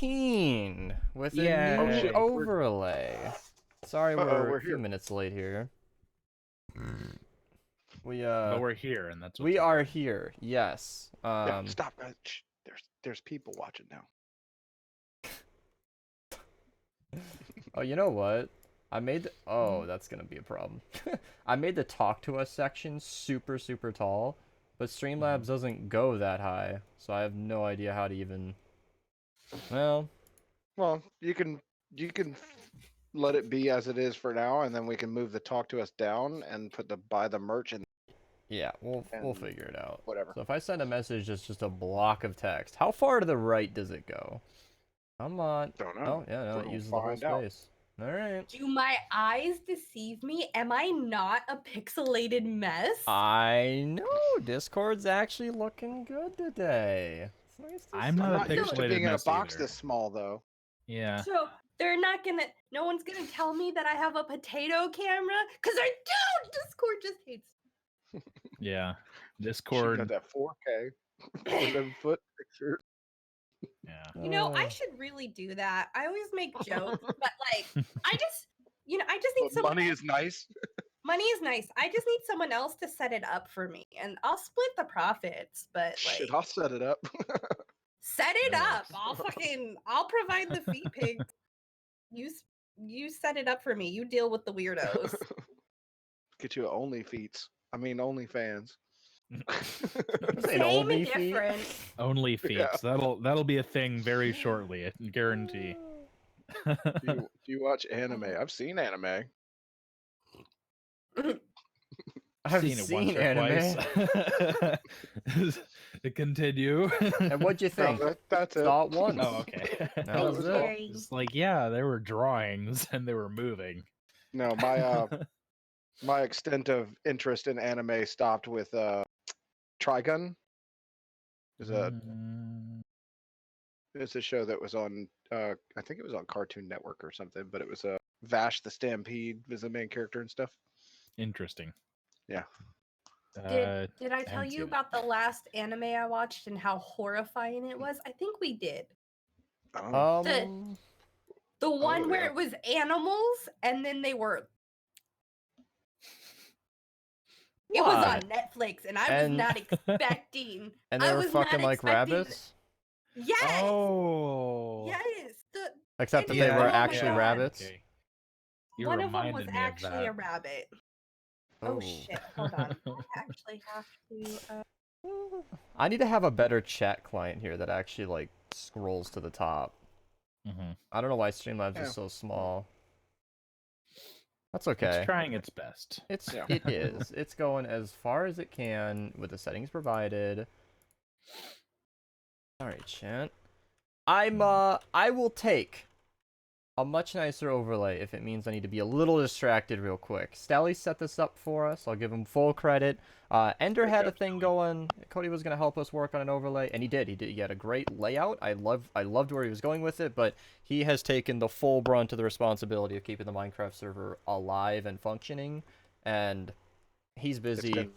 Keen with a Yay. new overlay. Sorry, we're a few here. minutes late here. But we're here, and that's what's we are important. here. Yes. Yeah, stop, guys. Shh. There's people watching now. Oh, you know what? I made that's gonna be a problem. I made the talk to us section super tall, but Streamlabs doesn't go that high, so I have no idea how to even. Well, you can let it be as it is for now, and then we can move the talk to us down and put the buy the merch and yeah, we'll figure it out. whatever. So if I send a message that's just a block of text, how far to the right does it go? Come on. Don't know. Oh yeah, no, it We'll uses the whole find out. space. All right. Do my eyes deceive me? Am I not a pixelated mess? I know Discord's actually looking good today. It's nice to I'm see. not a not used to pixelated being in a mess box either. this small, though. Yeah. So they're not gonna. No one's gonna tell me that I have a potato camera, cause I do. Discord just hates. Yeah. She Discord. got that 4K 7-foot picture. Yeah. You know, I should really do that. I always make jokes, but like, I just need But someone. money is nice. Money is nice. I just need someone else to set it up for me, and I'll split the profits. But like, Shit, I'll set it up. set it That up. I'll provide the feet pigs. You set it up for me. You deal with the weirdos. Get you only OnlyFans. Saying only and feet? different. Only feet. Yeah. That'll be a thing very shortly. I guarantee. Do you watch anime? I've seen anime. I've seen it seen once or anime. twice. Continue. And what'd you think? No, that's it. Saw it once. Oh, okay. That was it. Very- It's like, yeah, there were drawings and they were moving. No, my extent of interest in anime stopped with Trigun. It's a show that was on I think it was on Cartoon Network or something, but it was Vash the Stampede was the main character and stuff. Interesting. Yeah. Did I tell haven't you seen it. about the last anime I watched and how horrifying it was? I think we did. Oh, The one where yeah. it was animals and then they were. It was on What? Netflix and I And- was not expecting. And I they were was not fucking like expecting- rabbits? Yes. Oh. Yes. Except that Yeah, they were oh my actually God. rabbits? Okay. You One of them reminded was me of actually a that. rabbit. Oh shit! Hold on. I actually have to. I need to have a better chat client here that actually like scrolls to the top. Mhm. I don't know why Streamlabs Yeah. is so small. That's okay. It's trying its best. Yeah. It is. It's going as far as it can with the settings provided. Alright, chat. I will take a much nicer overlay if it means I need to be a little distracted real quick. Stally set this up for us. I'll give him full credit. Ender had a thing going. Cody was going to help us work on an overlay, and he did. He had a great layout. I loved where he was going with it, but he has taken the full brunt of the responsibility of keeping the Minecraft server alive and functioning, and he's busy. It's been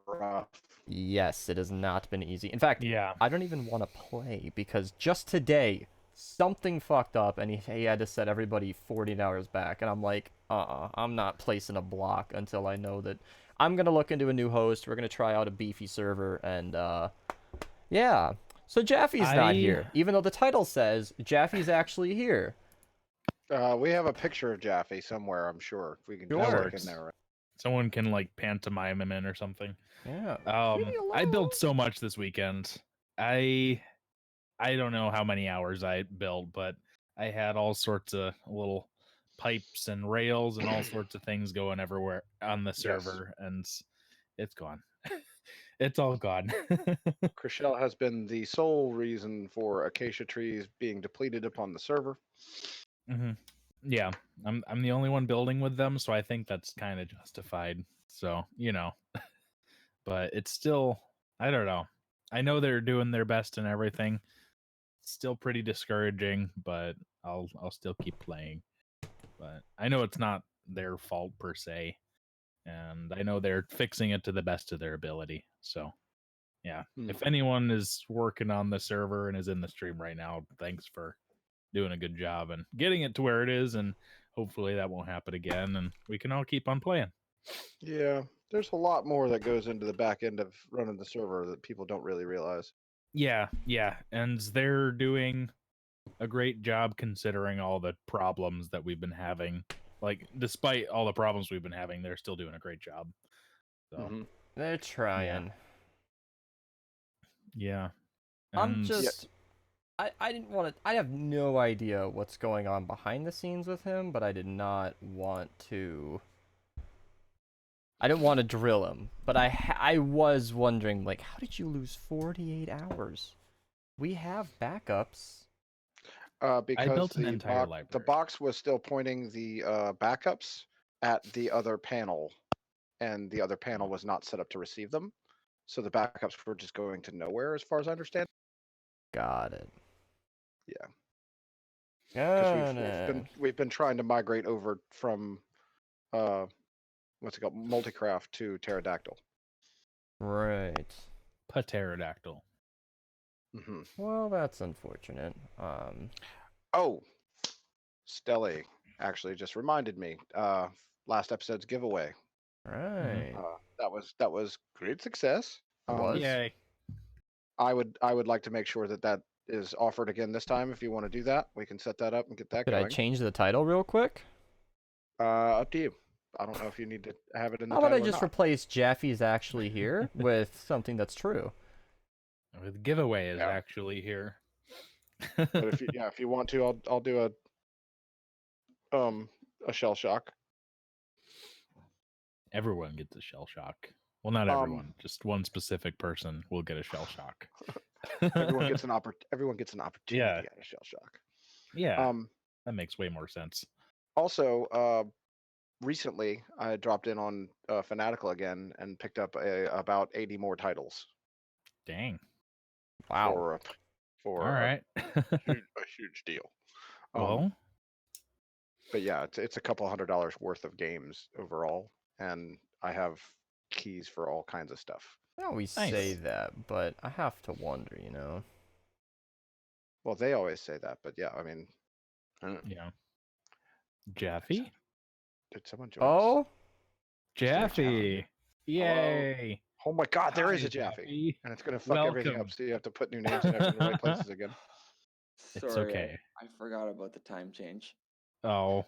rough. Yes, it has not been easy. In fact, Yeah. I don't even want to play because just today something fucked up and he had to set everybody 40 hours back, and I'm like, I'm not placing a block until I know that I'm gonna look into a new host. We're gonna try out a beefy server, and yeah. So Jaffy's not here, even though the title says Jaffy's actually here. We have a picture of Jaffy somewhere, I'm sure. If we can Sure. just Works. look in there. Someone can like pantomime him in or something. Yeah. I built so much this weekend. I don't know how many hours I built, but I had all sorts of little pipes and rails and all sorts of things going everywhere on the server, and it's gone. It's all gone. Chriselle has been the sole reason for acacia trees being depleted upon the server. hmm Yeah, I'm the only one building with them, so I think that's kind of justified. So but it's still, I don't know. I know they're doing their best and everything. It's still pretty discouraging, but I'll still keep playing. But I know it's not their fault per se, and I know they're fixing it to the best of their ability. So yeah, if anyone is working on the server and is in the stream right now, thanks for doing a good job and getting it to where it is, and hopefully that won't happen again, and we can all keep on playing. Yeah, there's a lot more that goes into the back end of running the server that people don't really realize. Yeah, and they're doing a great job considering all the problems that we've been having. Like, despite all the problems we've been having, they're still doing a great job. So, Mhm. They're trying. yeah. I'm And- just. I didn't want to. I have no idea what's going on behind the scenes with him, but I did not want to. I didn't want to drill him, but I was wondering, like, how did you lose 48 hours? We have backups. Because built an the entire the library. box was still pointing the backups at the other panel, and the other panel was not set up to receive them. So the backups were just going to nowhere, as far as I understand. Got it. Yeah. Got Because it. we've been trying to migrate over from what's it called, multicraft to pterodactyl. Right. Pterodactyl. Hmm Well, that's unfortunate. Oh, Stelly actually just reminded me. Last episode's giveaway. Right. That was great success. Was? Yay. I would like to make sure that is offered again this time. If you want to do that, we can set that up and get that Could I going. change the title real quick? Up to you. I don't know if you need to have it in the How about I title or just not. replace Jaffy's actually here with something that's true? The giveaway is Yeah. actually here. But if you want to, I'll do a shell shock. Everyone gets a shell shock. Well, not everyone. Just one specific person will get a shell shock. Everyone gets an opportunity Yeah. at a shell shock. Yeah, that makes way more sense. Also, recently I dropped in on Fanatical again and picked up about 80 more titles Dang. Wow. for All right. a huge deal. Well, But yeah, it's a couple $100 worth of games overall, and I have keys for all kinds of stuff. I always Nice. say that, but I have to wonder, you know. Well, they always say that, but yeah, I mean, yeah. Jaffy? did someone join us? Oh, Jaffy. Yay. Oh my God, there is Hi, a Jaffy, Jaffy. and it's gonna fuck everything Welcome. up. So you have to put new names in the right places again. It's Sorry, okay. I forgot about the time change. Oh.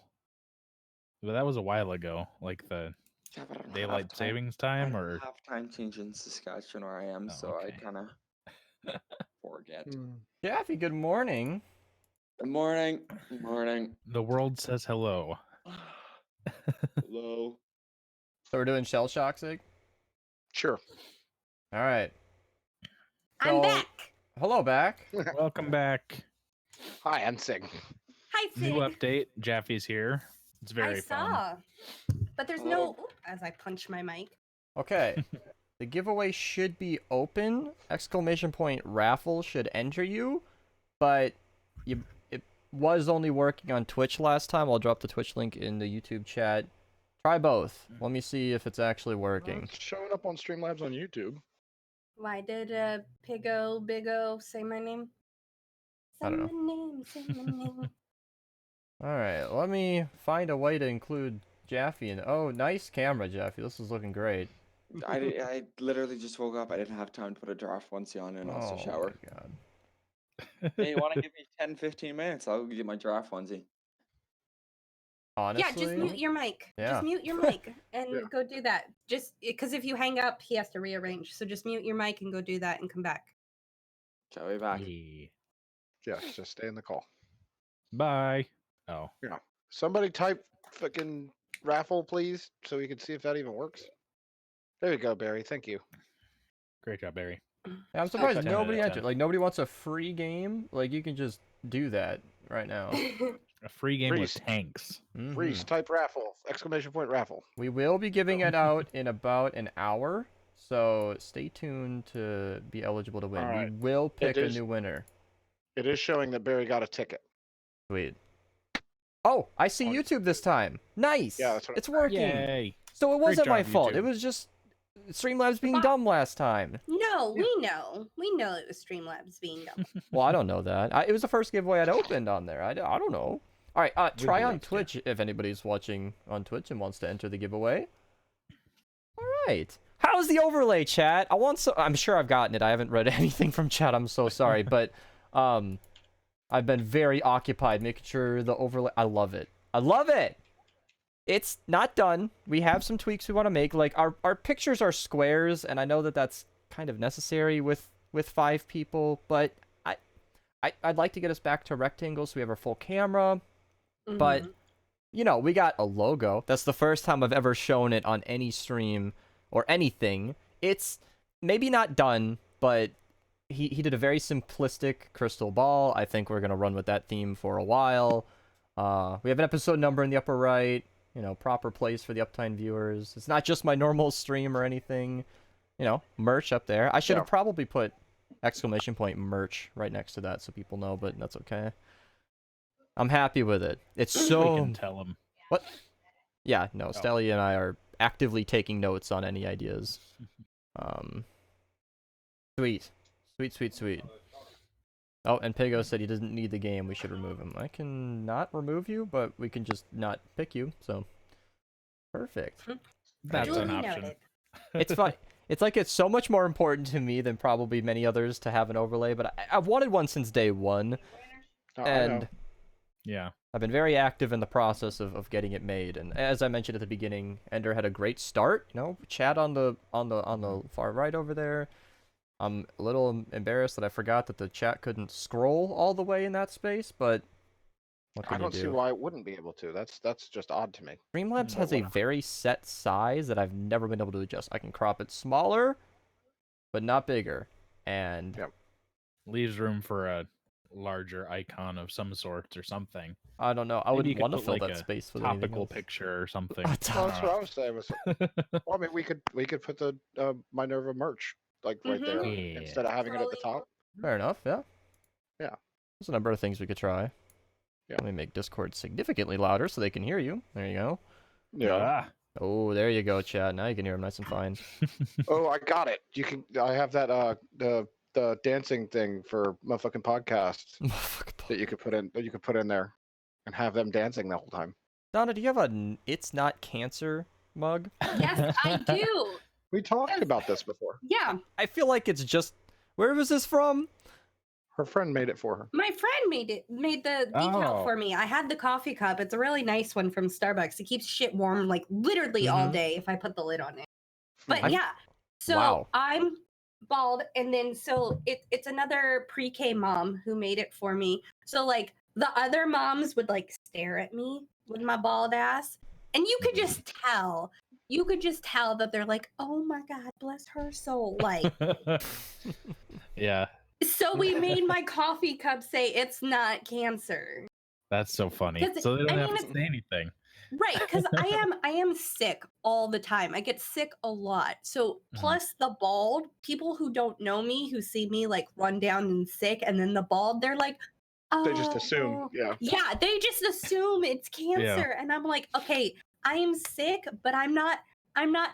But that was a while ago. Like the Yeah, but I don't daylight have time. savings I time, don't or have time change in Saskatchewan where I am, Oh, so okay. I kind of forget. Jaffy, good morning. Good morning. Good morning. the world says hello. Hello. So we're doing shell shock, Sig? Sure. All right. I'm So- back. Hello, back. Welcome back. Hi, Ensing. Hi, Sid. New update. Jaffy's here. It's very I fun. saw. But there's no. As I punch my mic. Okay. The giveaway should be open. ! Raffle should enter you, but it was only working on Twitch last time. I'll drop the Twitch link in the YouTube chat. Try both. Let me see if it's actually working. It's showing up on Streamlabs on YouTube. Why did Big O say my name? I don't know. Say my name, say my name. All right, let me find a way to include Jaffy in. Oh, nice camera, Jaffy. This is looking great. I literally just woke up. I didn't have time to put a draft onesie on and also shower. My God. Hey, you want to give me 10, 15 minutes? I'll get my draft onesie. Honestly, Yeah, just mute your mic. Yeah. Just mute your mic and Yeah. go do that. Just because if you hang up, he has to rearrange. So just mute your mic and go do that and come back. Shall we back? Yeah. Yes, just stay in the call. Bye. Oh. Somebody type fucking raffle, please, so we can see if that even works. There you go, Barry. Thank you. Great job, Barry. Yeah, I'm surprised 10 out of nobody 10. entered. Like nobody wants a free game. Like you can just do that right now. A free game Freeze. with tanks. Mhm. Freeze, type raffle, ! Raffle. We will be giving it out in about an hour, so stay tuned to be eligible to win. All right. We will pick a is- new winner. It is showing that Barry got a ticket. Sweet. Oh, I see On- YouTube this time. Nice. Yeah, that's what it's working. Yay. So it wasn't my job, fault. It YouTube. was just Streamlabs being dumb last time. No, we know. We know it was Streamlabs being dumb. Well, I don't know that. It was the first giveaway I'd opened on there. I don't know. All right, try on Twitch if anybody's watching on Twitch and wants to enter the giveaway. All right. How's the overlay, chat? I'm sure I've gotten it. I haven't read anything from chat. I'm so sorry, but I've been very occupied making sure the overlay. I love it. I love it. It's not done. We have some tweaks we want to make. Like our pictures are squares, and I know that that's kind of necessary with 5 people, but I'd like to get us back to rectangles so we have our full camera. But you know, we got a logo. That's the first time I've ever shown it on any stream or anything. It's maybe not done, but he did a very simplistic crystal ball. I think we're gonna run with that theme for a while. We have an episode number in the upper right. You know, proper place for the Uptime viewers. It's not just my normal stream or anything. You know, merch up there. I should have probably put exclamation point merch right next to that so people know, but that's okay. I'm happy with it. It's so... We can tell them. What? Yeah, no, Stelly and I are actively taking notes on any ideas. Sweet. Sweet. Oh, and Pigo said he doesn't need the game. We should remove him. I can not remove you, but we can just not pick you, so... Perfect. That's an option. It's fine. It's like it's so much more important to me than probably many others to have an overlay, but I've wanted one since day one. And yeah, I've been very active in the process of getting it made. And as I mentioned at the beginning, Ender had a great start. You know, chat on the far right over there. I'm a little embarrassed that I forgot that the chat couldn't scroll all the way in that space, but what can I don't you see do? why it wouldn't be able to. That's just odd to me. Streamlabs has a very set size that I've never been able to adjust. I can crop it smaller, but not bigger. And leaves room for a larger icon of some sort or something. I don't know. I Maybe wouldn't want to put, fill like, that a space with anything topical else. picture or something. A Well, that's what I was saying. Well, I mean, we could put the Minerva merch like right there instead of having it at the top. Fair enough, yeah. Yeah. There's a number of things we could try. Yeah. Let me make Discord significantly louder so they can hear you. There you go. Yeah. Oh, there you go, chat. Now you can hear them nice and fine. Oh, I got it. You can. I have that the dancing thing for motherfucking podcasts that you could put in there and have them dancing the whole time. Donna, do you have a "It's Not Cancer" mug? Yes, I do. We talked about this before. Yeah, I feel like it's just. Where was this from? Her friend made it for her. my friend made the decal for me. I had the coffee cup. It's a really nice one from Starbucks. It keeps shit warm like literally all day if I put the lid on it. But yeah, so Wow. I'm bald, and then so it's another pre-K mom who made it for me. So like the other moms would like stare at me with my bald ass, and you could just tell. You could just tell that they're like, "Oh my God, bless her soul!" Like, yeah, so we made my coffee cup say, "It's not cancer." that's so funny. 'Cause, So they don't I have mean, to say anything. Right, because I am sick all the time. I get sick a lot. So plus the bald, people who don't know me, who see me like run down and sick, and then the bald, they're like, oh, They just assume, yeah. Yeah, they just assume it's cancer. And I'm like, okay, I am sick, but I'm not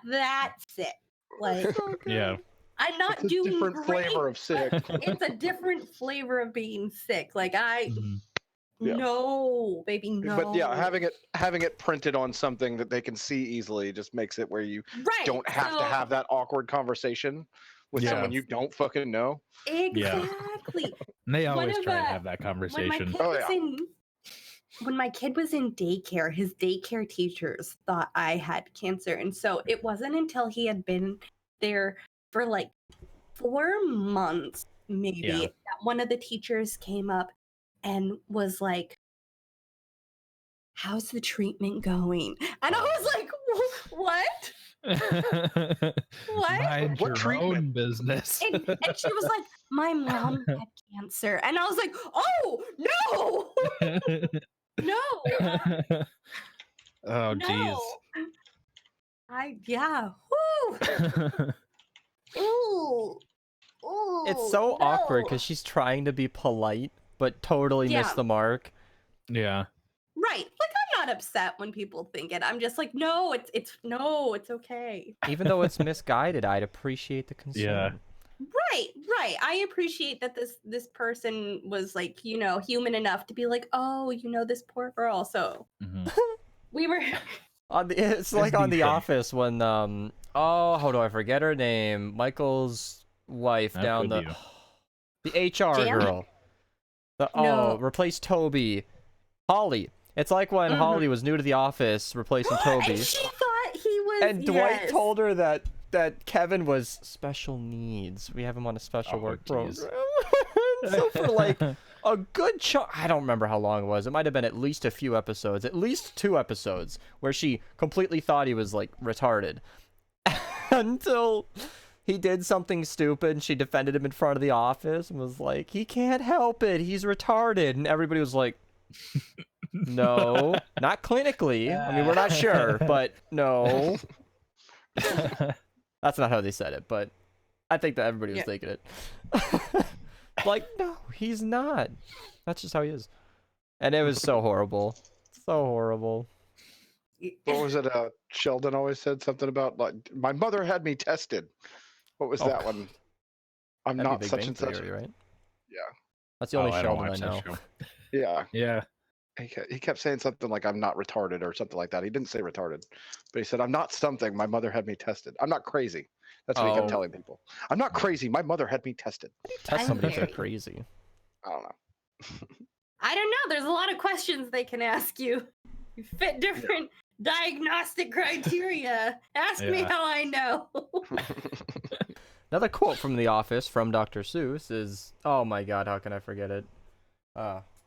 that sick. Like Yeah. I'm not It's a doing different great. flavor of sick. It's a different flavor of being sick. Like Yeah. no, baby, no. But yeah, having it printed on something that they can see easily just makes it where you don't have to have that awkward conversation with someone you don't fucking know. Exactly. And they One always of, try to have that conversation. When my kid was in daycare, his daycare teachers thought I had cancer. And so it wasn't until he had been there for like 4 months, maybe, that one of the teachers came up and was like, how's the treatment going? And I was like, what? What? Mind What your own treatment? business. And she was like, my mom had cancer. And I was like, oh, no. No. Oh, jeez. Yeah. Woo. Ooh. Ooh. It's so awkward because she's trying to be polite, but totally missed the mark. Yeah. Right. Like, I'm not upset when people think it. I'm just like, no, it's okay. Even though it's misguided, I'd appreciate the concern. Yeah. Right. I appreciate that this person was like, human enough to be like, oh, this poor girl. So Mhm. we were. It's like on The decent. Office when how do I forget her name? Michael's wife How down could the HR Jan? girl. No. Replace Toby. Holly. It's like when Mhm. Holly was new to the office, replacing Toby. And she thought he was. And Dwight yes. told her that Kevin was special needs. We have him on a special Oh, work geez. program. So for like a good chunk, I don't remember how long it was. It might have been at least a few episodes, at least 2 episodes, where she completely thought he was like retarded. Until he did something stupid and she defended him in front of the office and was like, he can't help it, he's retarded. And everybody was like, no, not clinically. I mean, we're not sure, but no. That's not how they said it, but I think that everybody was Yeah. thinking it. Like, no, he's not. That's just how he is. And it was so horrible. So horrible. What was it? Sheldon always said something about like my mother had me tested. What was Oh, that one? I'm That'd be not Big such Bang and such. Theory, right? Yeah. That's the only I don't Sheldon I watch that know. show. Yeah. Yeah. He kept saying something like I'm not retarded or something like that. He didn't say retarded, but he said I'm not something. My mother had me tested. I'm not crazy. That's what he kept Oh. telling people. I'm not crazy. My mother had me tested. Test I'm somebody if they're very- crazy. I don't know. I don't know. There's a lot of questions they can ask you. You fit different diagnostic criteria. Ask me Yeah. how I know. Another quote from The Office from Dr. Seuss is, oh my god, how can I forget it?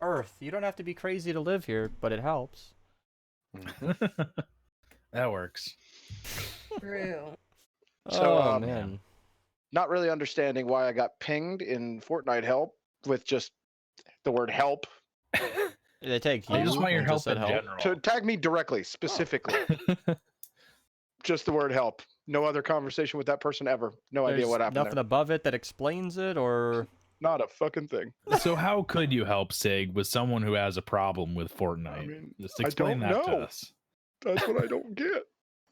Earth, you don't have to be crazy to live here, but it helps. That works. True. So, Oh, um, man. Not really understanding why I got pinged in Fortnite help with just the word help. They take you. I just want your and help said in general. To tag me directly, specifically. Just the word help. No other conversation with that person ever. No idea There's what happened nothing there. above it that explains it, or Not a fucking thing. So how could you help Sig with someone who has a problem with Fortnite? I mean, Just I explain don't that to know. us. That's what I don't get.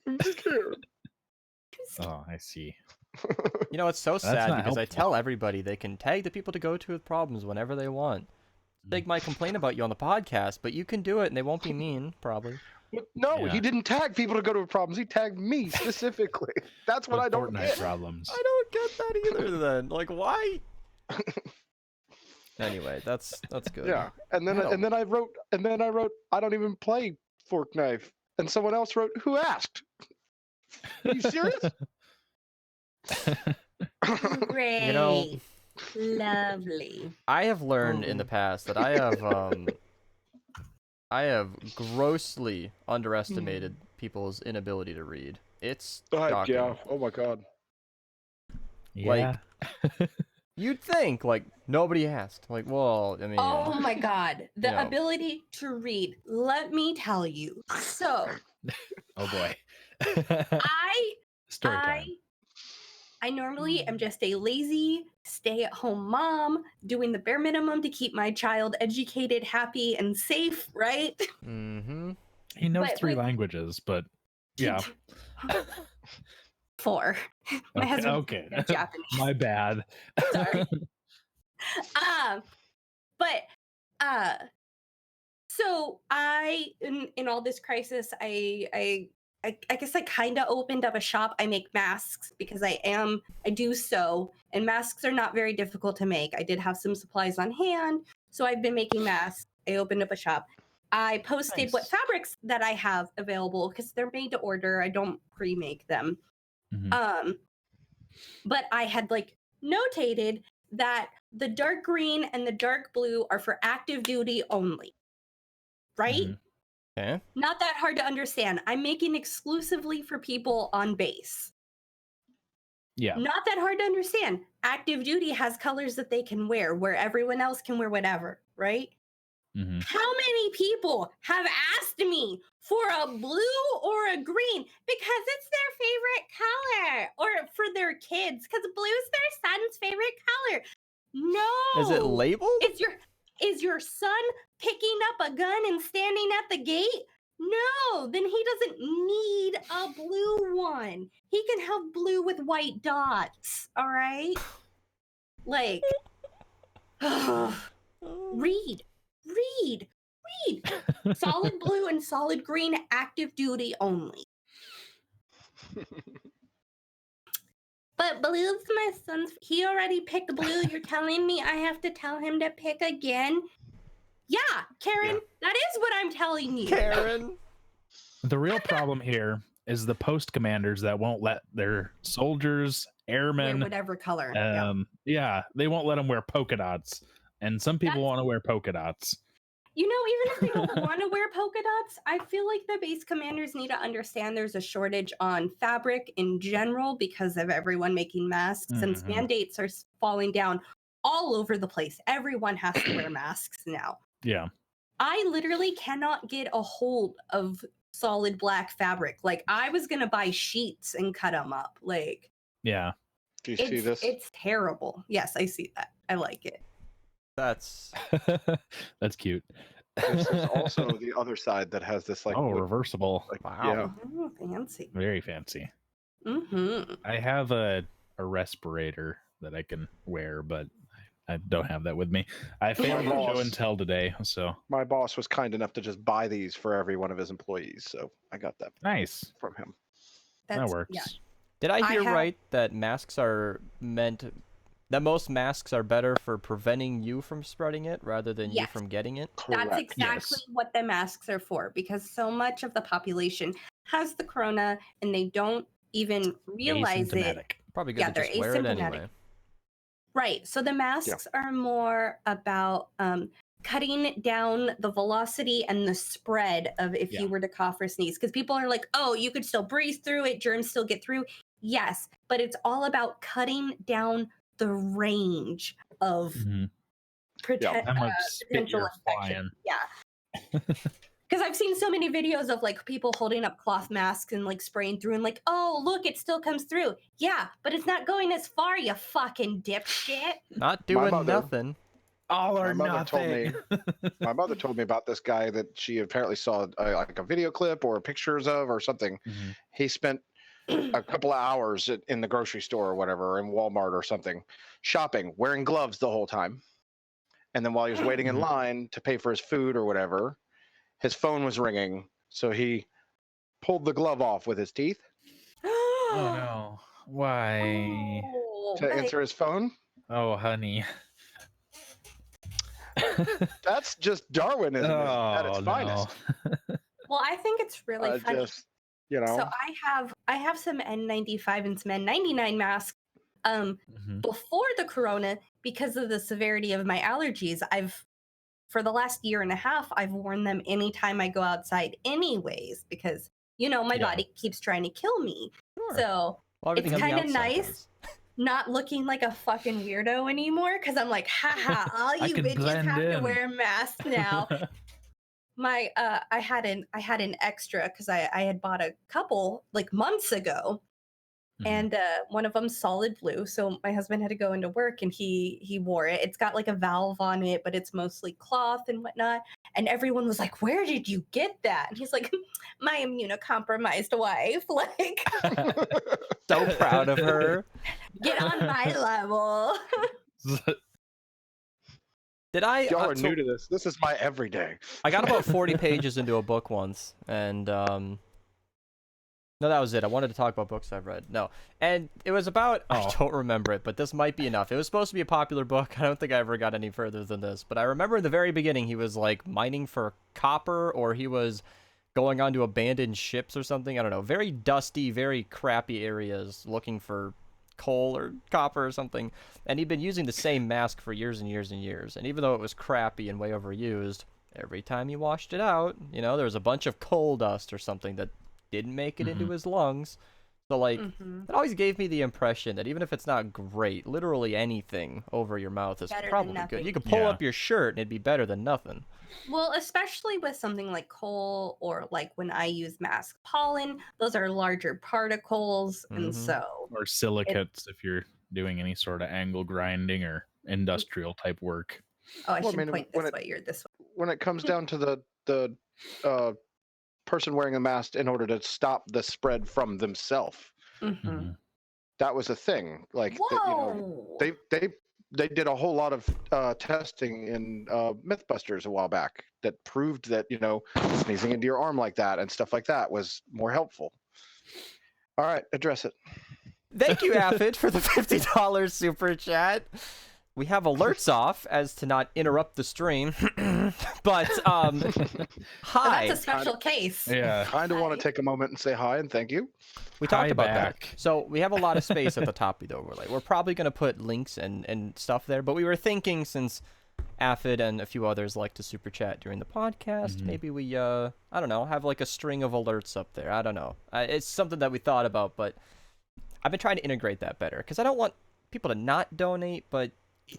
I'm scared. Oh, I see. you know, it's so That's sad not because I helpful. tell everybody they can tag the people to go to with problems whenever they want. They might complain about you on the podcast, but you can do it and they won't be mean, probably. No, Yeah. he didn't tag people to go to problems. He tagged me specifically. That's what With I don't Fortnite get. problems. I don't get that either then. Like, why? Anyway, that's good. Yeah, and then I wrote I don't even play Fortnite, and someone else wrote who asked. Are you serious? Great. You know, Lovely. I have learned in the past that I have grossly underestimated people's inability to read. It's shocking. Yeah. Oh my god. Yeah. You'd think like nobody asked. Like, well, I mean, Oh my god. The Yeah. ability to read. Let me tell you. So Oh boy. Story time. I normally am just a lazy stay-at-home mom doing the bare minimum to keep my child educated, happy, and safe, right? mm-hmm. He knows but 3 with- languages, but yeah. 4. My Okay, husband okay. speaks Japanese. My bad. Sorry. So I in all this crisis, I guess I kind of opened up a shop. I make masks because I do sew, and masks are not very difficult to make. I did have some supplies on hand, so I've been making masks. I opened up a shop. I posted what Nice. fabrics that I have available because they're made to order. I don't pre-make them. Mhm. But I had like notated that the dark green and the dark blue are for active duty only. Right? Mhm. Okay. Not that hard to understand. I'm making exclusively for people on base. Yeah. Not that hard to understand. Active duty has colors that they can wear where everyone else can wear whatever, right? Mhm. How many people have asked me for a blue or a green because it's their favorite color, or for their kids because blue is their son's favorite color? No. Is it labeled? Is your son picking up a gun and standing at the gate No, then he doesn't need a blue one. He can have blue with white dots, all right? Like, read. Solid blue and solid green, active duty only. But blue's my son's. He already picked blue. You're telling me I have to tell him to pick again? Yeah, Karen, that is what I'm telling you. Karen. The real problem here is the post commanders that won't let their soldiers, Wear airmen, whatever color. yeah, they won't let them wear polka dots. And some people want to wear polka dots. You know, even if they don't want to wear polka dots, I feel like the base commanders need to understand there's a shortage on fabric in general because of everyone making masks, since mandates are falling down all over the place. Everyone has to wear masks now. Yeah. I literally cannot get a hold of solid black fabric. Like, I was going to buy sheets and cut them up. Like, yeah. Do you see this? It's terrible. Yes, I see that. I like it. That's cute. There's also the other side that has this like reversible. Like, wow. Yeah. Oh, fancy. Very fancy. Mm-hmm. I have a respirator that I can wear, but I don't have that with me. I failed My show boss- and tell today, so My boss was kind enough to just buy these for every one of his employees, so I got that nice. from him. That works. Yeah. Did I hear have- right that most masks are better for preventing you from spreading it rather than you Yes. from getting it? That's Correct. exactly Yes. what the masks are for, because so much of the population has the corona and they don't even realize it. Asymptomatic. Probably good Yeah, to they're just wear it asymptomatic. anyway. Right. So the masks are more about cutting down the velocity and the spread of if Yeah. you were to cough or sneeze. Because people are like, oh, you could still breathe through it, germs still get through. Yes, but it's all about cutting down the range of How much spit potential you're infection. flying. Yeah. Because I've seen so many videos of like people holding up cloth masks and like spraying through and like, oh, look, it still comes through. Yeah, but it's not going as far, you fucking dipshit. Not doing mother- nothing. All or My mother told nothing. My mother told me about this guy that she apparently saw like a video clip or pictures of or something. He spent a couple of hours in the grocery store or whatever, in Walmart or something, shopping, wearing gloves the whole time. And then while he was waiting in line to pay for his food or whatever, his phone was ringing. So he pulled the glove off with his teeth Oh no. Why? Oh, to but- answer his phone. Oh, honey. That's just Darwinism at its finest. Well, I think it's really funny. Just, you know, So I have some N95 and some N99 masks. Before the corona, because of the severity of my allergies, for the last year and a half, I've worn them anytime I go outside anyways, because, you know, my body keeps trying to kill me. Sure. So Well, everything it's on the kinda outside nice. does. not looking like a fucking weirdo anymore, because I'm like, haha, all I you can bitches blend have to in. wear masks now. My I had an extra because I had bought a couple like months ago. And one of them solid blue. So my husband had to go into work and he wore it. It's got like a valve on it, but it's mostly cloth and whatnot. And everyone was like, "Where did you get that?" And he's like, "My immunocompromised wife." Like, So proud of her. get on my level. Did I? y'all are so new to this. This is my everyday. I got about 40 pages into a book once, and no, that was it. I wanted to talk about books I've read. No, and it was about I don't remember it, but this might be enough. It was supposed to be a popular book. I don't think I ever got any further than this, but I remember in the very beginning he was like mining for copper, or he was going onto abandoned ships or something. I don't know. Very dusty, very crappy areas looking for coal or copper or something. And he'd been using the same mask for years and years and years. And even though it was crappy and way overused, every time he washed it out, you know, there was a bunch of coal dust or something that didn't make it into his lungs. So like it always gave me the impression that even if it's not great, literally anything over your mouth is Better than probably good. nothing. You could pull up your shirt and it'd be better than nothing. Well, especially with something like coal or like when I use mask pollen, those are larger particles. And so or silicates if you're doing any sort of angle grinding or industrial type work. oh, I Well, I should mean, point when this it- way, you're this way. When it comes down to the person wearing a mask in order to stop the spread from themselves. Mhm. That was a thing. Like, Whoa! they did a whole lot of testing in Mythbusters a while back that proved that sneezing into your arm like that and stuff like that was more helpful. All right, address it. Thank you, Affid, for the $50 super chat. We have alerts off as to not interrupt the stream, but hi. And that's a special case. Yeah. Kind of want Hi. to take a moment and say hi and thank you. We talked Hi about back. that. So we have a lot of space at the top of the overlay. We're probably going to put links and stuff there, but we were thinking since Affid and a few others like to super chat during the podcast, maybe we, I don't know, have like a string of alerts up there. I don't know. It's something that we thought about, but I've been trying to integrate that better because I don't want people to not donate, but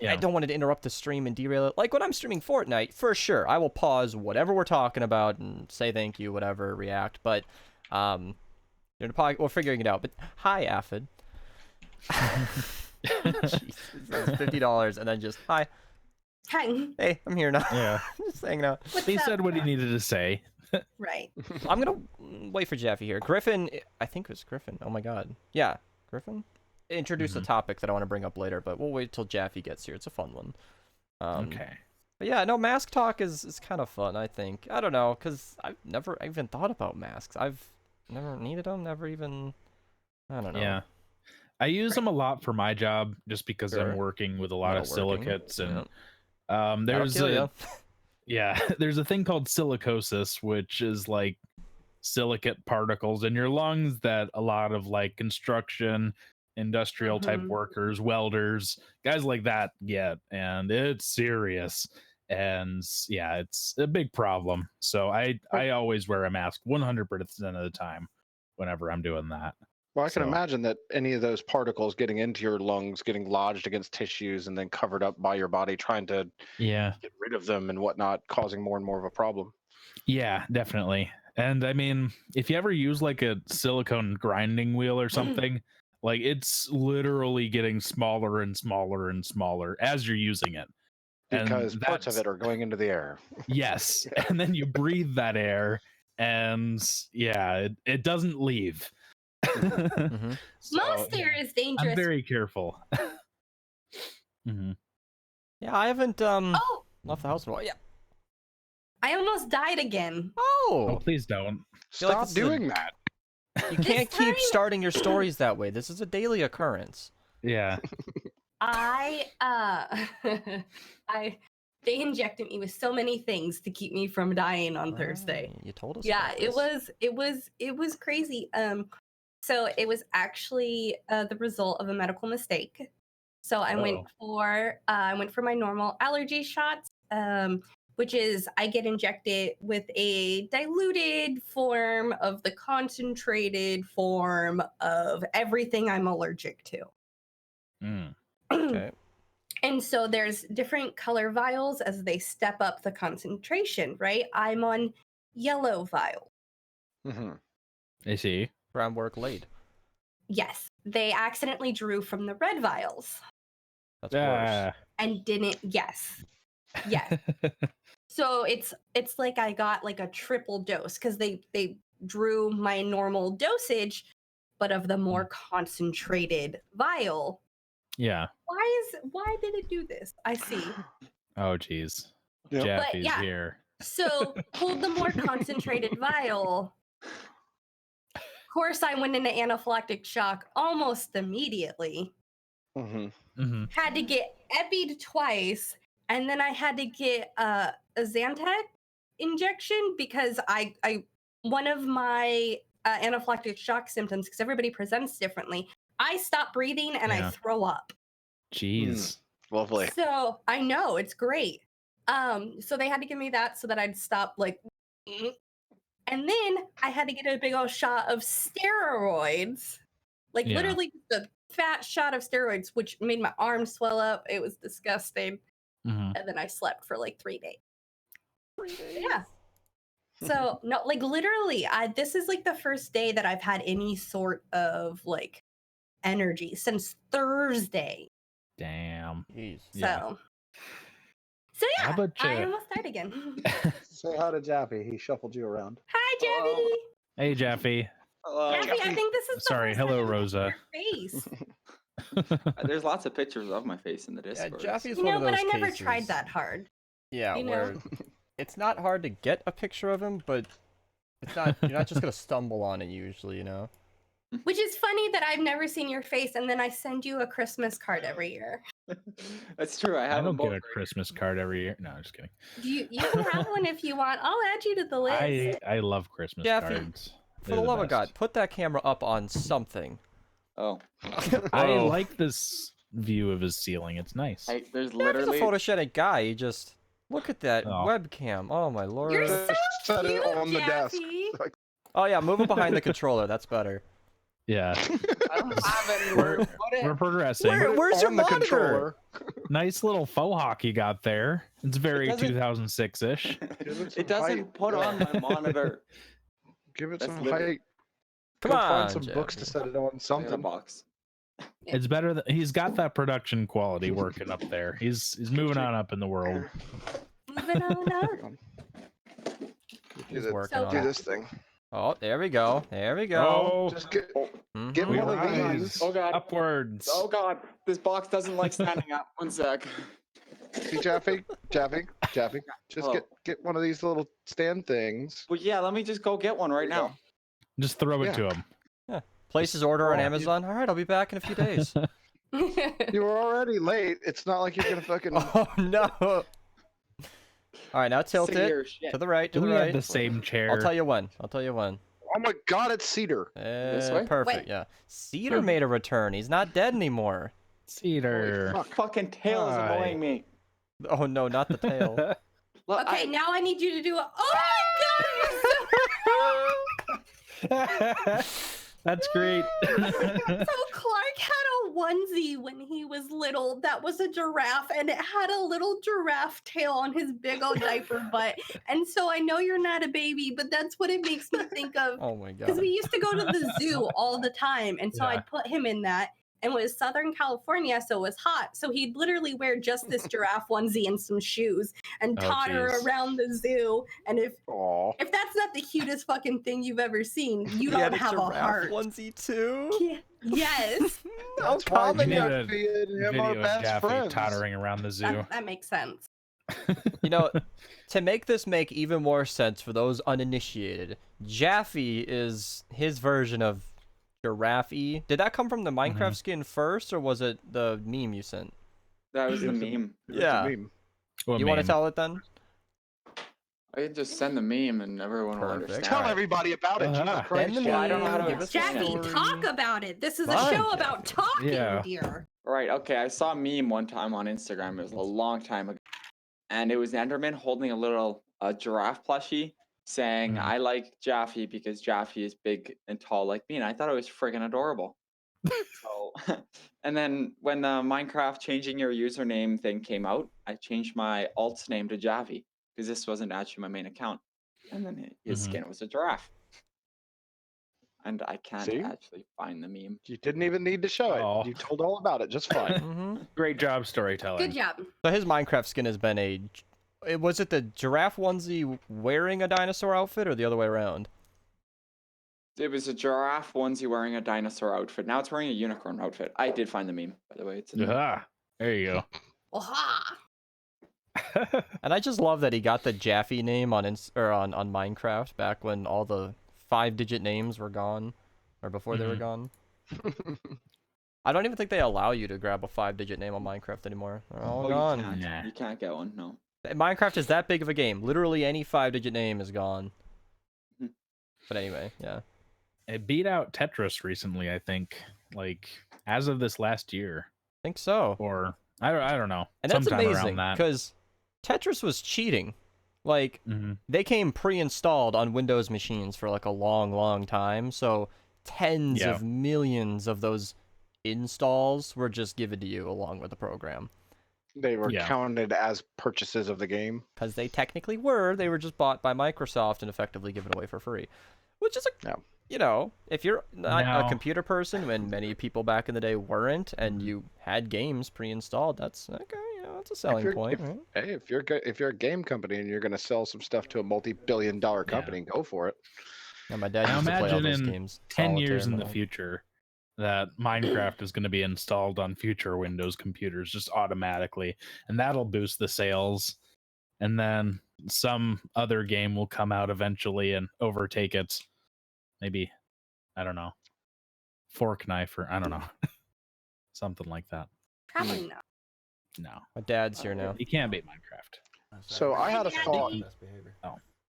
I don't want it to interrupt the stream and derail it. Like when I'm streaming Fortnite, for sure, I will pause whatever we're talking about and say thank you, whatever, react. But during the podcast, we're figuring it out. But hi, Affid. Jesus, that's $50 and then just hi. Hi. Hey, I'm here now. Yeah. Just hanging out. What's He up? said what he needed to say. Right. I'm gonna wait for Jaffy here. Griffin, I think it was Griffin. Oh my God. Yeah, Griffin. Introduce a topic that I want to bring up later, but we'll wait till Jaffy gets here. It's a fun one. Okay. But yeah, no, mask talk is kind of fun, I think. I don't know, because I've never even thought about masks. I've never needed them, never even, I don't know. Yeah. I use them a lot for my job just because Sure. I'm working with a lot of silicates and That'll kill ya. there's a thing called silicosis, which is like silicate particles in your lungs that a lot of like construction, industrial type workers, welders, guys like that get, and it's serious. And yeah, it's a big problem. So I always wear a mask 100% of the time whenever I'm doing that. Well, I can So- imagine that any of those particles getting into your lungs, getting lodged against tissues, and then covered up by your body, trying to Yeah. get rid of them and whatnot, causing more and more of a problem. Yeah, definitely. And I mean, if you ever use like a silicone grinding wheel or something, like it's literally getting smaller and smaller and smaller as you're using it. And Because parts of that's- it are going into the air. Yes. And then you breathe that air and yeah, it doesn't leave. Mm-hmm. So, Most air is dangerous. I'm very careful. Mhm. Yeah, I haven't Oh, left the house in a while. Yeah. I almost died again. Oh, Oh, please don't. feel like Stop this is a- doing that. you This can't keep time- starting your stories that way. This is a daily occurrence. Yeah. They injected me with so many things to keep me from dying on Thursday. Right, you told us. Yeah, about this. it was crazy. So it was actually the result of a medical mistake. So I went for my normal allergy shots, which is I get injected with a diluted form of the concentrated form of everything I'm allergic to. Mm. Okay. And so there's different color vials as they step up the concentration, right? I'm on yellow vial. hmm I see. Groundwork laid. Yes, they accidentally drew from the red vials That's worse. and didn't. Yes. So it's like I got like a triple dose because they drew my normal dosage, but of the more concentrated vial. Yeah. Why did it do this? I see. Oh, geez. Yep. But Jaffy's yeah. here. So pulled the more concentrated vial. Of course, I went into anaphylactic shock almost immediately. hmm Hmm. Had to get epied twice, and then I had to get a Zantac injection because I one of my anaphylactic shock symptoms, because everybody presents differently. I stop breathing and Yeah. I throw up. Jeez. Lovely. So I know it's great. So they had to give me that so that I'd stop like, and then I had to get a big old shot of steroids, like Yeah. literally just a fat shot of steroids, which made my arms swell up. It was disgusting. Hmm. And then I slept for like 3 days. Yeah. So no, like literally, this is like the first day that I've had any sort of like energy since Thursday. Damn. Jeez. Yeah. So How yeah, about I you? almost died again. Say hi to Jaffy. He shuffled you around. Hi, Jaffy. Hey, Jaffy. Hello. Jaffy, I think this is the Sorry, first hello, time I've seen Rosa. your face. There's lots of pictures of my face in the Yeah, Discord. Jaffy is You one know, of those but I never cases. tried that hard. Yeah, you know? where it's not hard to get a picture of him, but it's not. You're not just gonna stumble on it usually, you know. Which is funny that I've never seen your face, and then I send you a Christmas card every year. That's true. I I have don't them both get a right Christmas card every year. No, I'm just kidding. You can have one if you want. I'll add you to the list. I love Christmas Jaffy, cards. For the love of God, put that camera up on something. Oh, I Whoa. like this view of his ceiling. It's nice. there's He's a literally. photogenic guy. He just look at that Oh. webcam. Oh my lord. You're so Just set it cute, on the desk. Jaffy. Oh yeah, move it behind the controller. That's better. Yeah, I don't have we're, anywhere to put it. we're progressing. Where's your On the monitor? controller. Nice little faux hawk you got there. It's very doesn't- 2006-ish. Give it some It doesn't height. put on my monitor. Give it That's some literally- height. Come Go on, find some books to Jaffy. set it on I got a something. box. It's better that he's got that production quality working up there. He's moving on up in the world. Moving on up. Hang on. He's Do, working So on do it. this thing. Oh, there we go. There we go. Oh, Just get Mhm. get we one of rise these. Oh god. upwards. Oh god. This box doesn't like standing up. One sec. See, Jaffy. Just Hello. get one of these little stand things. Well, yeah. Let me just go get one right now. Just throw it Yeah. to him. Place his order on Oh, you- Amazon. All right, I'll be back in a few days. You were already late. It's not like you're gonna fucking. Oh no. All right, now tilt Sick of it your shit. to the right. To Do the we have right. the same chair? I'll tell you when. Oh my God! It's cedar. way? Perfect. Wait. Yeah. Cedar made a return. He's not dead anymore. Cedar. Holy fuck. Fucking tail is Hi. annoying me. Oh no, not the tail. Look, Okay, now I need you to do a. Oh my god! That's great. So Clark had a onesie when he was little that was a giraffe, and it had a little giraffe tail on his big old diaper butt. And so I know you're not a baby, but that's what it makes me think of. Oh my Because god. we used to go to the zoo all the time, and so Yeah. I'd put him in that. And it was Southern California, so it was hot. So he'd literally wear just this giraffe onesie and some shoes and Oh, totter geez. around the zoo. And if Aw. that's not the cutest fucking thing you've ever seen, you He had don't have a giraffe heart. onesie too. Yeah. Yes, How That's why common. You need a Jaffy and him are Video of best Jaffy friends. tottering around the zoo. that makes sense. You know, to make this make even more sense for those uninitiated, Jaffy is his version of Giraffe-y. Did that come from the Minecraft skin first, or was it the meme you sent? that was the It's a- meme. It's a Yeah. meme. What You want to meme? tell it then? I could just send the meme and everyone will Perfect. understand. Tell Alright. everybody about it. Uh-huh. Jesus Christ. Send the Yeah, I don't know how to meme, give us the Jackie, story. talk about it. This is a Fine, show about talking, Yeah. dear. Right, okay, I saw a meme one time on Instagram. It was a long time ago. And it was Enderman holding a little giraffe plushie saying, Mhm. I like Jaffy because Jaffy is big and tall like me. And I thought it was friggin' adorable. So, and then when the Minecraft changing your username thing came out, I changed my alt's name to Jaffy because this wasn't actually my main account. And then his Mhm. skin was a giraffe. And I can't See? actually find the meme. You didn't even need to show it. Oh. You told all about it just fine. hmm Great job storytelling. Good job. So his Minecraft skin has been was it the giraffe onesie wearing a dinosaur outfit, or the other way around? It was a giraffe onesie wearing a dinosaur outfit. Now it's wearing a unicorn outfit. I did find the meme, by the way. It's in there. Ah, there you Aha. go. And I just love that he got the Jaffy name on on Minecraft back when all the 5-digit names were gone, or before they were Mhm. gone. I don't even think they allow you to grab a 5-digit name on Minecraft anymore. They're all Oh, gone. you can't. Nah. You can't get one, no. Minecraft is that big of a game. Literally any 5-digit name is gone. Hmm. But anyway, yeah. It beat out Tetris recently, I think. Like as of this last year, I think so. or I don't know. And that's sometime amazing around that. because Tetris was cheating. Like, Mhm. they came pre-installed on Windows machines for like a long, long time. So tens Yeah. of millions of those installs were just given to you along with the program. They were Yeah. counted as purchases of the game. Because they technically were. They were just bought by Microsoft and effectively given away for free. Which is a, Yeah. you know, if you're not a Now- computer person, and many people back in the day weren't, and Mm-hmm. you had games pre-installed, that's okay. You know, that's a If selling you're, point. if, Right? hey, if you're a game company and you're going to sell some stuff to a multi-billion-dollar Yeah. company, go for it. Yeah, my dad Now used to play all imagine those in games. 10 years Solitaire in the and all. future that Minecraft is going to be installed on future Windows computers just automatically, and that'll boost the sales. And then some other game will come out eventually and overtake it. Maybe, I don't know, Fork Knife, or I don't know, something like that. Probably not. No, My dad's here now. you can't beat Minecraft. So I had a Yeah, thought. Daddy. Best behavior.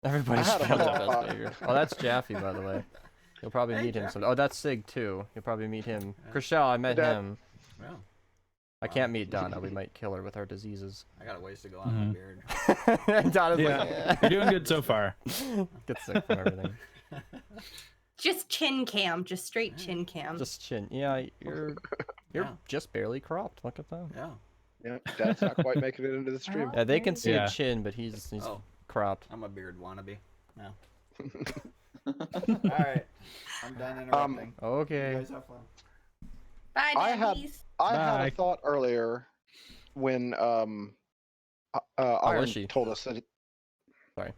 Everybody's I had a found out thought. best behavior. Oh, that's Jaffy, by the way. You'll probably Hey, meet him Jaffy. someday. Oh, that's Sig too. You'll probably meet him. Yeah. Chriselle, I met Dad. him. Yeah. I can't meet Donna. We might kill her with our diseases. I got a ways to go on my Mhm. beard. Donna's Yeah, like, you're doing good so far. Get sick from everything. Just chin cam, just straight chin cam. Just chin. Yeah, you're Yeah. just barely cropped. Look at that. Yeah. Yeah, Dad's not quite making it into the stream. Yeah, they can see Yeah. a chin, but he's Oh, cropped. I'm a beard wannabe. No. All right. I'm done interrupting. You Okay. guys have fun. Bye, I had- daddies. I had Bye. a thought earlier when was Iron she? told us that. Sorry.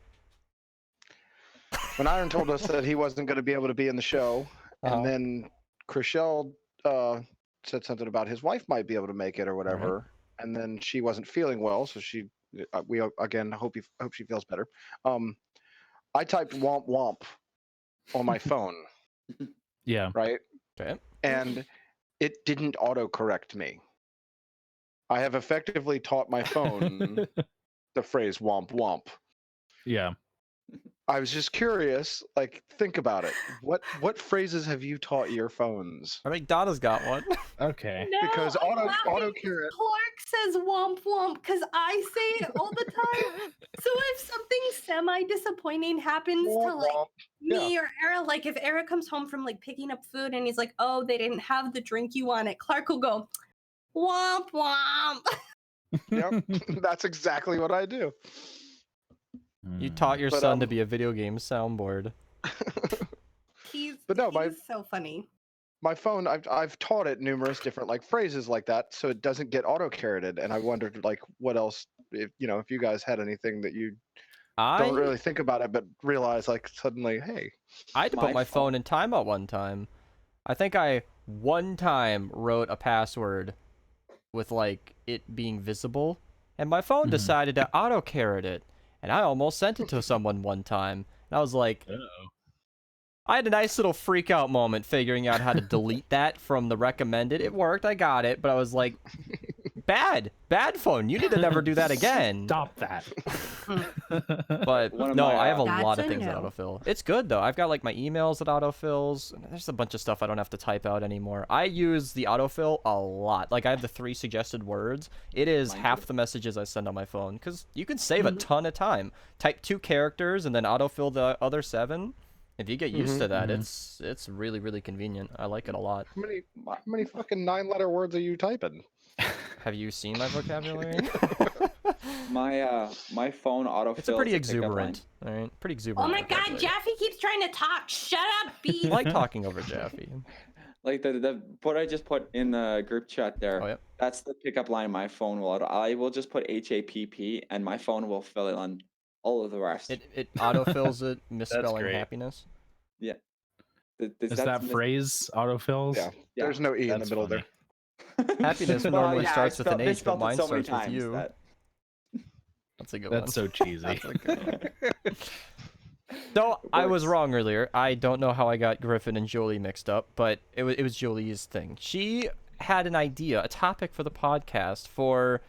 When Iron told us that he wasn't going to be able to be in the show, Uh-huh. and then Chriselle said something about his wife might be able to make it or whatever, and then she wasn't feeling well, so we again hope she feels better. I typed womp womp on my phone, Yeah. right? Okay. And it didn't autocorrect me. I have effectively taught my phone the phrase womp womp. Yeah. I was just curious, like, think about it. What phrases have you taught your phones? I think Donna's got one. Okay. No, Because I'm auto laughing carrot. Clark says womp womp because I say it all the time. So if something semi-disappointing happens to Womp like womp. me or Era, like if Era comes home from like picking up food and he's like, "Oh, they didn't have the drink you wanted," Clark will go, "Womp womp." Yep, that's exactly what I do. You taught your But, son to be a video game soundboard. He's But no, my- he's so funny. My phone, I've taught it numerous different like phrases like that, so it doesn't get auto carroted. And I wondered like what else, if if you guys had anything that you don't really think about it, but realize like suddenly, hey, I had to put My my phone- phone in timeout one time. I think I one time wrote a password with like it being visible, and my phone Mhm. decided to auto carrot it, and I almost sent it to someone one time. And I was like, Uh-oh. I had a nice little freak out moment figuring out how to delete that from the recommended. It worked, I got it, but I was like, bad phone. You need to never do that again. Stop that. But One of no, my, I have a That's lot of a things that no. autofill. It's good though. I've got like my emails that autofills. And there's a bunch of stuff I don't have to type out anymore. I use the autofill a lot. Like I have the 3 suggested words. It is Mine half too. the messages I send on my phone because you can save a Mhm. ton of time. Type 2 characters and then autofill the other 7. If you get used to that, Mhm. it's really really convenient. I like it a lot. how many fucking 9-letter words are you typing? Have you seen my vocabulary? My phone autofills. It's a pretty the pickup line. exuberant. All right, pretty Oh exuberant. my god, vocabulary. Jaffy keeps trying to talk. Shut up, B. I like talking over Jaffy. Like the what I just put in the group chat there. Oh, yep. That's the pickup line my phone will. I will just put HAPP and my phone will fill it on all of the rest. It autofills it, misspelling great. happiness. Is Is that phrase autofills? Yeah, Yeah. there's no E in the That's middle funny. there. Happiness Well, normally yeah, I starts with an spelled- H, but misspelled it mine so many starts with times U. that- That's a good one. That's so cheesy. That's a good one. No, I was works. wrong earlier. I don't know how I got Griffin and Jolie mixed up, but it was Jolie's thing. She had an idea, a topic for the podcast for.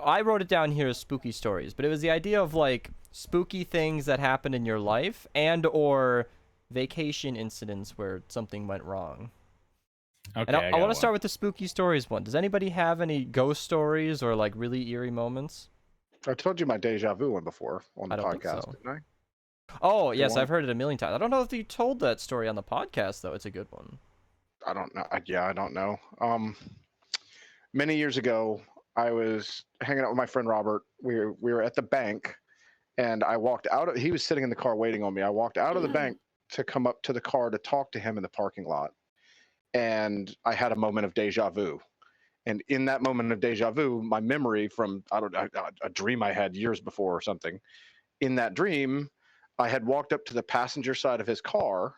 I wrote it down here as spooky stories, but it was the idea of like spooky things that happened in your life and or vacation incidents where something went wrong. Okay, And I got want to one. start with the spooky stories one. Does anybody have any ghost stories or like really eerie moments? I told you my deja vu one before on the I don't think podcast, so. didn't I? Oh, The yes, one- I've heard it a million times. I don't know if you told that story on the podcast though. It's a good one. I don't know. Yeah, I don't know. Many years ago, I was hanging out with my friend Robert. We were at the bank, and I walked out. He was sitting in the car waiting on me. I walked out of the bank to come up to the car to talk to him in the parking lot, and I had a moment of deja vu. And in that moment of deja vu, my memory from a dream I had years before or something. In that dream, I had walked up to the passenger side of his car,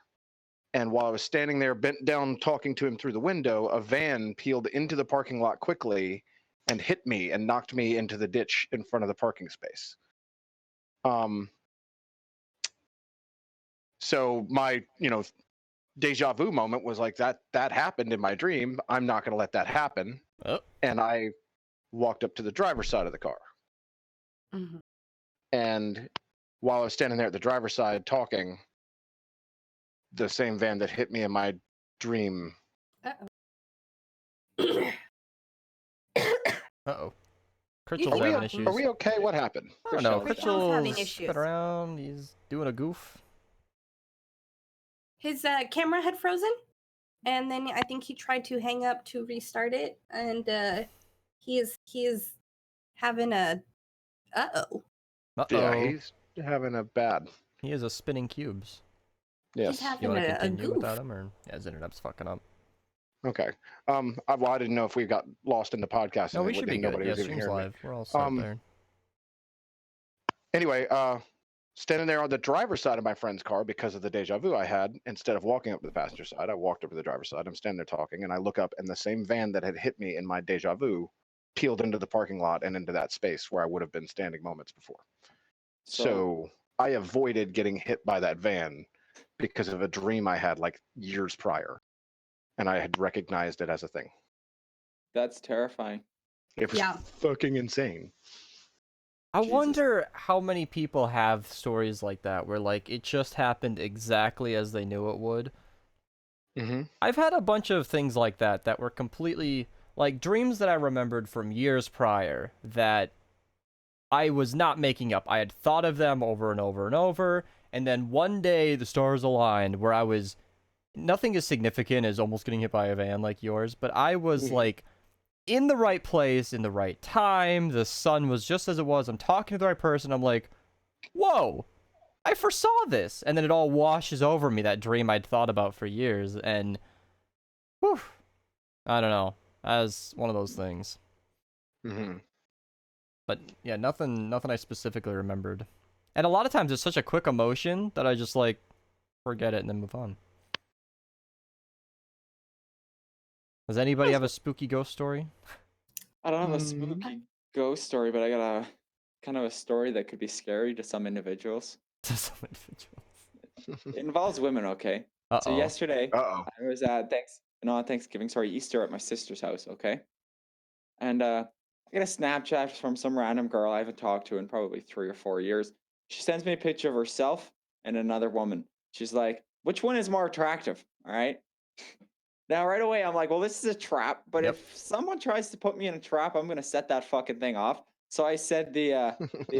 and while I was standing there bent down talking to him through the window, a van peeled into the parking lot quickly and hit me and knocked me into the ditch in front of the parking space. So my, deja vu moment was like that happened in my dream. I'm not going to let that happen. Oh. And I walked up to the driver's side of the car. Mm-hmm. And while I was standing there at the driver's side talking, the same van that hit me in my dream. Uh-oh. Uh-oh. You Critchel's think having we're- issues. Are we okay? What happened? I don't know. Critchel's having Critchel's issues. spin around. He's doing a goof. His camera had frozen, and then I think he tried to hang up to restart it, and he is having a uh-oh. Uh-oh. Yeah, he's having a bad. He is a spinning cubes. Yes. He's having You want to a continue goof. without him, or yeah, his internet's fucking up? Okay. I didn't know if we got lost in the podcast. No, and we should be good. nobody Yeah, was even stream's hearing me. live. We're all set there. Anyway, standing there on the driver's side of my friend's car because of the deja vu I had, instead of walking up to the passenger side, I walked over to the driver's side. I'm standing there talking, and I look up, and the same van that had hit me in my deja vu peeled into the parking lot and into that space where I would have been standing moments before. So I avoided getting hit by that van because of a dream I had like years prior, and I had recognized it as a thing. That's terrifying. It was Yeah. fucking insane. I Jesus. wonder how many people have stories like that where like it just happened exactly as they knew it would. Mm-hmm. I've had a bunch of things like that were completely like dreams that I remembered from years prior that I was not making up. I had thought of them over and over and over, and then one day the stars aligned where I was nothing as significant as almost getting hit by a van like yours, but I was like in the right place, in the right time. The sun was just as it was. I'm talking to the right person. I'm like, whoa, I foresaw this. And then it all washes over me, that dream I'd thought about for years. And, whew, I don't know. That was one of those things. Mm-hmm. But yeah, nothing I specifically remembered. And a lot of times it's such a quick emotion that I just like forget it and then move on. Does anybody have a spooky ghost story? I don't have a spooky ghost story, but I got a kind of a story that could be scary to some individuals. To some individuals. It involves women, okay? Uh-oh. So yesterday, Uh-oh. I was at Easter at my sister's house, okay? And I get a Snapchat from some random girl I haven't talked to in probably 3 or 4 years. She sends me a picture of herself and another woman. She's like, which one is more attractive? All right. Now, right away, I'm like, well, this is a trap. But Yep. if someone tries to put me in a trap, I'm going to set that fucking thing off. So I said the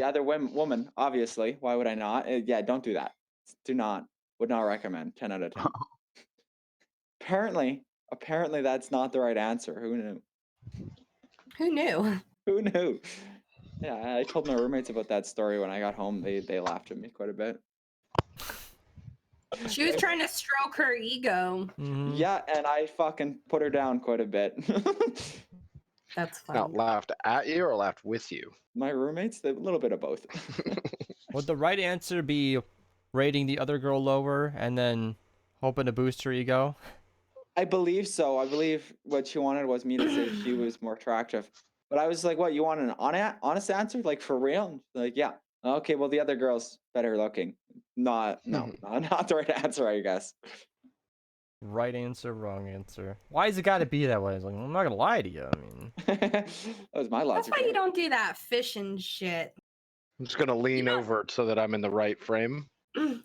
other woman, obviously. Why would I not? Yeah, don't do that. Do not. Would not recommend. 10 out of 10. Apparently, that's not the right answer. Who knew? Who knew? Who knew? Yeah, I told my roommates about that story when I got home. They laughed at me quite a bit. She was trying to stroke her ego. Mhm. Yeah, and I fucking put her down quite a bit. That's Now, fun. laughed at you or laughed with you? My roommates, a little bit of both. Would the right answer be rating the other girl lower and then hoping to boost her ego? I believe so. I believe what she wanted was me to say she was more attractive. But I was like, what, you want an honest answer? Like, for real? And she's like, yeah. Okay, well, the other girl's better looking. Not the right answer, I guess. Right answer, wrong answer. Why has it got to be that way? It's like, I'm not gonna lie to you. I mean, That was my That's logic. why you don't do that fishing shit. I'm just gonna lean Yeah. over it so that I'm in the right frame. You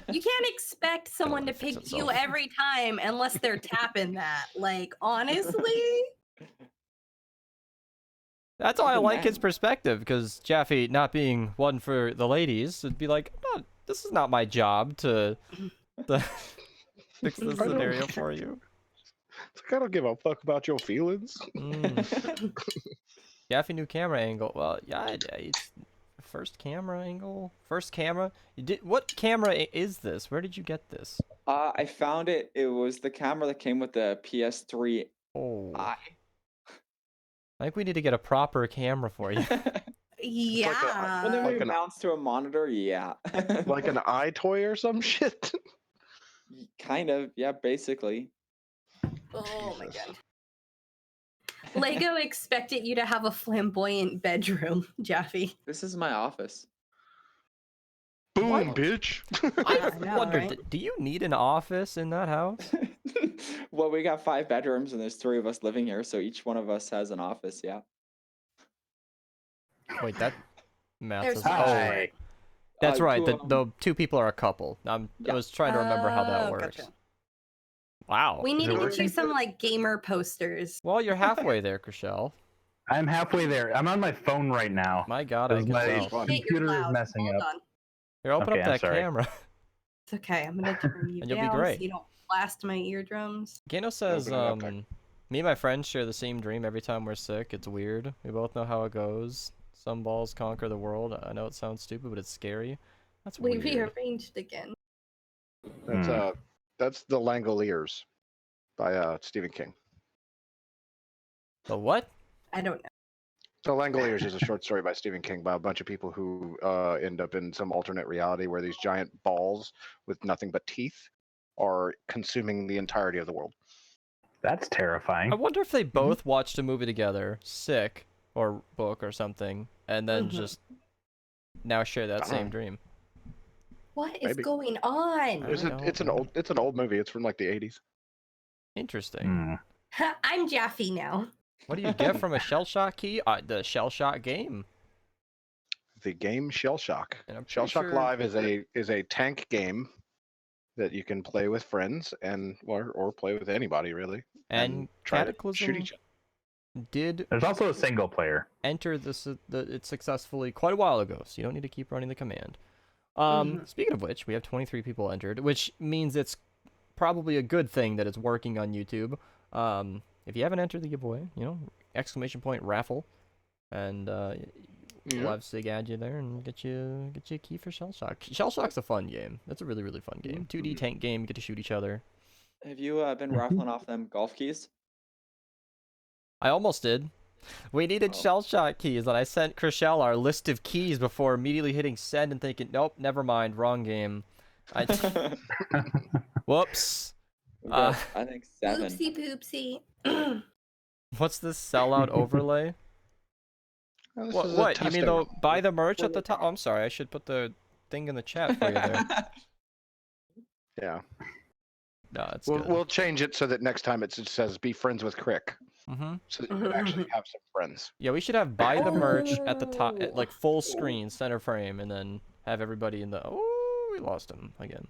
can't expect someone to fix pick you itself. every time unless they're tapping that. Like, honestly? that's why I Even like his then. perspective, because Jaffy, not being one for the ladies, would be like, no, this is not my job to fix this I don't- scenario for you. It's like, I don't give a fuck about your feelings. Jaffy, new camera angle. Well, yeah, it's first camera angle. First camera. What camera is this? Where did you get this? I found it. It was the camera that came with the PS3. Oh, I I think we need to get a proper camera for you. Yeah. Whenever like it an- mounts to a monitor, yeah. like an eye toy or some shit. Kind of, yeah, basically. Oh my Jesus. god. Lego expected you to have a flamboyant bedroom, Jaffy. This is my office. Boom, What? bitch. I've I know, wondered, right? do you need an office in that house? Well, we got 5 bedrooms and there's 3 of us living here, so each one of us has an office, yeah. Wait, that math There's is much oh, for it. that's right. 2 of 'em. The 2 people are a couple. I Yeah. was trying to remember how that Oh, works. gotcha. Wow. We need it to get working? you some like gamer posters. Well, you're halfway there, Chriselle. I'm halfway there. I'm on my phone right now. My God, I Because can my tell. Fun. Hey, you're computer is loud. messing Hold up. on. Here, open Okay, up I'm that sorry. camera. It's okay. I'm gonna turn you And you'll be down great. so you don't blast my eardrums. Gano says, Open it up there. me and my friends share the same dream every time we're sick. It's weird. We both know how it goes. Some balls conquer the world. I know it sounds stupid, but it's scary. That's We weird. rearranged again. That's The Langoliers by Stephen King. The what? I don't know. The Langoliers is a short story by Stephen King about a bunch of people who end up in some alternate reality where these giant balls with nothing but teeth are consuming the entirety of the world. That's terrifying. I wonder if they both watched a movie together, sick, or book or something, and then just now share that same dream. What is Maybe. going on? I don't know. It's an old movie. It's from like the 80s. Interesting. I'm Jaffy now. What do you get from a shell shock key? The shell shock game. The game Shell Shock. And I'm Shell pretty Shock sure- Live is a tank game that you can play with friends and or play with anybody really. And try to Cataclysm shoot each other. did There's also a single player. enter it successfully quite a while ago, so you don't need to keep running the command. Speaking of which, we have 23 people entered, which means it's probably a good thing that it's working on YouTube. If you haven't entered the giveaway, ! Raffle, and we'll have Sig add you there and get you a key for Shell Shock. Shell Shock's a fun game. That's a really, really fun game. 2D tank game, you get to shoot each other. Have you been raffling off them golf keys? I almost did. We needed Shell Shock keys, and I sent Chriselle our list of keys before immediately hitting send and thinking, nope, never mind, wrong game. Whoops. We got, I think 7. Oopsie poopsie. What's this sellout overlay? Oh, this is a What? You mean testing. buy the merch at the top? Oh, I'm sorry. I should put the thing in the chat for you there. Yeah. No, it's We'll, good. we'll change it so that next time it just says be friends with Crick. Mm-hmm. So that you can actually have some friends. Yeah, we should have buy the merch at the top, at, like full screen, center frame, and then have everybody in the. Oh, we lost him again.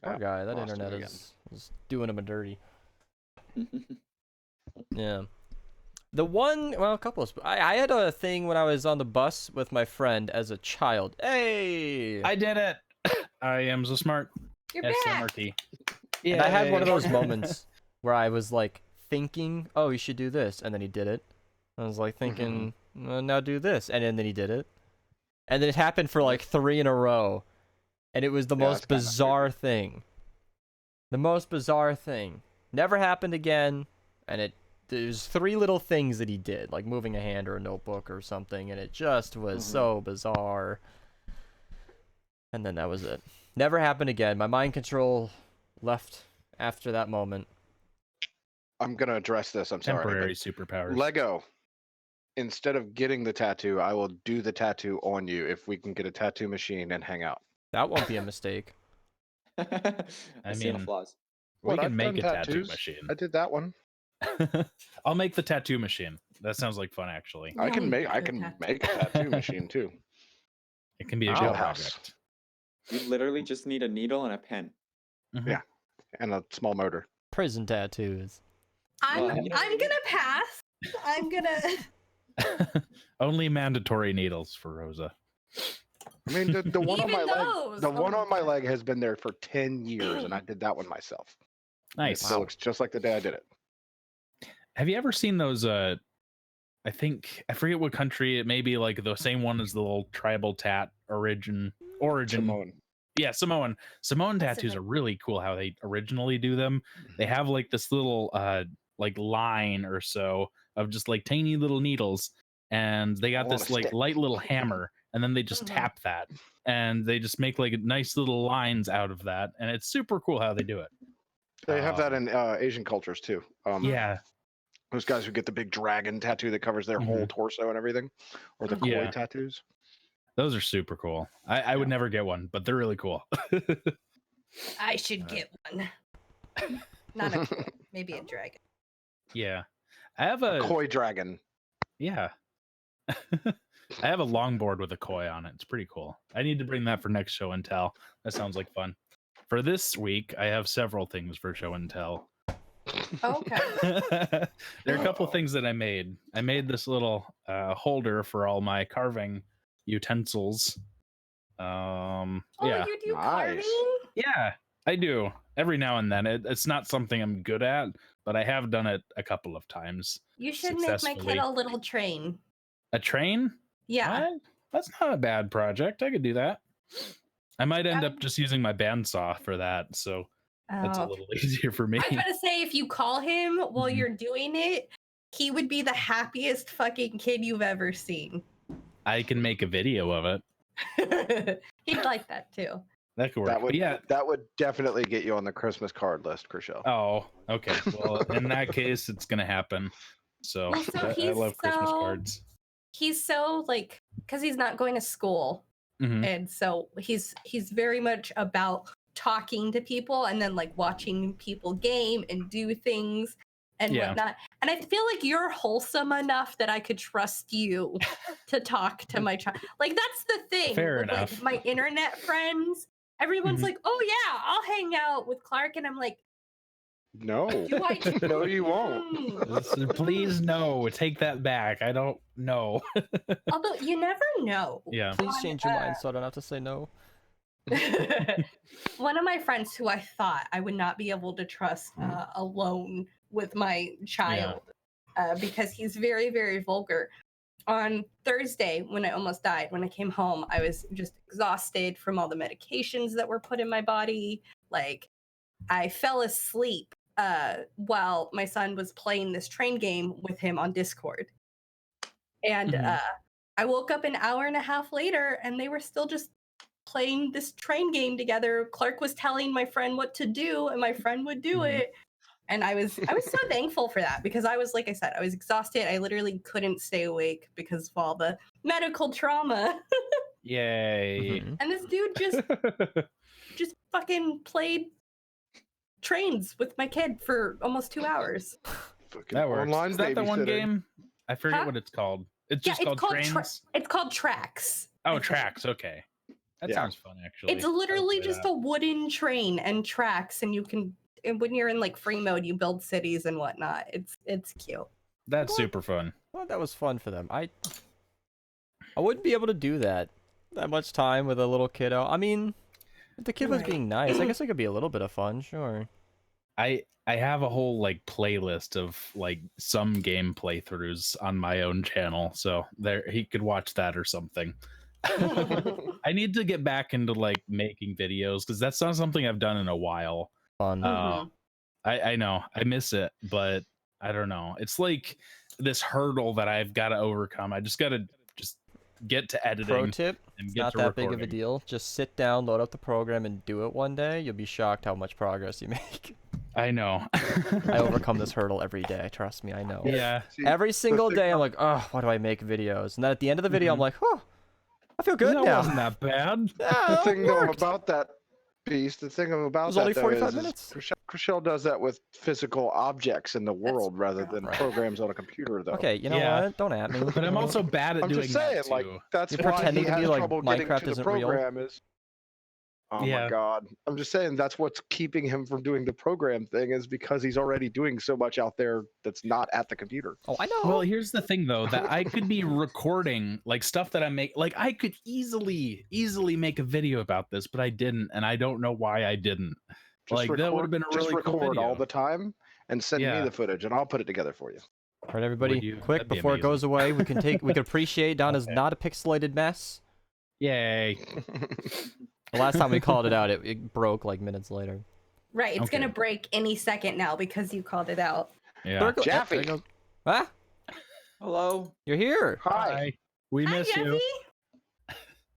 Poor Yeah, guy. That lost him internet again. is doing him a dirty. Yeah. The one, well, a couple of. I had a thing when I was on the bus with my friend as a child. Hey. I did it. I am so smart. You're back. SMRT. And I had one of Yay. those moments where I was like thinking, "Oh, you should do this," and then he did it. I was like thinking, "Now do this," and then he did it. And then it happened for like 3 in a row, and it was the Yeah, most it's kinda bizarre thing. The most bizarre thing. Never happened again, and there's 3 little things that he did, like moving a hand or a notebook or something, and it just was so bizarre. And then that was it. Never happened again. My mind control left after that moment. I'm gonna address this. I'm sorry. Temporary but superpowers. Lego. Instead of getting the tattoo, I will do the tattoo on you if we can get a tattoo machine and hang out. That won't be a mistake. I see no mean, flaws. We What, can I've make a done tattoo tattoos. machine. I did that one. I'll make the tattoo machine. That sounds like fun, actually. I can make a tattoo. a tattoo machine too. It can be a Owl good house. project. You literally just need a needle and a pen. Yeah. And a small motor. Prison tattoos. I'm Well, you know- I'm gonna pass. I'm gonna. Only mandatory needles for Rosa. I mean, the one on Even my those, leg, the oh one my on my God. leg has been there for 10 years, and I did that one myself. Nice. It still looks just like the day I did it. Have you ever seen those? I forget what country. It may be like the same one as the little tribal tat origin. Samoan. Yeah, Samoan tattoos Pacific. are really cool. How they originally do them. They have like this little like line or so of just like tiny little needles, and they got I want this a like stick. light little hammer, and then they just tap that, and they just make like nice little lines out of that, and it's super cool how they do it. They have that in Asian cultures too. Yeah. Those guys who get the big dragon tattoo that covers their whole torso and everything, or the koi Yeah. tattoos. Those are super cool. I would never get one, but they're really cool. I should get one. Not a koi, maybe a dragon. Yeah. I have a Koi dragon. Yeah. I have a longboard with a koi on it. It's pretty cool. I need to bring that for next show and tell. That sounds like fun. For this week, I have several things for show and tell. Okay. There are a couple things that I made. I made this little holder for all my carving utensils. Oh, Yeah. you do Nice. carving? Yeah, I do. Every now and then. It's not something I'm good at, but I have done it a couple of times. You should make my Successfully. kid a little train. A train? Yeah. What? That's not a bad project. I could do that. I might end up just using my bandsaw for that, so that's a Oh. little easier for me. I was gonna say, if you call him while Mhm. you're doing it, he would be the happiest fucking kid you've ever seen. I can make a video of it. He'd like that too. That could work. That would But yeah. that would definitely get you on the Christmas card list, Chriselle. Oh, okay. Well, in that case, it's gonna happen. So Also, I he's love Christmas so- cards. He's so like, because he's not going to school, Mhm. and so he's very much about talking to people and then like watching people game and do things and Yeah. whatnot. And I feel like you're wholesome enough that I could trust you to talk to my child. Like that's the thing. Fair with, enough. Like, my internet friends, everyone's Mhm. like, "Oh yeah, I'll hang out with Clark," and I'm like, No. "Do I?" No, you won't. Please no, take that back. I don't know. Although you never know. Yeah. Please change your mind so I don't have to say no. One of my friends who I thought I would not be able to trust alone with my child because he's very, very vulgar. On Thursday, when I almost died, when I came home, I was just exhausted from all the medications that were put in my body. Like, I fell asleep while my son was playing this train game with him on Discord. And I woke up an hour and a half later, and they were still just playing this train game together. Clark was telling my friend what to do, and my friend would do it. And I was so thankful for that because I was, like I said, I was exhausted. I literally couldn't stay awake because of all the medical trauma. Yay. Mhm. And this dude just fucking played trains with my kid for almost 2 hours. Fucking That works. online Is that the one babysitting. game? I forget Huh? what it's called. It's Yeah, just it's called called Trains. It's called Tracks. I Oh, think. Tracks. Okay. That Yeah. sounds fun, actually. It's literally just a wooden train and tracks, and you can. And when you're in like free mode, you build cities and whatnot. It's cute. That's super fun. Well, that was fun for them. I wouldn't be able to do that much time with a little kiddo. I mean, if the kid was Right. being nice, I guess it could be a little bit of fun, sure. I have a whole like playlist of like some game playthroughs on my own channel, so there he could watch that or something. I need to get back into like making videos because that's not something I've done in a while. Fun. I know I miss it, but I don't know. It's like this hurdle that I've got to overcome. I just got to get to editing. Pro tip, and it's get not to that big of a recording. deal. Just sit down, load up the program, and do it one day. You'll be shocked how much progress you make. I know. I overcome this hurdle every day. Trust me, I know. Yeah. See, Every single thing- day, I'm like, oh, why do I make videos? And then at the end of the video, I'm like, oh, I feel good That now. wasn't that bad. Yeah, the thing it though worked. about that beast, the thing about It was that only though 45 is minutes. Chriselle does that with physical objects in the world rather than right. programs on a computer though. Okay, you know Yeah. what? Don't at me. But I'm also bad at I'm doing just saying, that too. like that's You're why he pretending to has be like trouble getting Minecraft to the isn't real. program is. Oh Yeah. my god! I'm just saying that's what's keeping him from doing the program thing is because he's already doing so much out there that's not at the computer. Oh, I know. Well, here's the thing though, that I could be recording like stuff that I make. Like I could easily make a video about this, but I didn't, and I don't know why I didn't. Just Like, that would've been a just really cool record all video. the time and send Yeah. me the footage, and I'll put it together for you. All right, everybody, Would you? quick That'd be before it goes away, we can appreciate Donna's Okay. not a pixelated mess. Yay. The last time we called it out, it broke like minutes later. Right, it's Okay. gonna break any second now because you called it out. Yeah. There it go- Jaffy. there it goes. Ah? Hello. You're here. Hi. We Hi, miss Jeffy. you.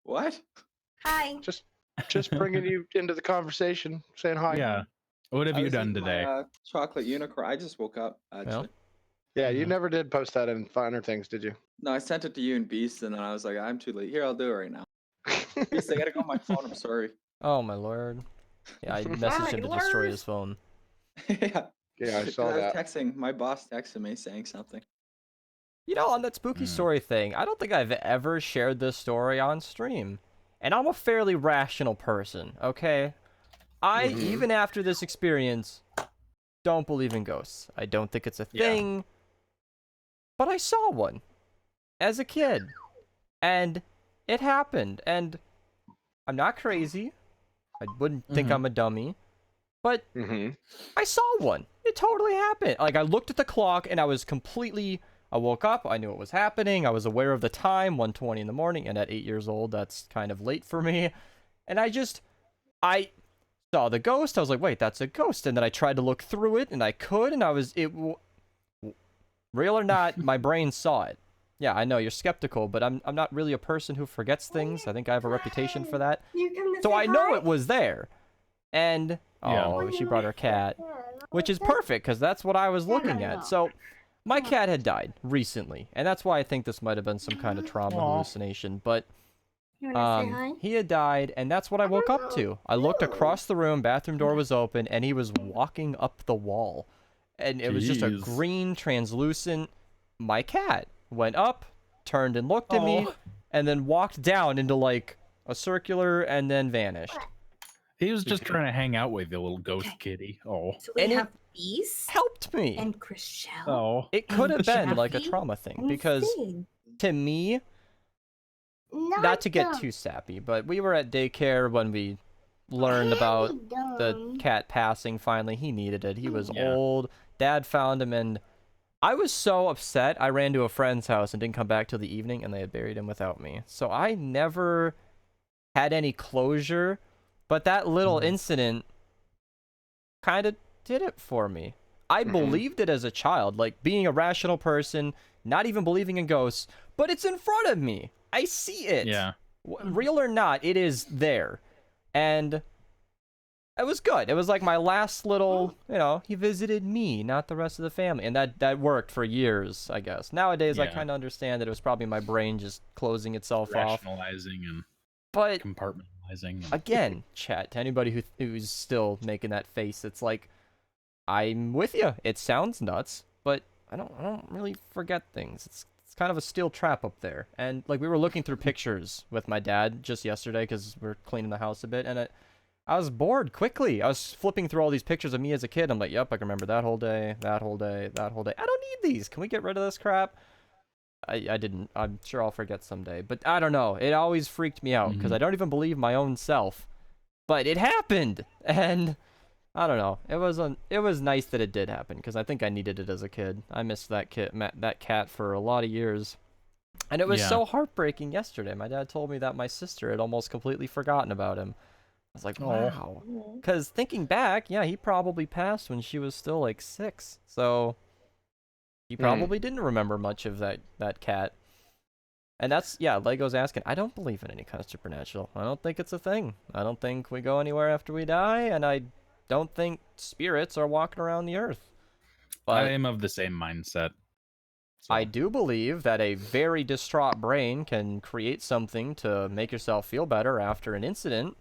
What? Hi. Just bringing you into the conversation, saying hi. Yeah. What have I you was done eating today? My, chocolate unicorn. I just woke up, actually. Yeah, you Yeah. never did post that in Finer Things, did you? No, I sent it to you and Beast, and then I was like, I'm too late. Here, I'll do it right now. Beast, I gotta go on my phone. I'm sorry. Oh my lord. Yeah, I messaged him to destroy his phone. Yeah. Yeah, I saw I was that. texting. My boss texted me saying something. You know, on that spooky story thing, I don't think I've ever shared this story on stream. And I'm a fairly rational person, okay? I, even after this experience, don't believe in ghosts. I don't think it's a thing. But I saw one as a kid. And it happened. And I'm not crazy. I wouldn't think I'm a dummy. But I saw one. It totally happened. Like, I looked at the clock and I was completely... I woke up, I knew what was happening, I was aware of the time, 1:20 in the morning, and at 8 years old, that's kind of late for me. And I saw the ghost, I was like, wait, that's a ghost. And then I tried to look through it, and I could, and real or not, my brain saw it. Yeah, I know, you're skeptical, but I'm not really a person who forgets things. I think I have a reputation for that. So I know it was there. And, she brought her cat, which is perfect, because that's what I was looking at. So... my cat had died recently, and that's why I think this might have been some kind of trauma hallucination, but he had died, and that's what I woke up to. I looked across the room, bathroom door was open, and he was walking up the wall. And it was just a green, translucent... My cat went up, turned and looked at me, and then walked down into, like, a circular, and then vanished. He was just trying to hang out with the little ghost kitty. Oh. So we have Beast helped me. and Chriselle. Oh. It could have been Jaffy like a trauma thing, and because Sid. to me, not to get too sappy, but we were at daycare when we learned about the cat passing finally. He needed it. He was old. Dad found him, and I was so upset. I ran to a friend's house and didn't come back till the evening, and they had buried him without me. So I never had any closure. But that little incident kind of did it for me. I believed it as a child, like being a rational person, not even believing in ghosts, but it's in front of me. I see it. Yeah. Real or not, it is there. And it was good. It was like my last little, he visited me, not the rest of the family. And that worked for years, I guess. Nowadays, I kind of understand that it was probably my brain just closing itself off. Rationalizing and compartmentalizing. Again, chat, to anybody who's still making that face, it's like, I'm with you. It sounds nuts, but I don't really forget things. It's kind of a steel trap up there. And like we were looking through pictures with my dad just yesterday because we're cleaning the house a bit, and I was bored quickly. I was flipping through all these pictures of me as a kid. I'm like, yep, I can remember that whole day, that whole day, that whole day. I don't need these. Can we get rid of this crap? I didn't. I'm sure I'll forget someday. But I don't know. It always freaked me out because I don't even believe my own self. But it happened, and I don't know. It was nice that it did happen because I think I needed it as a kid. I missed that cat for a lot of years, and it was so heartbreaking yesterday. My dad told me that my sister had almost completely forgotten about him. I was like, wow. Because thinking back, he probably passed when she was still like 6. So he probably didn't remember much of that cat. And that's, Lego's asking, I don't believe in any kind of supernatural. I don't think it's a thing. I don't think we go anywhere after we die, and I don't think spirits are walking around the earth. But I am of the same mindset. So. I do believe that a very distraught brain can create something to make yourself feel better after an incident,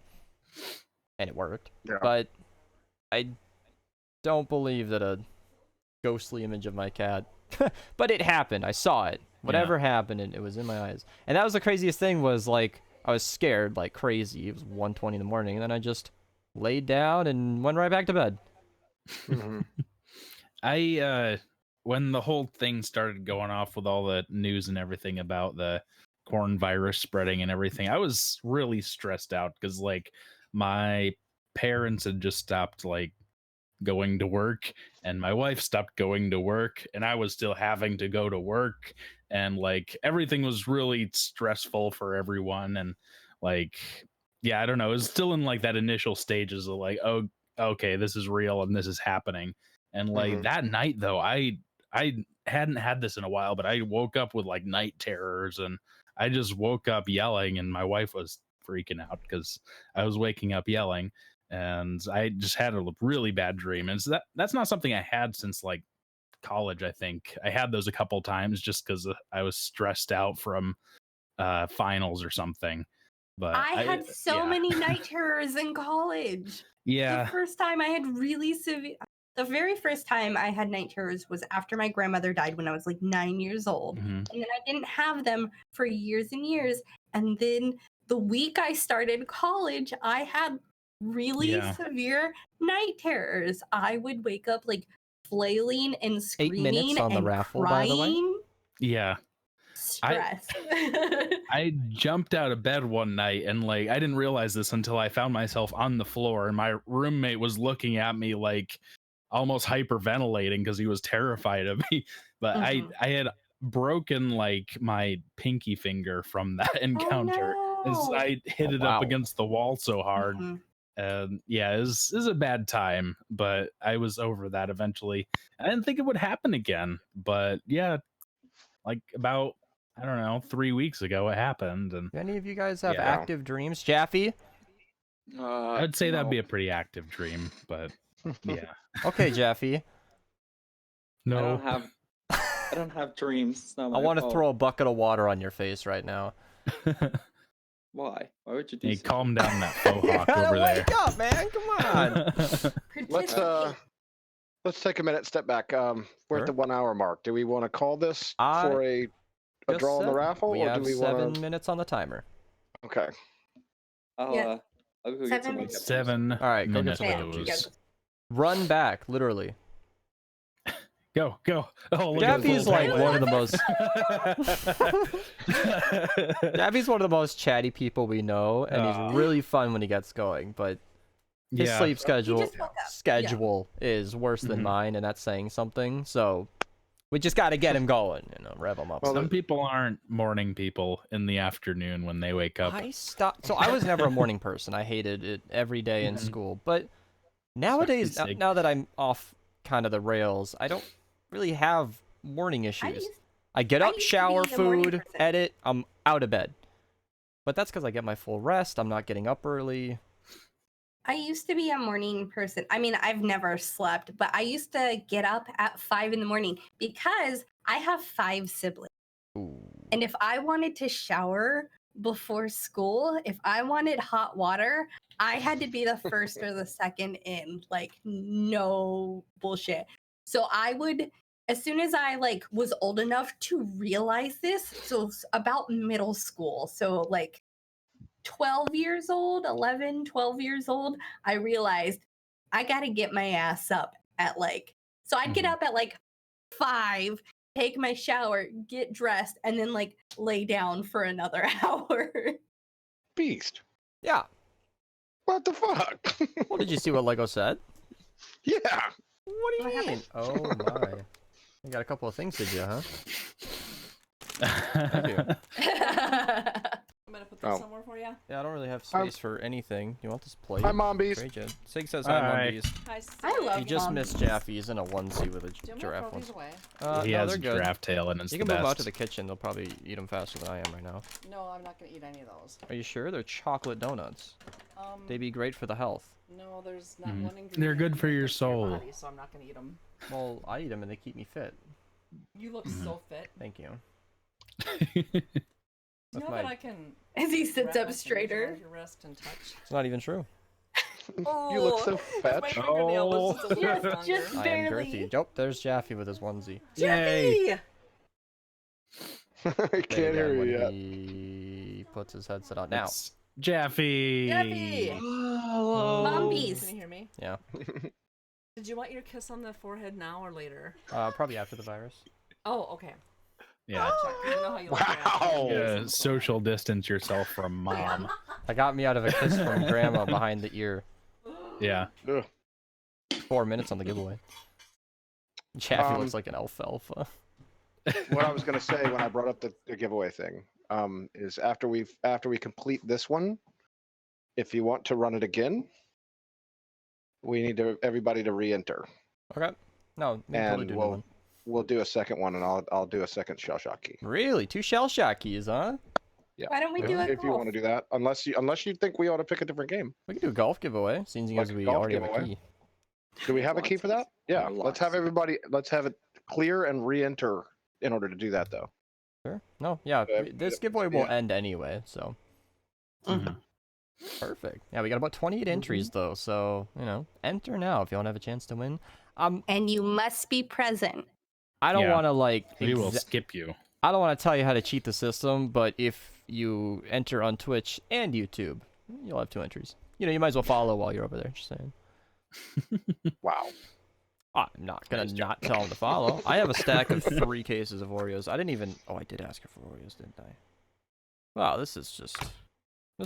and it worked. Yeah. But I don't believe that a ghostly image of my cat, but it happened. I saw it. Whatever happened, and it was in my eyes. And that was the craziest thing was, like, I was scared like crazy. It was 1:20 in the morning, and then I just laid down and went right back to bed. When the whole thing started going off with all the news and everything about the corn virus spreading and everything, I was really stressed out because, like, my parents had just stopped, like, going to work, and my wife stopped going to work, and I was still having to go to work, and, like, everything was really stressful for everyone. And, like, I don't know, it was still in, like, that initial stages of, like, oh, okay, this is real and this is happening. And, like, that night, though, I I hadn't had this in a while, but I woke up with like night terrors, and I just woke up yelling, and my wife was freaking out because I was waking up yelling, and I just had a really bad dream. And so that's not something I had since like college. I think I had those a couple times just because I was stressed out from finals or something. But I had so yeah. many night terrors in college. Yeah. The first time I had really severe. The very first time I had night terrors was after my grandmother died when I was like 9 years old. Mhm. And then I didn't have them for years and years. And then the week I started college, I had really Yeah. severe night terrors. I would wake up like flailing and 8 screaming minutes on the and raffle, crying. by the way. Yeah. Stress. I jumped out of bed one night and like I didn't realize this until I found myself on the floor, and my roommate was looking at me like almost hyperventilating because he was terrified of me. But I had broken like my pinky finger from that encounter. As no. I hit it up against the wall so hard. Mhm. And yeah, it was a bad time, but I was over that eventually. I didn't think it would happen again, but yeah, like about, I don't know, 3 weeks ago it happened. And Do any of you guys have Yeah. active dreams? Jaffy? I'd say that'd no. be a pretty active dream, but yeah. Okay, Jaffy. No. I don't have dreams. It's not I my want to fault. throw a bucket of water on your face right now. Why? Why would you do Hey, so? calm down that faux You hawk gotta over there. wake up, man. Come on. Let's take a minute, step back. We're Sure. at the 1 hour mark. Do we want to call this I for a Just draw on the said raffle, we or have do we 7 want to? minutes on the timer. Okay. Yeah. I'll go 7 get some minutes. wake-up. 7 All right, go get minutes. some Yeah, wake-up you juice. guys- Run back, literally. Go. Oh, look at the Jaffy's full like timer. one of the most. Jaffy's one of the most chatty people we know, and he's really fun when he gets going. But his Yeah. sleep schedule just woke up. is worse than Mhm. mine, and that's saying something. So we just got to get him going, rev him up. Well, Some people aren't morning people in the afternoon when they wake up. So I was never a morning person. I hated it every day in Mhm. school. But nowadays, Sorry, now that I'm off kind of the rails, I don't really have morning issues. I get I up, used to shower, be a morning food, person. edit, I'm out of bed. But that's because I get my full rest. I'm not getting up early. I used to be a morning person. I mean, I've never slept, but I used to get up at 5 in the morning because I have 5 siblings. Ooh. And if I wanted to shower before school, if I wanted hot water, I had to be the first or the second in. Like, no bullshit. So I would, as soon as I like was old enough to realize this, so about middle school, so like 12 years old, 11, 12 years old, I realized I got to get my ass up at like, so I'd get Mhm. up at like 5, take my shower, get dressed, and then like lay down for another hour. Beast. Yeah. What the fuck? Well, did you see what Lego said? Yeah. What do What you mean? happened? Oh my. You got a couple of things, did you, huh? you. I'm gonna put this Oh. somewhere for you. Yeah, I don't really have space for anything. You want this plate? Hi, Mom Beast. Great, Jen. Sig says hi, Mom Hi. Beast. Hi, I love You just Mom missed Beast. Jaffy. He's in a onesie with a Do you want me to giraffe throw one. these away? He No, has they're a good. giraffe tail, and it's You the can move them out best. to the kitchen. They'll probably eat them faster than I am right now. No, I'm not gonna eat any of those. Are you sure? They're chocolate donuts. They'd be great for the health. No, there's not Mhm. one ingredient. They're good for your that's soul. body, so I'm not gonna eat them. Well, I eat them and they keep me fit. You look Mhm. so fit. Thank you. You That's know my- that I can. As he sits wrap up my fingers straighter. around your wrist and touch. It's not even true. You look so My fetch. fingernail was just a little Yes, longer. just- I am Barely. girthy. Nope, there's Jaffy with his onesie. Yay! I Say can't it hear again you when yet. he puts his headset on. Now. It's Jaffy. Jaffy! Mom Beast. Can you hear me? Yeah. Did you want your kiss on the forehead now or later? Probably after the virus. Oh, okay. Yeah. Check. You know how you like Wow. Yeah, social distance yourself from mom. That got me out of a kiss from grandma behind the ear. Yeah. Ugh. 4 minutes on the giveaway. Jaffy Um, looks like an alfalfa. What I was going to say when I brought up the giveaway thing is after we complete this one, if you want to run it again, we need everybody to re-enter. Okay. No, we can totally And do we'll- one. we'll do a second one, and I'll do a second shell shock key. Really? 2 shell shock keys, huh? Yeah. Why don't we do it? If you want to do that, unless you think we ought to pick a different game. We can do a golf giveaway, seeing Like as a we golf already have a giveaway? key. Do we have a key for that? Yeah. Let's have it clear and re-enter in order to do that, though. Sure. No, yeah. This giveaway will end anyway, so. Mhm. Perfect. Yeah, we got about 28 entries though, so enter now if you want to have a chance to win. And you must be present. I don't Yeah. want to We will skip you. I don't want to tell you how to cheat the system, but if you enter on Twitch and YouTube, you'll have 2 entries. You might as well follow while you're over there. Just saying. Wow. I'm not gonna not tell them to follow. I have a stack of 3 cases of Oreos. I didn't even. Oh, I did ask her for Oreos, didn't I? Wow, this is just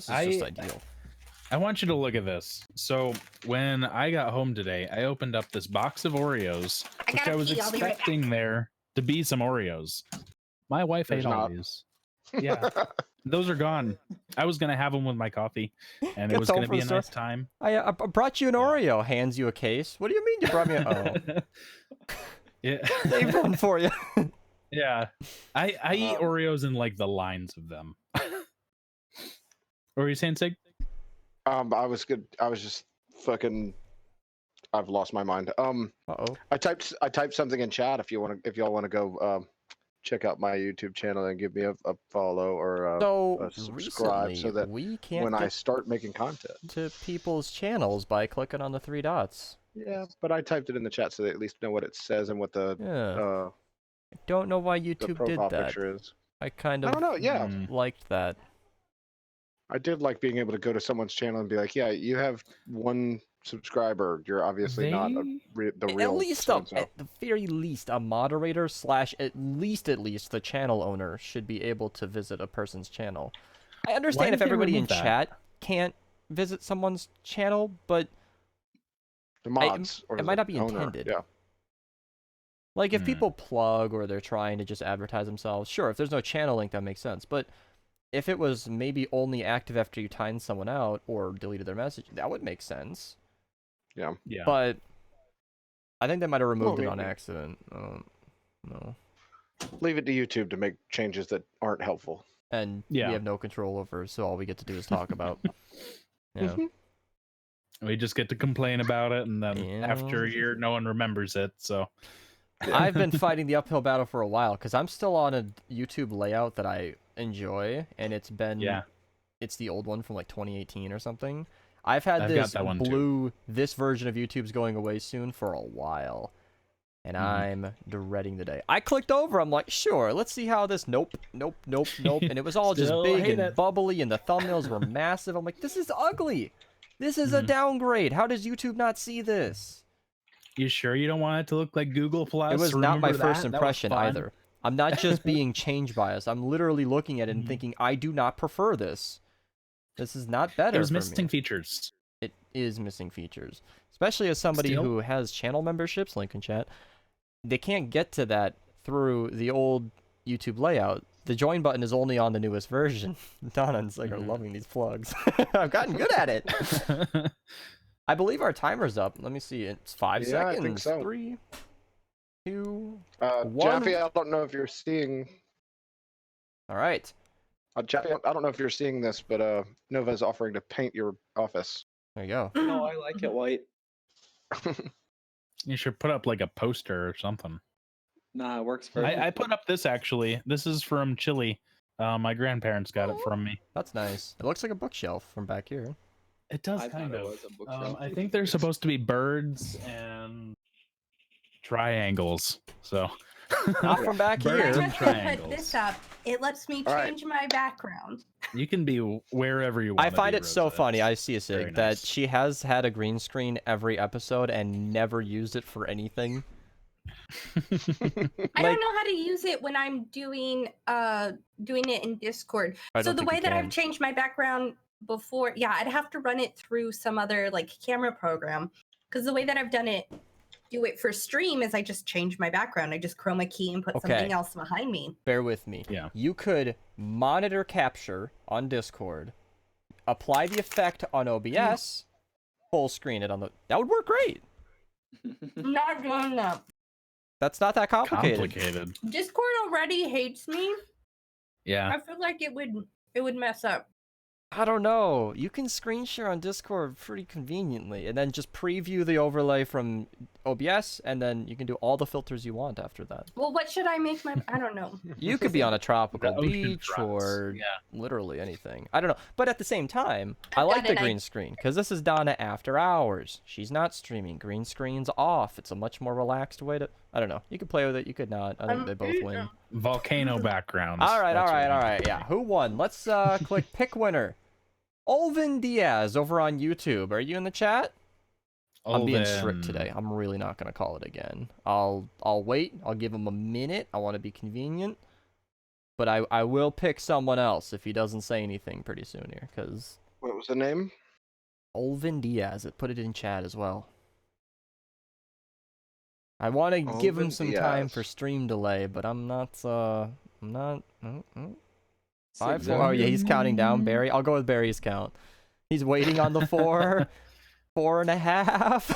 ideal. I want you to look at this. So when I got home today, I opened up this box of Oreos, which I was expecting there to be some Oreos. My wife ate all these. Yeah, those are gone. I was gonna have them with my coffee, and it was gonna be a nice time. I brought you an Oreo. Hands you a case. What do you mean you brought me a? Oh, Yeah, saved one for you. Yeah, I eat Oreos in like the lines of them. What were you saying, Sig? I was good. I was just fucking. I've lost my mind. Uh-oh. I typed something in chat. If y'all want to go check out my YouTube channel and give me a follow or a subscribe, so that we can't when I start making content to people's channels by clicking on the 3 dots. Yeah, but I typed it in the chat so they at least know what it says and what the I don't know why the YouTube did profile that. picture is. I kind of I don't know. Yeah, liked that. I did like being able to go to someone's channel and be like, "Yeah, you have 1 subscriber. You're obviously not the real." At least, so-and-so." at the very least, a moderator / at least the channel owner should be able to visit a person's channel. I understand if everybody in chat can't visit someone's channel, but the mods it might not be owner, intended. Yeah. Like if people plug or they're trying to just advertise themselves, sure. If there's no channel link, that makes sense. But if it was maybe only active after you timed someone out or deleted their message, that would make sense. Yeah. Yeah. But I think they might have removed it on accident. No. Leave it to YouTube to make changes that aren't helpful. And we have no control over, so all we get to do is talk about. Yeah. We just get to complain about it, and then after a year, no one remembers it. So I've been fighting the uphill battle for a while because I'm still on a YouTube layout that I enjoy, and it's been it's the old one from like 2018 or something. I've this blue, this version of YouTube's going away soon for a while, and I'm dreading the day. I clicked over, I'm like, sure, let's see how this, nope, and it was all just big and bubbly, and the thumbnails were massive. I'm like, this is ugly. This is a downgrade. How does YouTube not see this? You sure you don't want it to look like Google Plus? It was not my first impression either. I'm not just being change biased. I'm literally looking at it and thinking, I do not prefer this. This is not better. It was missing features. It is missing features. Especially as somebody who has channel memberships, link in chat. They can't get to that through the old YouTube layout. The join button is only on the newest version. Donna and Zig are loving these plugs. I've gotten good at it. I believe our timer's up. Let me see. It's 5 seconds. I think so. 3, 2, 1. Jaffy, I don't know if you're seeing. All right. Jaffy, I don't know if you're seeing this, but Nova's offering to paint your office. There you go. No, I like it white. You should put up like a poster or something. Nah, it works for I put up this actually. This is from Chile. My grandparents got it from me. That's nice. It looks like a bookshelf from back here. It does kind of. I think they're supposed to be birds and triangles. So not from back here. I just put this up. It lets me change my background. You can be wherever you want. I find it so funny. I see a Sig that she has had a green screen every episode and never used it for anything. I don't know how to use it when I'm doing it in Discord. So the way that I've changed my background before, I'd have to run it through some other like camera program, because the way that I've done it, do it for stream, is I just change my background. I just chroma key and put something else behind me. Bear with me. Yeah. You could monitor capture on Discord, apply the effect on OBS, full screen it on the. That would work great. I'm not doing that. That's not that complicated. Discord already hates me. Yeah. I feel like it would mess up. I don't know. You can screen share on Discord pretty conveniently, and then just preview the overlay from OBS, and then you can do all the filters you want after that. Well, what should I make my? I don't know. You could be on a tropical The ocean beach fronts, or yeah. literally anything. I don't know. But at the same time, I like got the an green screen, because this is Donna after hours. She's not streaming. Green screen's off. It's a much more relaxed way to... I don't know. You could play with it. You could not. I think they both win. Volcano backgrounds. All right. That's what we Yeah. need. Who won? Let's click pick winner. Olvin Diaz over on YouTube. Are you in the chat? I'm being strict today. I'm really not going to call it again. I'll wait. I'll give him a minute. I want to be convenient. But I will pick someone else if he doesn't say anything pretty soon here. Because What was the name? Olvin Diaz. Put it in chat as well. I want to give him Olvin some time Diaz. for stream delay, but I'm not... I'm not... 5, 6, 4. Oh, yeah, he's counting down, Barry. I'll go with Barry's count. He's waiting on the 4. 4.5.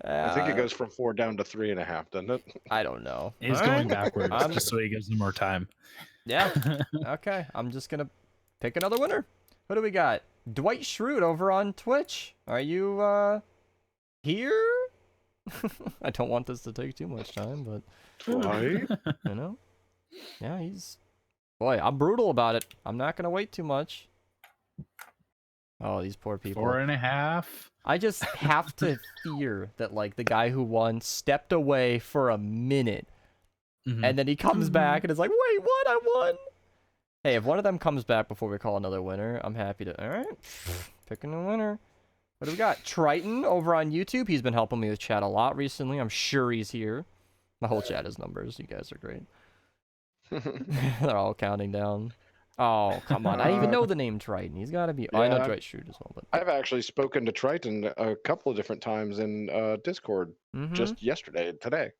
I think it goes from 4 down to 3.5, doesn't it? I don't know. He's All going right. backwards just so he gives him more time. Yeah. Okay. I'm just gonna pick another winner. Who do we got? Dwight Schrute over on Twitch. Are you here? I don't want this to take too much time, but Why? you know. Yeah, he's... Boy, I'm brutal about it. I'm not gonna wait too much. Oh, these poor people. 4.5. I just have to fear that, like, the guy who won stepped away for a minute, and then he comes back and is like, wait, what? I won? Hey, if one of them comes back before we call another winner, I'm happy to... All right, picking a winner. What do we got? Triton over on YouTube. He's been helping me with chat a lot recently. I'm sure he's here. My whole chat is numbers. You guys are great. They're all counting down. Oh, come on. I didn't even know the name Triton. He's got to be... Oh, I know Yeah. Dwight Schrute as well. But... I've actually spoken to Triton a couple of different times in Discord just yesterday, today.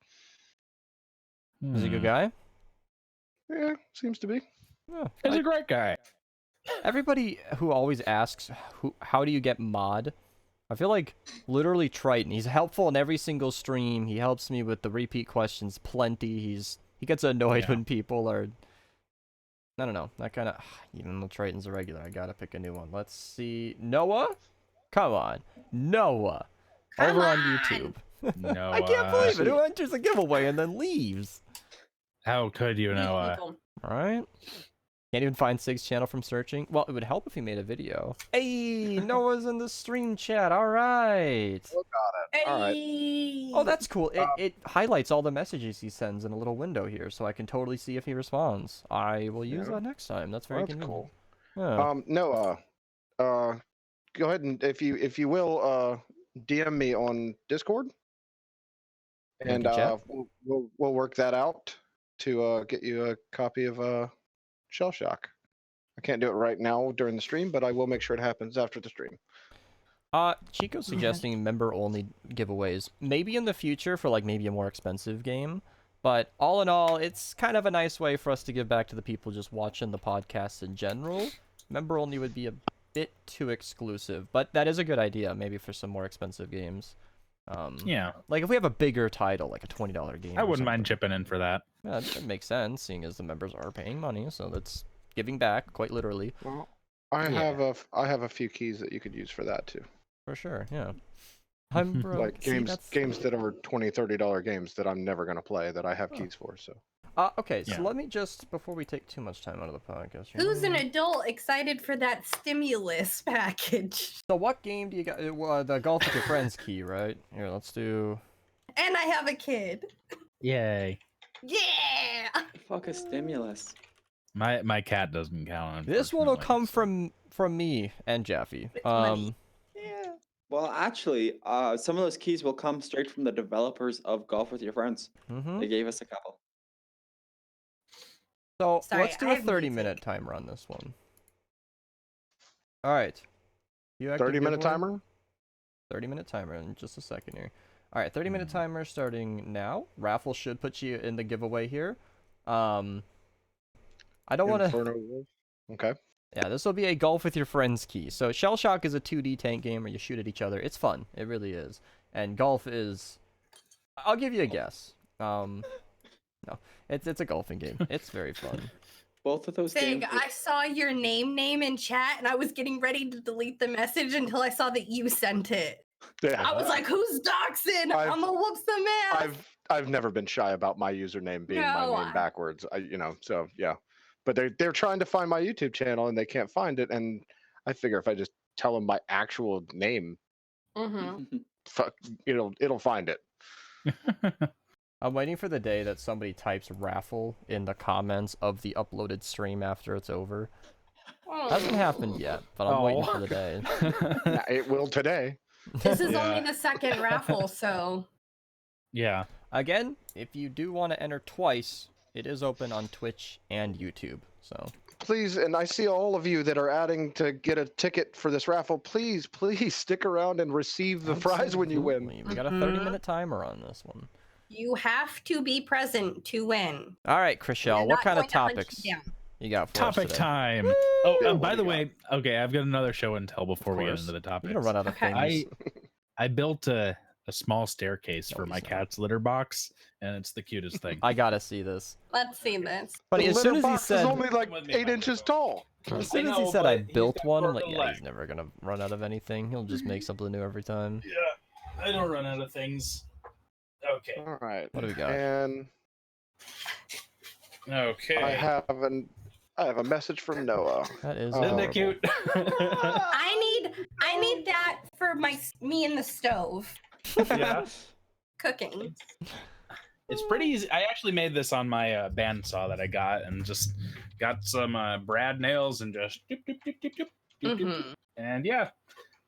Is he a good guy? Yeah, seems to be. Yeah, He's a great guy. Everybody who always asks, how do you get mod? I feel like literally Triton. He's helpful in every single stream. He helps me with the repeat questions plenty. He gets annoyed when people are... I don't know. That kind of... Even though Triton's a regular, I gotta pick a new one. Let's see. Noah? Come on. Noah. Over on YouTube. Noah. I can't believe it. Who enters a giveaway and then leaves? How could you know? Alright. Can't even find Sig's channel from searching. Well, it would help if he made a video. Hey, Noah's in the stream chat. All right. Oh, got it. All right. Hey. Oh, that's cool. It highlights all the messages he sends in a little window here, so I can totally see if he responds. I will use that next time. That's very That's convenient. cool. Yeah. Noah, go ahead and if you will DM me on Discord, and we'll work that out to get you a copy of Shell Shock. I can't do it right now during the stream, but I will make sure it happens after the stream. Chico's suggesting member-only giveaways. Maybe in the future for, like, maybe a more expensive game. But all in all, it's kind of a nice way for us to give back to the people just watching the podcast in general. Member-only would be a bit too exclusive, but that is a good idea, maybe for some more expensive games. Yeah. Like, if we have a bigger title, like a $20 game. I wouldn't mind chipping in for that. Yeah, that makes sense, seeing as the members are paying money, so that's giving back, quite literally. Well, I have a few keys that you could use for that too. For sure, yeah. I'm broke. Like games that are $20, $30 games that I'm never gonna play that I have keys for. So. Okay, so let me just, before we take too much time out of the podcast. Who's an adult excited for that stimulus package? So what game do you got? The Golf with Your Friends key, right? Here, let's do... And I have a kid. Yay. Yeah! Fuck a stimulus. My cat doesn't count. This one will come from me and Jaffy. money. Yeah. Well, actually, some of those keys will come straight from the developers of Golf with Your Friends. They gave us a couple. So Sorry, let's do I a have 30-minute timer on this one. All right. 30-minute timer? 30-minute timer in just a second here. All right, 30-minute timer starting now. Raffle should put you in the giveaway here. I don't want to... Okay. Yeah, this will be a Golf with Your Friends key. So Shell Shock is a 2D tank game where you shoot at each other. It's fun. It really is. And Golf is I'll give you a guess. No, it's a golfing game. It's very fun. Both of those Sig, games. I saw your name in chat, and I was getting ready to delete the message until I saw that you sent it. Yeah. I was like, "Who's doxing? I'm gonna whoop some ass." I've never been shy about my username being my No, name backwards. So yeah. But they're trying to find my YouTube channel and they can't find it. And I figure if I just tell them my actual name, fuck, it'll find it. I'm waiting for the day that somebody types raffle in the comments of the uploaded stream after it's over. Hasn't happened yet, but I'm waiting for the day. It will today. This is only the second raffle, so. Yeah. Again, if you do want to enter twice, it is open on Twitch and YouTube. So Please, and I see all of you that are adding to get a ticket for this raffle. Please stick around and receive the prize when you win. we got a 30-minute timer on this one. You have to be present to win. All right, Chriselle, They're what not kind of going to hunt topics you down. you got for us Topic today? time. Woo! Oh, What by do the you way, okay, I've got another show and tell before we get course. into the topics. You're gonna run out of Okay. things. I built a small staircase No, for my he's not. cat's litter box, and it's the cutest thing. I gotta see this. Let's see this. But The as soon litter as he box is said, only like With me, 8 my inches photo. tall. as soon as he know, said I but he's built got one, I'm short like, legs. he's never gonna run out of anything. He'll just make something new every time. Yeah, I don't run out of things. Okay. All right. What do we got? And Okay. I have a message from Noah. That is Isn't Isn't that adorable. cute? I need that for me in the stove Yeah. cooking. It's pretty easy. I actually made this on my bandsaw that I got, and just got some brad nails and just doop, doop, doop, doop, doop, doop, doop, doop. And yeah,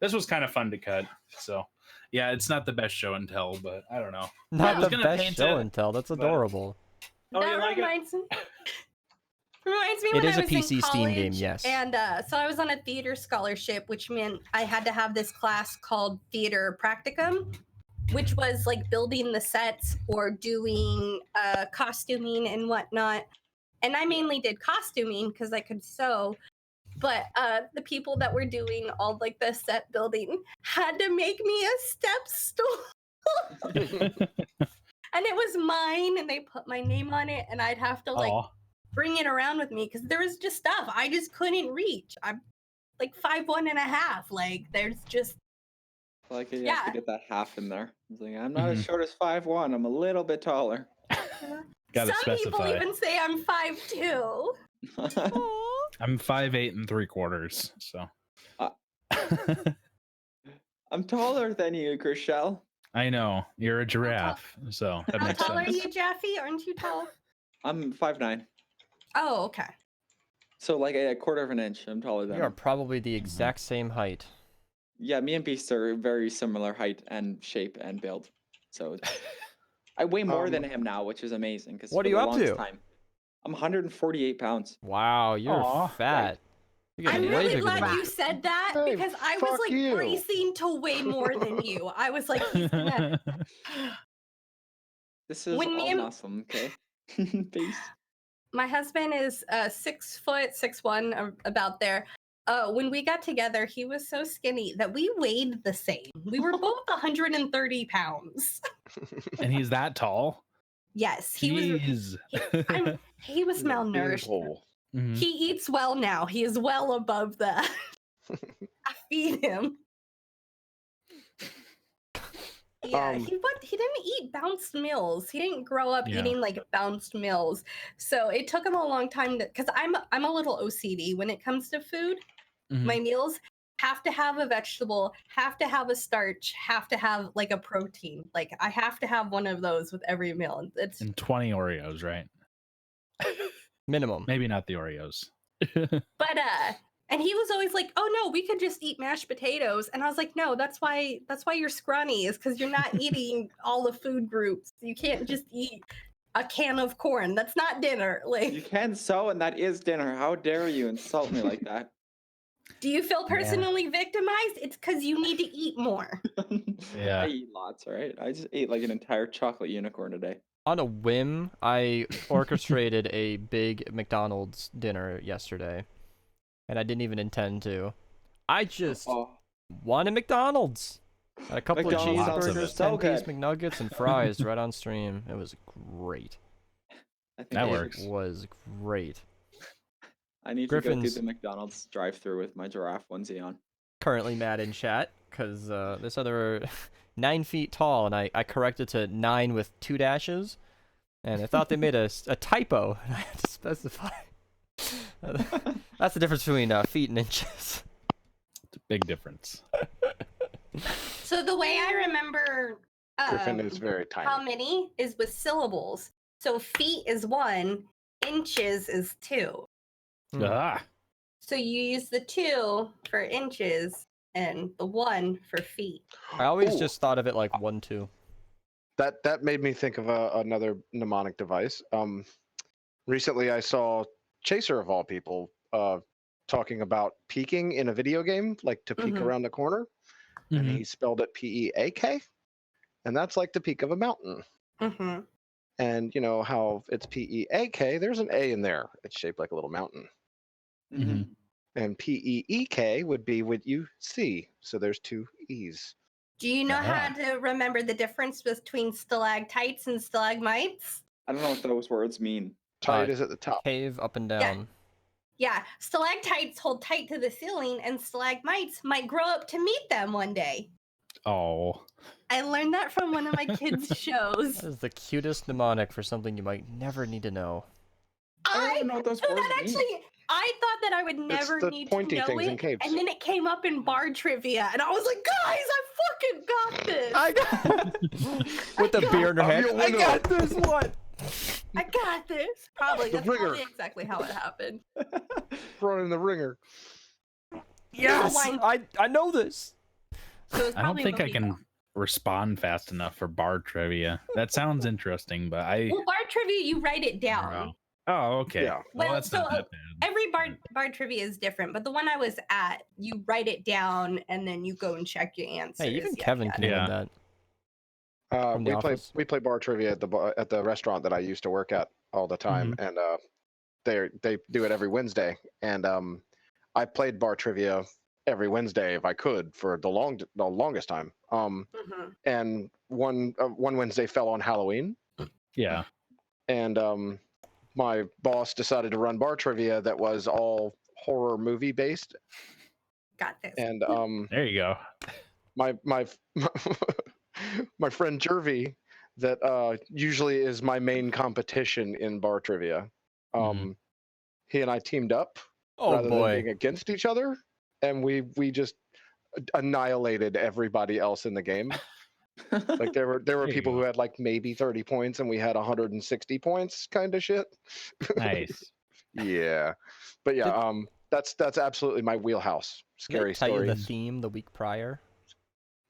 this was kind of fun to cut. So yeah, it's not the best show and tell, but I don't know. I Not was the gonna best paint show it, and tell. That's but- adorable. Oh, That you like it? reminds me. Reminds me It when is I a was in PC Steam game, college, yes. And so I was on a theater scholarship, which meant I had to have this class called theater practicum, which was like building the sets or doing costuming and whatnot. And I mainly did costuming because I could sew. But the people that were doing all like the set building had to make me a step stool. And it was mine, and they put my name on it, and I'd have to like Aw. bring it around with me because there was just stuff I just couldn't reach. I'm like 5'1.5". Like there's just Like you have Yeah. to get that half in there. It's like, I'm not as Mhm. short as 5'1". I'm a little bit taller. Gotta some people specify. even say I'm 5'2". I'm 5'8" and 3/4. So I'm taller than you, Chriselle. I know you're a giraffe, so that How makes tall are sense. you, Jaffy? Aren't you tall? I'm 5'9". Oh, okay. So like a quarter of an inch. I'm taller than We are him. probably the exact same height. Yeah, me and Beast are very similar height and shape and build. So I weigh more than him now, which is amazing. Because What are you up to? Time, I'm 148 pounds. Wow, you're Aw. fat. You're I'm getting way really bigger glad than you said that Hey, because I was fuck like you. bracing to weigh more than you. I was like, he's gonna. This is When all me and- awesome, okay? Beast. My husband is 6 foot 6'1", about there. When we got together, he was so skinny that we weighed the same. We were both 130 pounds. And he's that tall. Yes, he was. Jeez. He was malnourished. Beanpole. Mhm. He eats well now. He is well above that. I feed him. Yeah, Um, he didn't eat bounced meals. He didn't grow up Yeah. eating like bounced meals. So it took him a long time to, because I'm a little OCD when it comes to food. Mhm. My meals have to have a vegetable, have to have a starch, have to have like a protein. Like I have to have one of those with every meal. It's And 20 Oreos, right? minimum. Maybe not the Oreos. But and he was always like, "Oh no, we could just eat mashed potatoes." And I was like, "No, that's why you're scrawny, is because you're not eating all the food groups. You can't just eat a can of corn. That's not dinner." You Like, can sew, and that is dinner. How dare you insult me like that? do you feel Yeah. personally victimized? It's because you need to eat more. Yeah. I eat lots, all right? I just ate like an entire chocolate unicorn today. On a whim, I orchestrated a big McDonald's dinner yesterday, and I didn't even intend to. I just Oh, wanted McDonald's. Had a couple of McDonald's sounds cheeseburgers, so 10-piece good. McNuggets, and fries right on stream. It was great. I think That I works. It was great. I need to go through Griffin's- the McDonald's drive-through with my giraffe onesie on. Currently mad in chat because they said they were 9 feet tall, and I corrected to 9 with 2 dashes, and I thought they made a typo, and I had to specify. That's the difference between feet and inches. It's a big difference. So the way I remember Griffin is very tiny. how many is with syllables. So feet is 1, inches is 2. Hmm. Ah, So you use the 2 for inches and the 1 for feet. I always Ooh. just thought of it like 1, 2. That made me think of another mnemonic device. Recently, I saw Chaser of all people talking about peeking in a video game, like to peek Mhm. around a corner, and mhm. he spelled it P-E-A-K, and that's like the peak of a mountain. Mm-hmm. And you know how it's P-E-A-K, there's an A in there. It's shaped like a little mountain. Mhm. And P-E-E-K would be what you see. So there's 2 E's. Do you know how Ah. to remember the difference between stalactites and stalagmites? I don't know what those words mean. Tight is at the top. Cave up and down. Yeah, stalactites hold tight to the ceiling, and stalagmites might grow up to meet them one day. Oh, I learned that from one of my kids' shows. That is the cutest mnemonic for something you might never need to know. I don't know what those so words that mean. actually, I thought that I would never the need pointy to know things in it, caves. and then it came up in bar trivia, and I was like, guys, I fucking got this. I got with the beer in her I'm hand. your I winner. got this one. I got this. Probably The that's ringer. probably exactly how it happened. Thrown in the ringer. Yes, line- I know this. So it's I don't probably think I Moby can Bell. respond fast enough for bar trivia. That sounds interesting, but I. Well, bar trivia, you write it I down. don't know. Oh, okay. Yeah. Well, Well, that's not so, that bad. Every bar trivia is different, but the one I was at, you write it down and then you go and check your answers. Hey, even yada, Kevin yada. can Yeah. win that. From the office. We play bar trivia at the restaurant that I used to work at all the time, and they do it every Wednesday, and I played bar trivia every Wednesday if I could for the longest time. Mhm. And one Wednesday fell on Halloween, Yeah. and my boss decided to run bar trivia that was all horror movie based, Got this. and There you go. my my friend Jervy, that usually is my main competition in bar trivia. Mhm. He and I teamed up Oh rather than boy. being against each other, and we just annihilated everybody else in the game. Like there were There you people go. who had like maybe 30 points, and we had 160 points, kind of shit. Nice. Yeah, but yeah, that's absolutely my wheelhouse. Did they Scary tell you the stories. theme the week prior?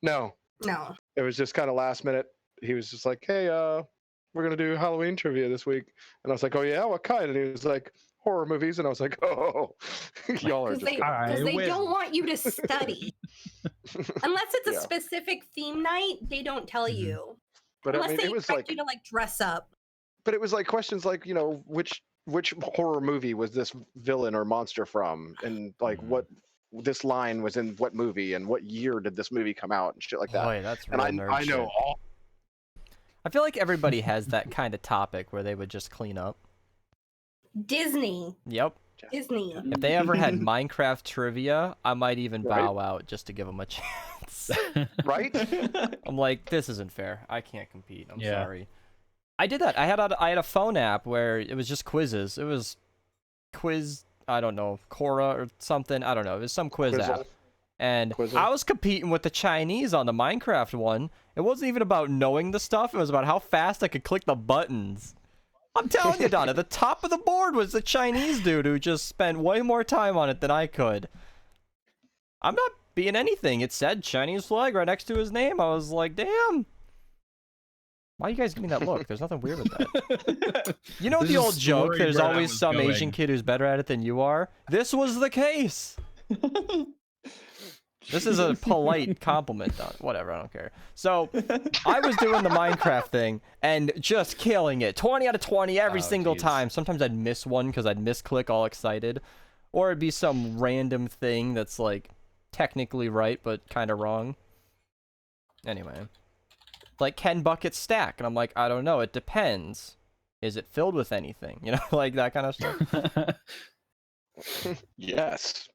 No, No. it was just kind of last minute. He was just like, "Hey, we're gonna do Halloween trivia this week," and I was like, "Oh yeah, what kind?" And he was like, "Horror movies," and I was like, "Oh, y'all are Because just." they, gonna-" I they win. don't want you to study. Unless it's a Yeah. specific theme night, they don't tell Mhm. you. But I Unless mean, they it was expect like, you to like dress up. but it was like questions like, you know, which horror movie was this villain or monster from, and like Mhm. what this line was in what movie, and what year did this movie come out, and shit like that. Boy, that's And real nerd I know shit. all. I feel like everybody has that kind of topic where they would just clean up. Disney. Yep. Disney. If they ever had Minecraft trivia, I might even Right. bow out just to give them a chance. Right? I'm like, this isn't fair. I can't compete. I'm Yeah. sorry. I did that. I had a phone app where it was just quizzes. It was quiz, I don't know, Quora or something. I don't know. It was some quiz Quizzle. app. And Quizzle. I was competing with the Chinese on the Minecraft one. It wasn't even about knowing the stuff. It was about how fast I could click the buttons. I'm telling you, Donna, the top of the board was the Chinese dude who just spent way more time on it than I could. I'm not being anything. It said Chinese flag right next to his name. I was like, damn. Why are you guys giving me that look? There's nothing weird with that. You know This the is old joke, story there's where I always was some going. Asian kid who's better at it than you are? This was the case. This is a polite compliment. Whatever, I don't care. So, I was doing the Minecraft thing and just killing it. 20 out of 20 every Oh, single geez. time. Sometimes I'd miss one because I'd misclick all excited. Or it'd be some random thing that's like technically right but kind of wrong. Anyway. Like, can buckets stack? And I'm like, I don't know. It depends. Is it filled with anything? You know, like that kind of stuff. Yes.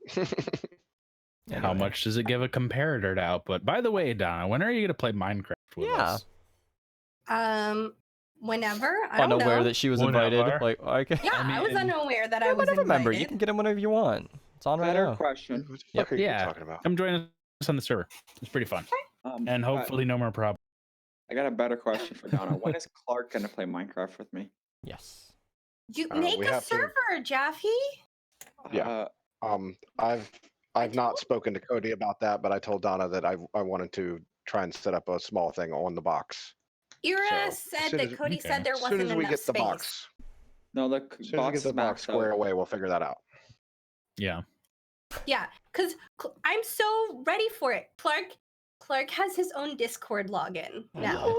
How much does it give a comparator to output? By the way, Donna, when are you going to play Minecraft with us? Whenever. I don't Unaware know. that she was invited. Like, okay. Yeah, I was unaware that I was whatever. Remember, you invited. can get him whenever you want. It's on right Better now. question. What the fuck are you talking about? Come join us on the server. It's pretty fun. And hopefully no more problems. I got a better question for Donna. When is Clark gonna play Minecraft with me? Yes. You we make a have to- server, Jaffy. Yeah. I've not spoken to Cody about that, but I told Donna that I wanted to try and set up a small thing on the box. Ira So, said as soon that as- Cody said there As wasn't soon as we enough get the space. box, No, the as soon as we box get is the box maxed squared out. away, we'll figure that out. Yeah. Yeah, because I'm so ready for it. Clark has his own Discord login now.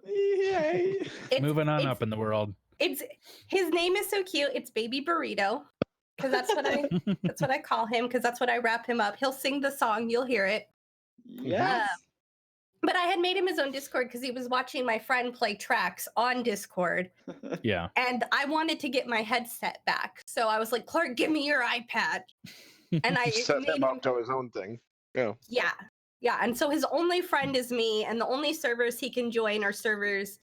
Yay! Moving on up in the world. It's his name is so cute. It's Baby Burrito, because that's what I call him. Because that's what I wrap him up. He'll sing the song. You'll hear it. Yes. But I had made him his own Discord because he was watching my friend play tracks on Discord, Yeah. and I wanted to get my headset back. So I was like, Clark, give me your iPad, and I Set made him up to his own thing. Yeah. Yeah, and so his only friend is me, and the only servers he can join are servers.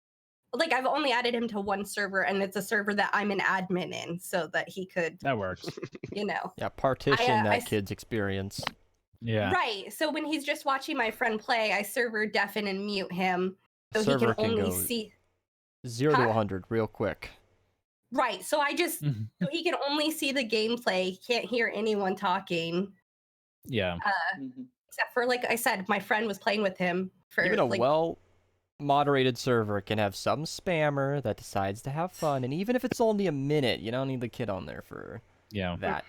Like, I've only added him to one server, and it's a server that I'm an admin in, so that he could, That works. you know. Yeah, partition I that kid's experience. Yeah. Right. So when he's just watching my friend play, I server deafen and mute him, so Server he can only go see. 0 to Huh? 100 real quick. Right. So I just so he can only see the gameplay. He can't hear anyone talking. Yeah. Except for, like I said, my friend was playing with him for Even a like, well-moderated server can have some spammer that decides to have fun, and even if it's only a minute, you don't need the kid on there for that.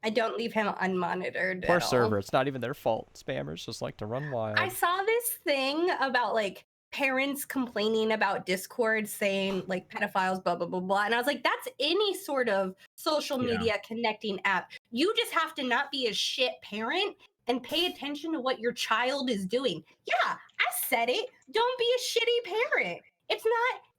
I don't leave him unmonitored. Poor at all. server, it's not even their fault. Spammers just like to run wild. I saw this thing about like parents complaining about Discord saying like pedophiles, blah, blah, blah, blah. And I was like, that's any sort of social media connecting app. You just have to not be a shit parent and pay attention to what your child is doing. Yeah, I said it. Don't be a shitty parent.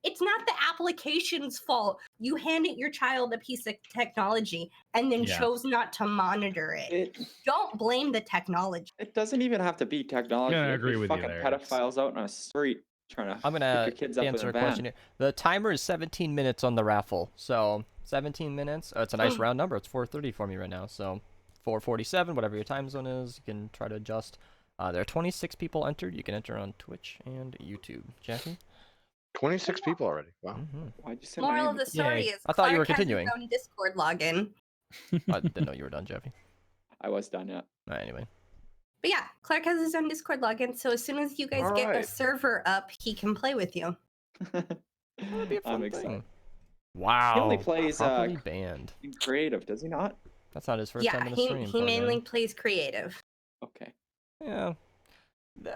It's not the application's fault. You handed your child a piece of technology and then chose not to monitor it. Don't blame the technology. It doesn't even have to be technology. Yeah, I There agree could be with you fucking there. pedophiles out on a street trying to I'm pick gonna your kids up answer in a a van. question here. The timer is 17 minutes on the raffle, so 17 minutes. Oh, it's a nice round number. It's 4:30 for me right now, so 4:47, whatever your time zone is, you can try to adjust. There are 26 people entered. You can enter on Twitch and YouTube. Jackie? 26 people already. Wow. Why'd you say my Moral name? of the story Yay. is I thought you were Clark has his continuing. own Discord login. I didn't know you were done, Jeffy. I was done yet. Anyway. But yeah, Clark has his own Discord login, so as soon as you guys get a Alright. server up, he can play with you. That'd be a fun I'm thing. excited. Wow. He only plays properly banned. in creative, does he not? That's not his first Yeah, time in a he stream. he poor guy. mainly plays creative. Okay. Yeah.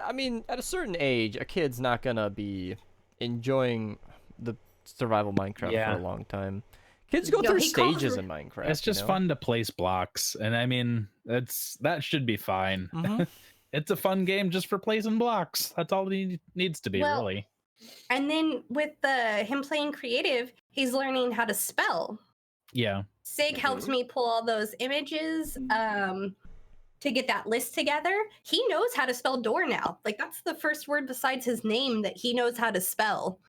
I mean, at a certain age, a kid's not gonna be enjoying the survival Minecraft for a long time. Kids go No, through he calls stages it- in Minecraft. It's just fun to place blocks, and I mean that should be fine. It's a fun game just for placing blocks. That's all it needs to be, Well, really. And then with him playing creative, he's learning how to spell. Yeah. Sig helps me pull all those images to get that list together. He knows how to spell door now. Like, that's the first word besides his name that he knows how to spell.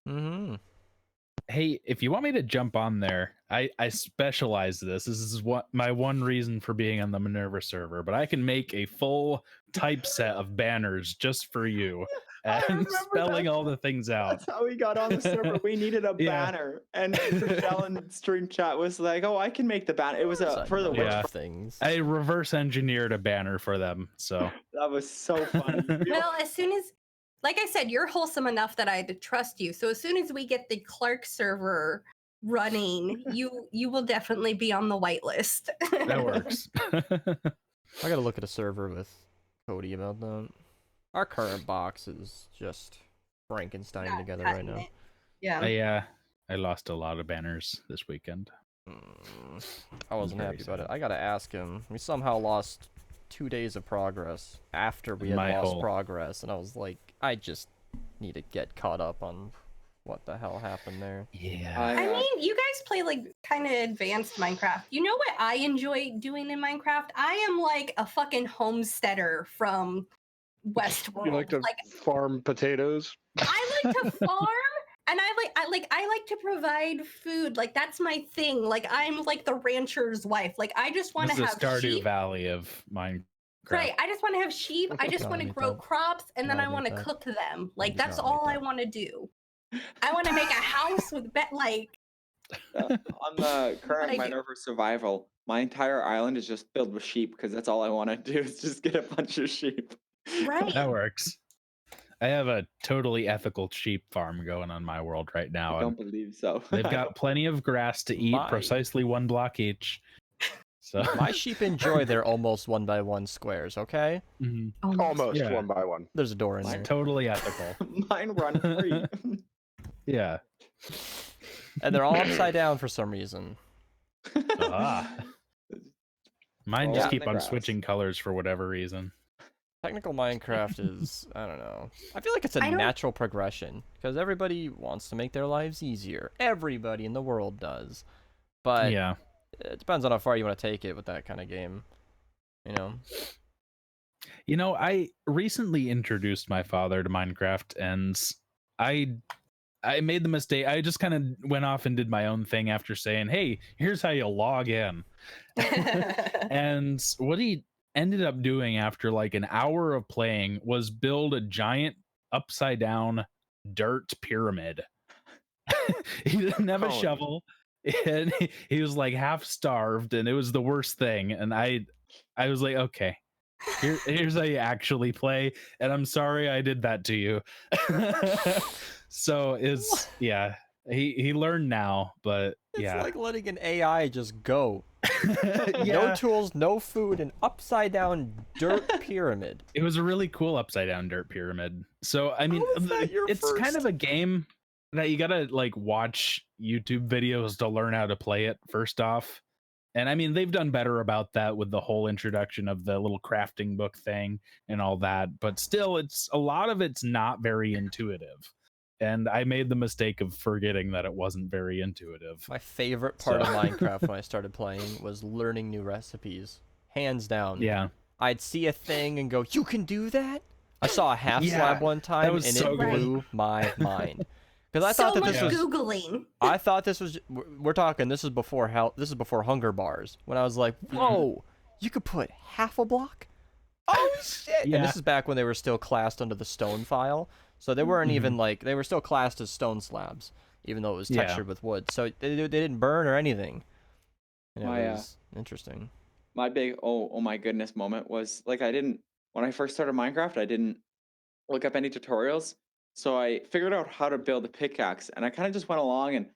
Hey, if you want me to jump on there, I specialize this. This is what my one reason for being on the Minerva server, but I can make a full typeset of banners just for you and spelling all the things out. That's how we got on the server. We needed a banner, and Michelle in stream chat was like, "Oh, I can make the banner." It was for the witch things. I reverse engineered a banner for them, so that was so funny. Well, as soon as, like I said, you're wholesome enough that I had to trust you. So as soon as we get the Clark server running, you will definitely be on the whitelist. that works. I gotta look at a server with Cody about that. Our current box is just Frankenstein Not together cutting right now. it. Yeah. I lost a lot of banners this weekend. I wasn't very happy about it. I gotta ask him. We somehow lost 2 days of progress after we had lost progress, and I was like, I just need to get caught up on what the hell happened there. Yeah. I mean, you guys play like kind of advanced Minecraft. You know what I enjoy doing in Minecraft? I am like a fucking homesteader from Westworld. You like to farm potatoes? I like to farm, and I like to provide food. Like that's my thing. Like I'm like the rancher's wife. Like I just want to have Stardew sheep. Valley of Minecraft. Right. I just want to have sheep. I just want to grow crops, and then I want to cook them. Like that's all I want to do. I want to make a house with on the current Minerva survival, my entire island is just filled with sheep because that's all I want to do is just get a bunch of sheep. Right. That works. I have a totally ethical sheep farm going on my world right now. I don't believe so. They've got plenty of grass to eat, precisely 1 block each. So my sheep enjoy their almost 1x1 squares, okay? Mm-hmm. Almost 1 by 1. There's a door in there. Totally ethical. Mine run free. Yeah. And they're all upside down for some reason. Mine just keep on switching colors for whatever reason. Technical Minecraft is, I don't know. I feel like it's a natural progression because everybody wants to make their lives easier. Everybody in the world does. But yeah, it depends on how far you want to take it with that kind of game. You know, I recently introduced my father to Minecraft, and I made the mistake. I just kind of went off and did my own thing after saying, "Hey, here's how you log in." And what he ended up doing after like an hour of playing was build a giant upside down dirt pyramid. He didn't have a shovel, and he was like half starved, and it was the worst thing. And I was like, okay, here's how you actually play, and I'm sorry I did that to you. So he learned now, but it's like letting an AI just go. No tools, no food, an upside down dirt pyramid. It was a really cool upside down dirt pyramid. So I mean, it's kind of a game that you gotta like watch YouTube videos to learn how to play it first off. And I mean, they've done better about that with the whole introduction of the little crafting book thing and all that, but still a lot of it's not very intuitive. And I made the mistake of forgetting that it wasn't very intuitive. My favorite part of Minecraft when I started playing was learning new recipes. Hands down. Yeah. I'd see a thing and go, "You can do that?" I saw a half slab one time, and it blew my mind. Because I thought that this was Googling. I thought this was. We're talking. This is before hunger bars. When I was like, "Whoa, you could put half a block." Oh shit! Yeah. And this is back when they were still classed under the stone file. So they weren't even like, they were still classed as stone slabs, even though it was textured with wood. So they didn't burn or anything. And it was interesting. My big, oh my goodness moment was like, when I first started Minecraft, I didn't look up any tutorials. So I figured out how to build a pickaxe, and I kind of just went along, and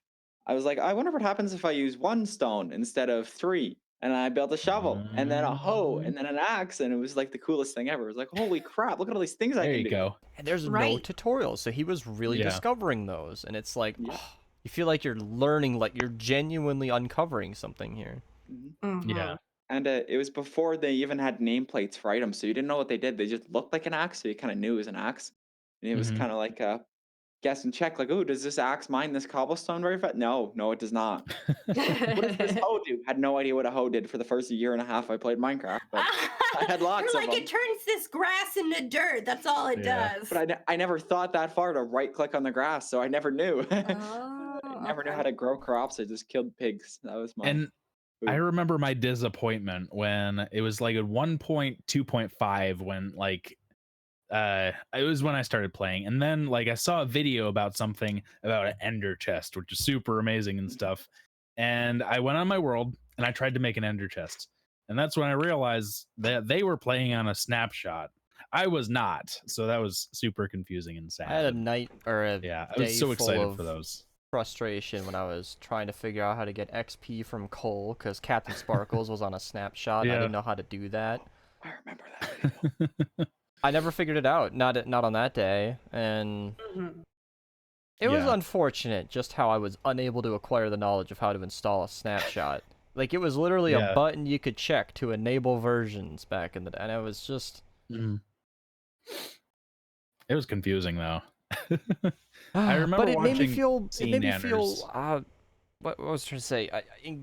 I was like, I wonder what happens if I use 1 stone instead of 3. And I built a shovel, and then a hoe, and then an axe, and it was like the coolest thing ever. It was like, holy crap, look at all these things I can do. There you go. And there's no tutorials, so he was really discovering those. And it's like, you feel like you're learning, like you're genuinely uncovering something here. Mm-hmm. Yeah. And it was before they even had nameplates for items, so you didn't know what they did. They just looked like an axe, so you kind of knew it was an axe. And it was kind of like a guess and check, like, oh, does this axe mine this cobblestone very fast? No, it does not. What does this hoe do? Had no idea what a hoe did for the first year and a half I played Minecraft, but I had lots of them. It turns this grass into dirt. That's all it does. But I never thought that far to right click on the grass, so I never knew. I never knew how to grow crops. I just killed pigs. That was my. And I remember my disappointment when it was like at 1.2.5 when like it was when I started playing, and then like I saw a video about something about an ender chest, which is super amazing and stuff, and I went on my world and I tried to make an ender chest, and that's when I realized that they were playing on a snapshot. I was not, so that was super confusing and sad. I had a night or a I was so excited for those. Frustration when I was trying to figure out how to get XP from coal because Captain Sparkles was on a snapshot. And I didn't know how to do that. I remember that. I never figured it out. Not on that day, and it was unfortunate just how I was unable to acquire the knowledge of how to install a snapshot. Like, it was literally Yeah. a button you could check to enable versions back in the day, and it was just... It was confusing, though. I remember but it made me watching feel... It Sea made me Nanners. feel... what was I was trying to say?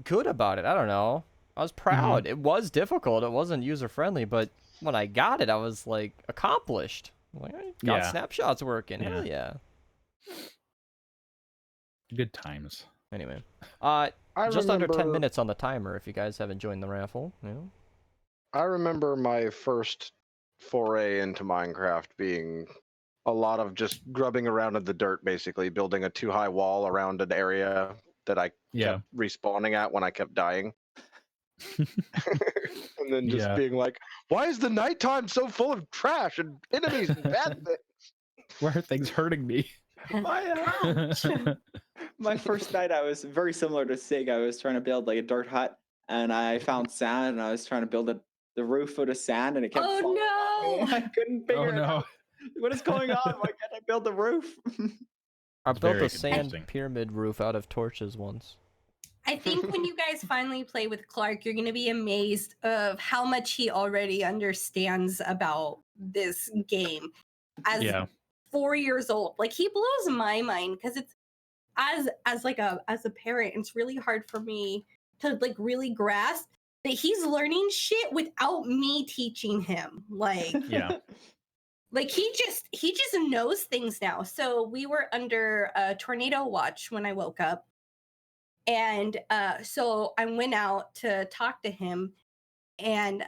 Good about it. I don't know. I was proud. It was difficult. It wasn't user-friendly, but when I got it, I was, like, accomplished. Like, I got snapshots working. Hell yeah. Good times. Anyway. I Just under 10 remember- minutes on the timer if you guys haven't joined the raffle. You know? I remember my first foray into Minecraft being a lot of just grubbing around in the dirt, basically building a too-high wall around an area that I kept respawning at when I kept dying. And then just being like, why is the nighttime so full of trash and enemies and bad things? Why are things hurting me? My first night, I was very similar to Sig. I was trying to build like a dirt hut, and I found sand, and I was trying to build the roof out of sand, and it kept falling no! I couldn't figure it out. What is going on? Why can't I build the roof? I built very a sand confusing. pyramid roof out of torches once. I think when you guys finally play with Clark, you're going to be amazed of how much he already understands about this game. As 4 years old, like, he blows my mind because it's as a parent, it's really hard for me to like really grasp that he's learning shit without me teaching him. Like, like he just knows things now. So we were under a tornado watch when I woke up. And so I went out to talk to him and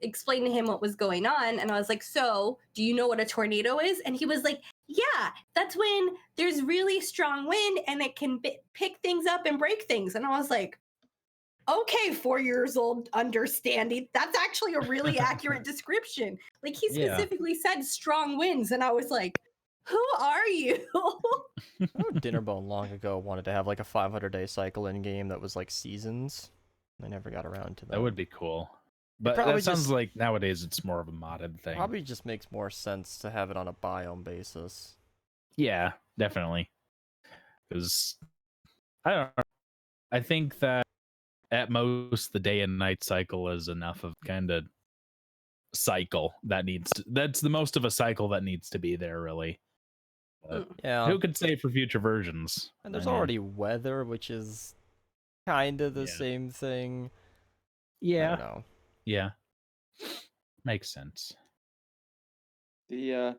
explain to him what was going on. And I was like, so do you know what a tornado is? And he was like, yeah, that's when there's really strong wind and it can pick things up and break things. And I was like, okay, 4 years old understanding. That's actually a really accurate description. Like, he specifically said strong winds. And I was like, who are you? I know Dinnerbone long ago wanted to have like a 500-day cycle in game that was like seasons. I never got around to that. That would be cool. But probably that sounds like nowadays it's more of a modded thing. Probably just makes more sense to have it on a biome basis. Yeah, definitely. Because I don't know. I think that at most the day and night cycle is enough of kind of cycle that that's the most of a cycle that needs to be there, really. But yeah. Who could say for future versions? And there's already weather, which is kind of the same thing. Yeah. I don't know. Yeah. Makes sense. The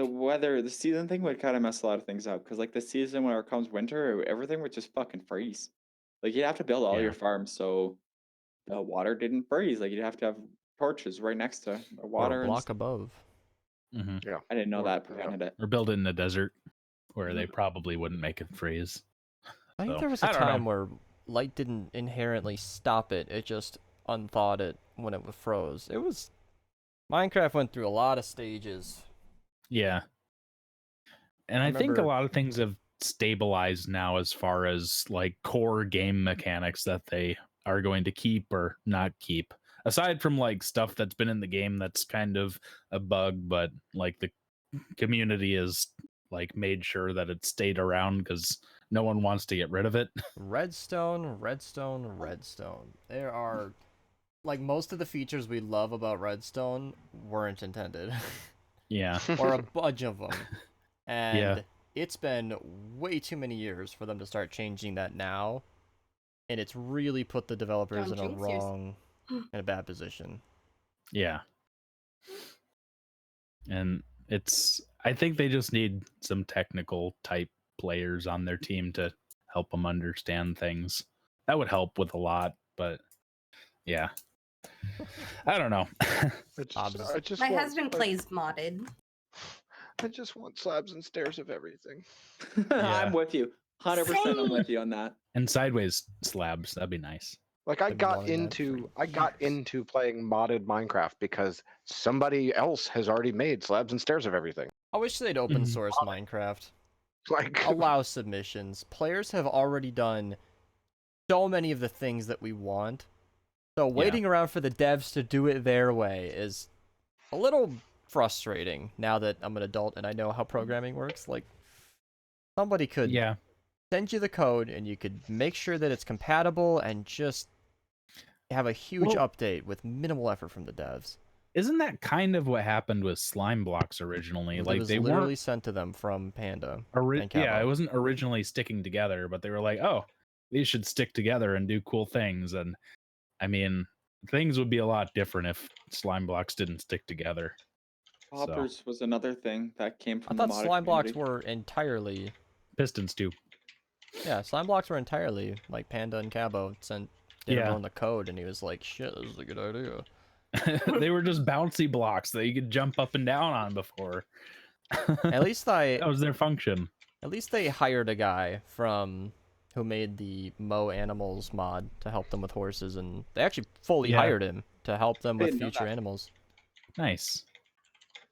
weather, the season thing would kind of mess a lot of things up, because like the season when it comes winter, everything would just fucking freeze. Like, you'd have to build all your farms so the water didn't freeze. Like, you'd have to have torches right next to the water. Or a block above. Mm-hmm. Yeah. I didn't know that prevented it. Or build it in the desert where they probably wouldn't make it freeze. I think there was a time where light didn't inherently stop it. It just unthawed it when it froze. It was... Minecraft went through a lot of stages. Yeah. And I think a lot of things have stabilized now as far as like core game mechanics that they are going to keep or not keep. Aside from like stuff that's been in the game that's kind of a bug, but like the community is like made sure that it stayed around because no one wants to get rid of it. Redstone. There are, like, most of the features we love about Redstone weren't intended. Yeah. Or a bunch of them. And it's been way too many years for them to start changing that now. And it's really put the developers in a bad position. Yeah. And I think they just need some technical type players on their team to help them understand things. That would help with a lot, but yeah. I don't know. My husband plays modded. I just want slabs and stairs of everything. I'm with you. 100% I'm with you on that. And sideways slabs, that'd be nice. Like, I got into playing modded Minecraft because somebody else has already made slabs and stairs of everything. I wish they'd open source Minecraft. Like, allow submissions. Players have already done so many of the things that we want. So waiting around for the devs to do it their way is a little frustrating now that I'm an adult and I know how programming works. Like, somebody could send you the code, and you could make sure that it's compatible and just have a huge update with minimal effort from the devs. Isn't that kind of what happened with slime blocks originally? It Like was they literally weren't sent to them from Panda. and yeah, Cabo. it wasn't originally sticking together, but they were like, "Oh, these should stick together and do cool things." And I mean, things would be a lot different if slime blocks didn't stick together. Poppers was another thing that came I from the thought mod slime blocks community. were entirely. Pistons too. Yeah, slime blocks were entirely like Panda and Cabo sent Dinnerbone the code, and he was like, "Shit, this is a good idea." They were just bouncy blocks that you could jump up and down on before. At least that was their function. At least they hired a guy who made the Mow Animals mod to help them with horses, and they actually fully hired him to help them with future animals. Nice.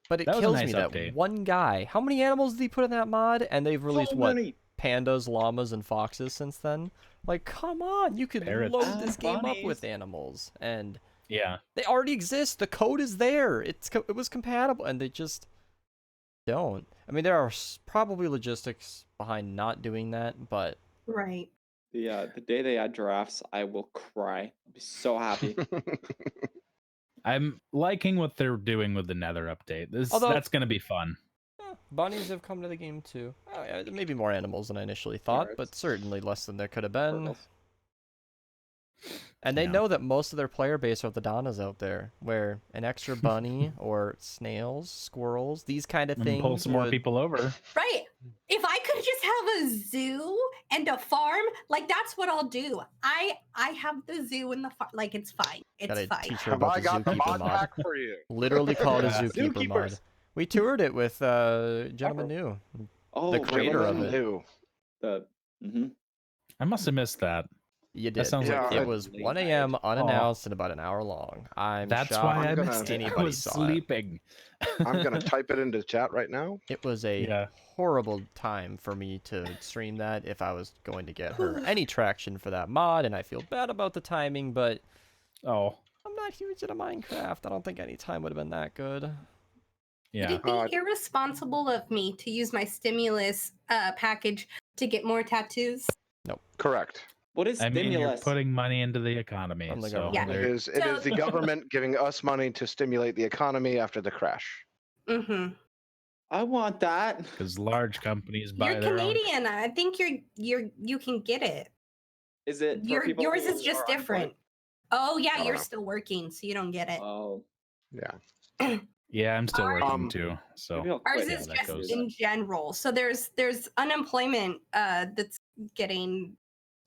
But it That was a kills nice me that update. one guy. How many animals did he put in that mod? And they've released pandas, llamas, and foxes since then. Like, come on, you could Parrots. load this game up with animals, and Yeah. they already exist. The code is there. It was compatible, and they just don't. I mean, there are probably logistics behind not doing that, but Right. The day they add giraffes, I will cry. I'll be so happy. I'm liking what they're doing with the Nether update. That's going to be fun. Bunnies have come to the game too. Oh, yeah, maybe more animals than I initially thought, but certainly less than there could have been. Turtles. And they know that most of their player base are the Donnas out there, where an extra bunny or snails, squirrels, these kind of things Pull some more people over. Right. If I could just have a zoo and a farm, like that's what I'll do. I have the zoo and the farm. Like it's fine. It's Gotta fine. teach her Have about I the got the zookeeper mod mod. pack for you? Literally called a zookeeper mod. Zookeepers. We toured it with Gentleman New, Oh, the creator of Gentleman it. New. I must have missed that. You That did. sounds like it fun. was 1 a.m. unannounced and about an hour long. That's shocked why I gonna- missed it. I anybody was saw it. sleeping. I'm gonna type it into chat right now. It was a horrible time for me to stream that if I was going to get her any traction for that mod, and I feel bad about the timing, but I'm not huge into Minecraft. I don't think any time would have been that good. Yeah. Would it be irresponsible of me to use my stimulus package to get more tattoos? Nope. Correct. What is I mean, you're stimulus? putting money into the economy. From the So government. It is the government giving us money to stimulate the economy after the crash. Mm-hmm. I want that. Because large companies buy You're their own. Canadian. I think you can get it. Is it for people Yours who is just are different. Oh yeah, don't you're know. still working, so you don't get it. Oh, Yeah. Yeah, I'm still Ours- working too. So maybe I'll Ours quit is that just goes. in general. So there's unemployment that's getting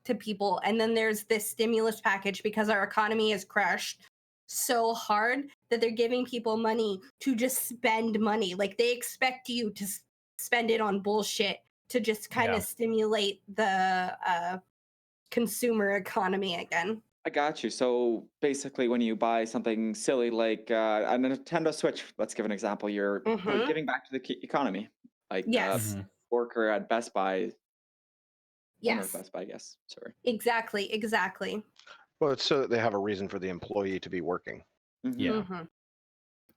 to people, and then there's this stimulus package because our economy has crashed so hard that they're giving people money to just spend money. Like they expect you to spend it on bullshit to just kind of stimulate the consumer economy again. I got you. So basically, when you buy something silly like a Nintendo Switch, let's give an example. You're Mhm. giving back to the economy, like Yes. worker at Best Buy. Owner Yes. of Best Buy, I guess. Sorry. Exactly. Well, it's so that they have a reason for the employee to be working. Yeah. Mhm.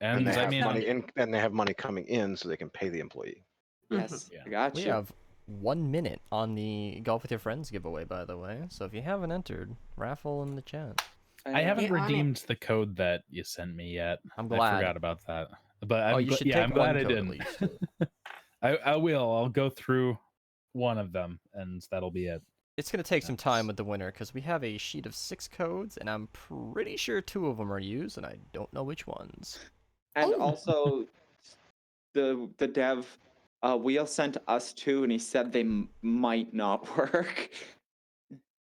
And they I have mean, money in, and they have money coming in so they can pay the employee. Yes, Yeah. I got We you. have 1 minute on the Golf with Your Friends giveaway, by the way. So if you haven't entered, raffle in the chat. I haven't Get on it. redeemed the code that you sent me yet. I'm I glad. forgot about that. But Oh, you should take I'm glad one I code at didn't. least. I will. I'll go through one of them, and that'll be it. It's going to take some time with the winner because we have a sheet of 6 codes, and I'm pretty sure 2 of them are used, and I don't know which ones. And also, the dev Wheel sent us 2, and he said they might not work.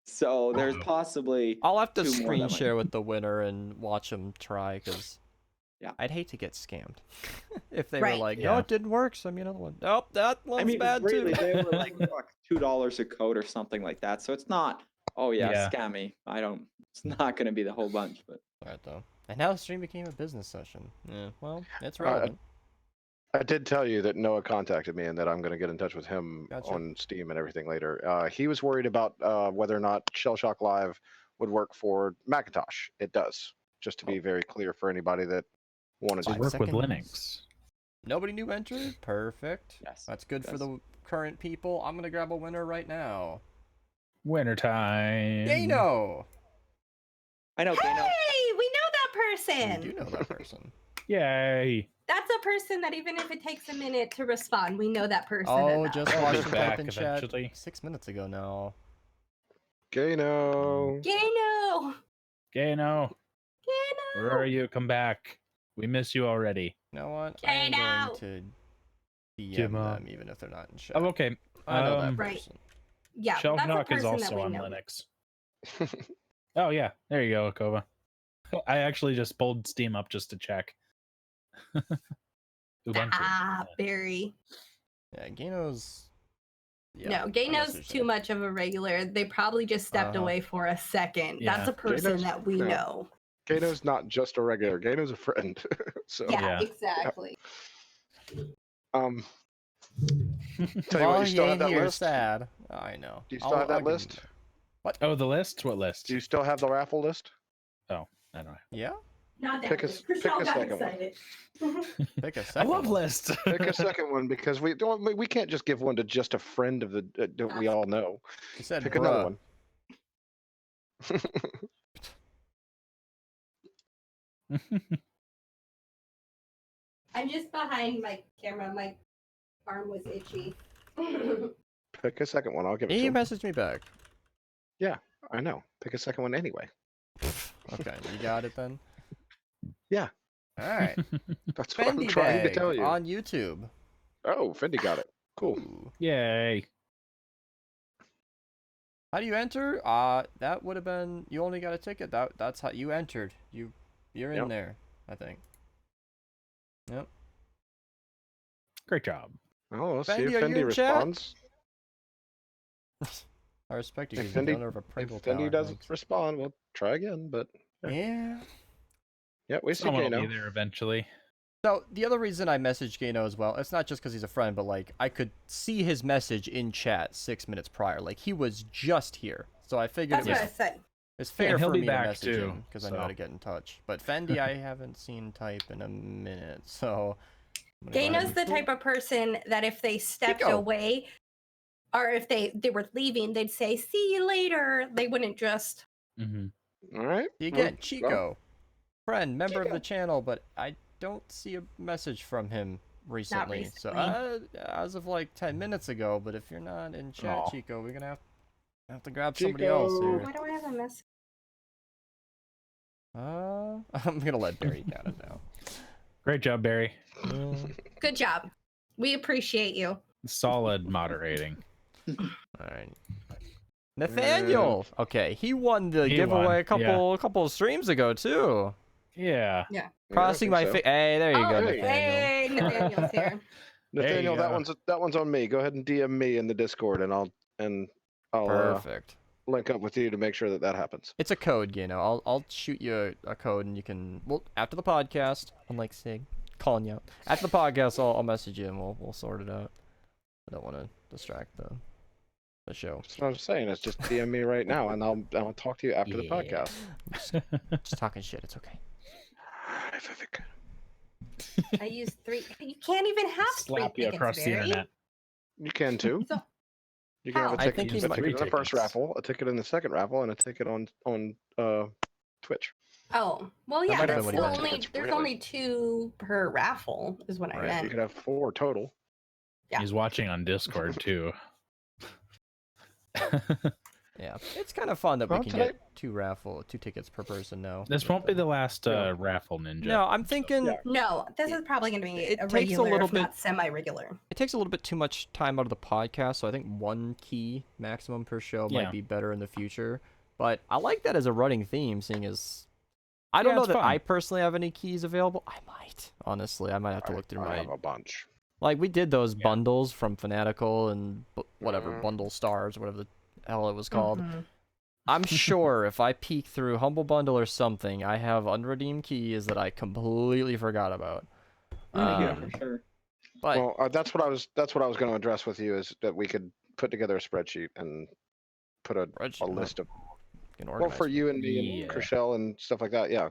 So there's possibly. I'll have to 2 more screen that might- share with the winner and watch them try because Yeah. I'd hate to get scammed if they Right. were like, no, Yeah. it didn't work. Send me another one. Nope, that one's I mean, bad really, too. they were like fuck, $2 a code or something like that. So it's not. Oh yeah, Yeah. scammy. I don't. It's not going to be the whole bunch, but. Alright though. And now the stream became a business session. Yeah, well, it's relevant. I did tell you that Noah contacted me and that I'm going to get in touch with him Gotcha. on Steam and everything later. He was worried about whether or not Shell Shock Live would work for Macintosh. It does, just to be very clear for anybody that wanted I to. work with seconds. Linux. Nobody new entered? Perfect. Yes. That's good for Yes. the current people. I'm gonna grab a winner right now. Winter time. Gano! I know, Gano. Hey, we know that You person. do know that person. Yay. That's a person that even if it takes a minute to respond, we know that person. Oh, enough. just I'll be watched him back type in chat eventually. 6 minutes ago now. Gano. Gano. Gano, Gano. where are you? Come back. We miss you already. You know what? I'm Gano. going to DM Give up. them even if they're not in chat. Oh, okay. I know that Right. person. Yeah, Shelf that's a Knock is person that also we on know. Linux. Oh, yeah. There you go, Akova. I actually just pulled Steam up just to check. Ubuntu. Ah, Barry. Yeah, Gano's. Yeah, No, I Gano's messaged too him. much of a regular. They probably just stepped Uh-huh. away for a second. Yeah. That's a person Gano's- that we no. know. Gano's not just a regular. Gano's a friend. So Yeah, Yeah. exactly. tell you Well, what, you he still have ain't that here, list? sad. I know. Do you still have that I'll give him list? that. Oh, the list? What list? Do you still have the raffle list? Oh, I don't know. Yeah? Not that Pick a- list. pick a Rochelle got second one. excited. Pick a I second. love one. lists. Pick a second one because we can't just give one to just a friend of the that we all know. He said, Pick bruh. another one. I'm just behind my camera. My arm was itchy. Pick a second one. I'll give it to He him. messaged me back. I know. Pick a second one anyway. Okay, you got it then? Yeah. Alright. That's what I'm Fendi trying to Bag tell you. on YouTube. Oh, Fendi got it. Cool. Ooh. Yay. How do you enter? That would have been, you only got a ticket. That's how you entered. You're in Yep. there, I think. Yep. Great job. Oh, let's see Fendi, if are you Fendi in chat? responds. I respect you. If He's the Fendi- owner of a Pringle If Fendi Tower. doesn't Thanks. respond, we'll try again. But Yeah. yeah, we see Someone will Gano. be there eventually. So the other reason I messaged Gano as well, it's not just because he's a friend, but like I could see his message in chat 6 minutes prior. Like he was just here, so I figured That's it was what I said. it's Yeah, fair and he'll for be me to back message too, him because I know how so. to get in touch. But Fendi, I haven't seen type in a minute, so. I'm gonna go ahead Gano's and- the type of person that if they stepped Chico. away, or if they were leaving, they'd say, "See you later." They wouldn't just. Mm-hmm. All right. You well, get Chico, well, friend, member of Chico. the channel, but I don't see a message from him recently. So recently. as of like 10 minutes ago, but if you're not in chat, Aw. Chico, we're gonna have to grab somebody else here. Why do I have a message? I'm gonna let Barry count it now. Great job, Barry. Good job. We appreciate you. Solid moderating. All right. Nathaniel. Okay, he won the He giveaway won, a couple of streams ago too. Yeah. yeah, I Crossing think my so. Hey, there you go, Oh, Nathaniel. hey, Nathaniel's here. Nathaniel, There that you one's on me. Go ahead and DM me in the Discord, and I'll Perfect. link up with you to make sure that happens. It's a code, you know. I'll shoot you a code, and you can. Well, after the podcast, unlike Sig calling you out. After the podcast, I'll message you, and we'll sort it out. I don't want to distract the show. That's what I'm saying. It's just DM me right now, and I'll talk to you after the podcast. Just talking shit. It's okay. I used 3. You can't even have 3 Slap you tickets, across the Barry. internet. You can too. So- You can have a How? I ticket, think he a might- ticket in the first tickets. raffle, a ticket in the second raffle, and a ticket on Twitch. Oh, well, That yeah. might have That's been what he still meant. only. It's There's really- only 2 per raffle, is what I Right. You meant. could have 4 total. Yeah. He's watching on Discord too. Yeah, it's kind of fun that we Well, can today- get 2 tickets per person now. This won't be the last Yeah. raffle ninja. No, I'm thinking Yeah. No, this is probably going to be It a takes a regular, little if bit- not semi-regular. it takes a little bit too much time out of the podcast, so I think 1 key maximum per show Yeah. might be better in the future. But I like that as a running theme, seeing as I don't Yeah, know it's that fun. I personally have any keys available. I might, honestly, I might have to look through I my have a bunch. like we did those Yeah. bundles from Fanatical and whatever Mhm. bundle stars, whatever the hell it was called. Mhm. I'm sure if I peek through Humble Bundle or something, I have unredeemed keys that I completely forgot about. Yeah, Um, for sure. But Well, that's what I was going to address with you is that we could put together a spreadsheet and put a Spreadsheet, huh? list of can well organize for it. you and me Yeah. and Chriselle and stuff like that. Yeah.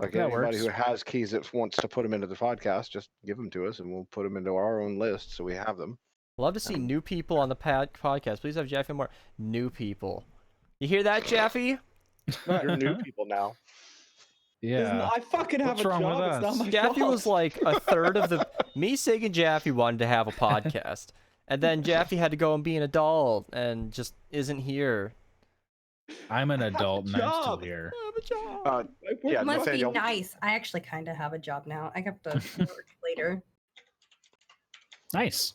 Like That anybody works. who has keys that wants to put them into the podcast, just give them to us, and we'll put them into our own list so we have them. Love to see new people on the podcast. Please have Jaffy more new people. You hear that, Jaffy? You're new people now. Yeah. I fucking have What's a wrong with job. It's not us? my Jaffy fault. was like a third of the. Me, Sig, and Jaffy wanted to have a podcast, and then Jaffy had to go and be an adult and just isn't here. I'm an adult and I'm still job. here. I have a job. Yeah, It must Nathaniel. be nice. I actually kind of have a job now. I have to work later. Nice.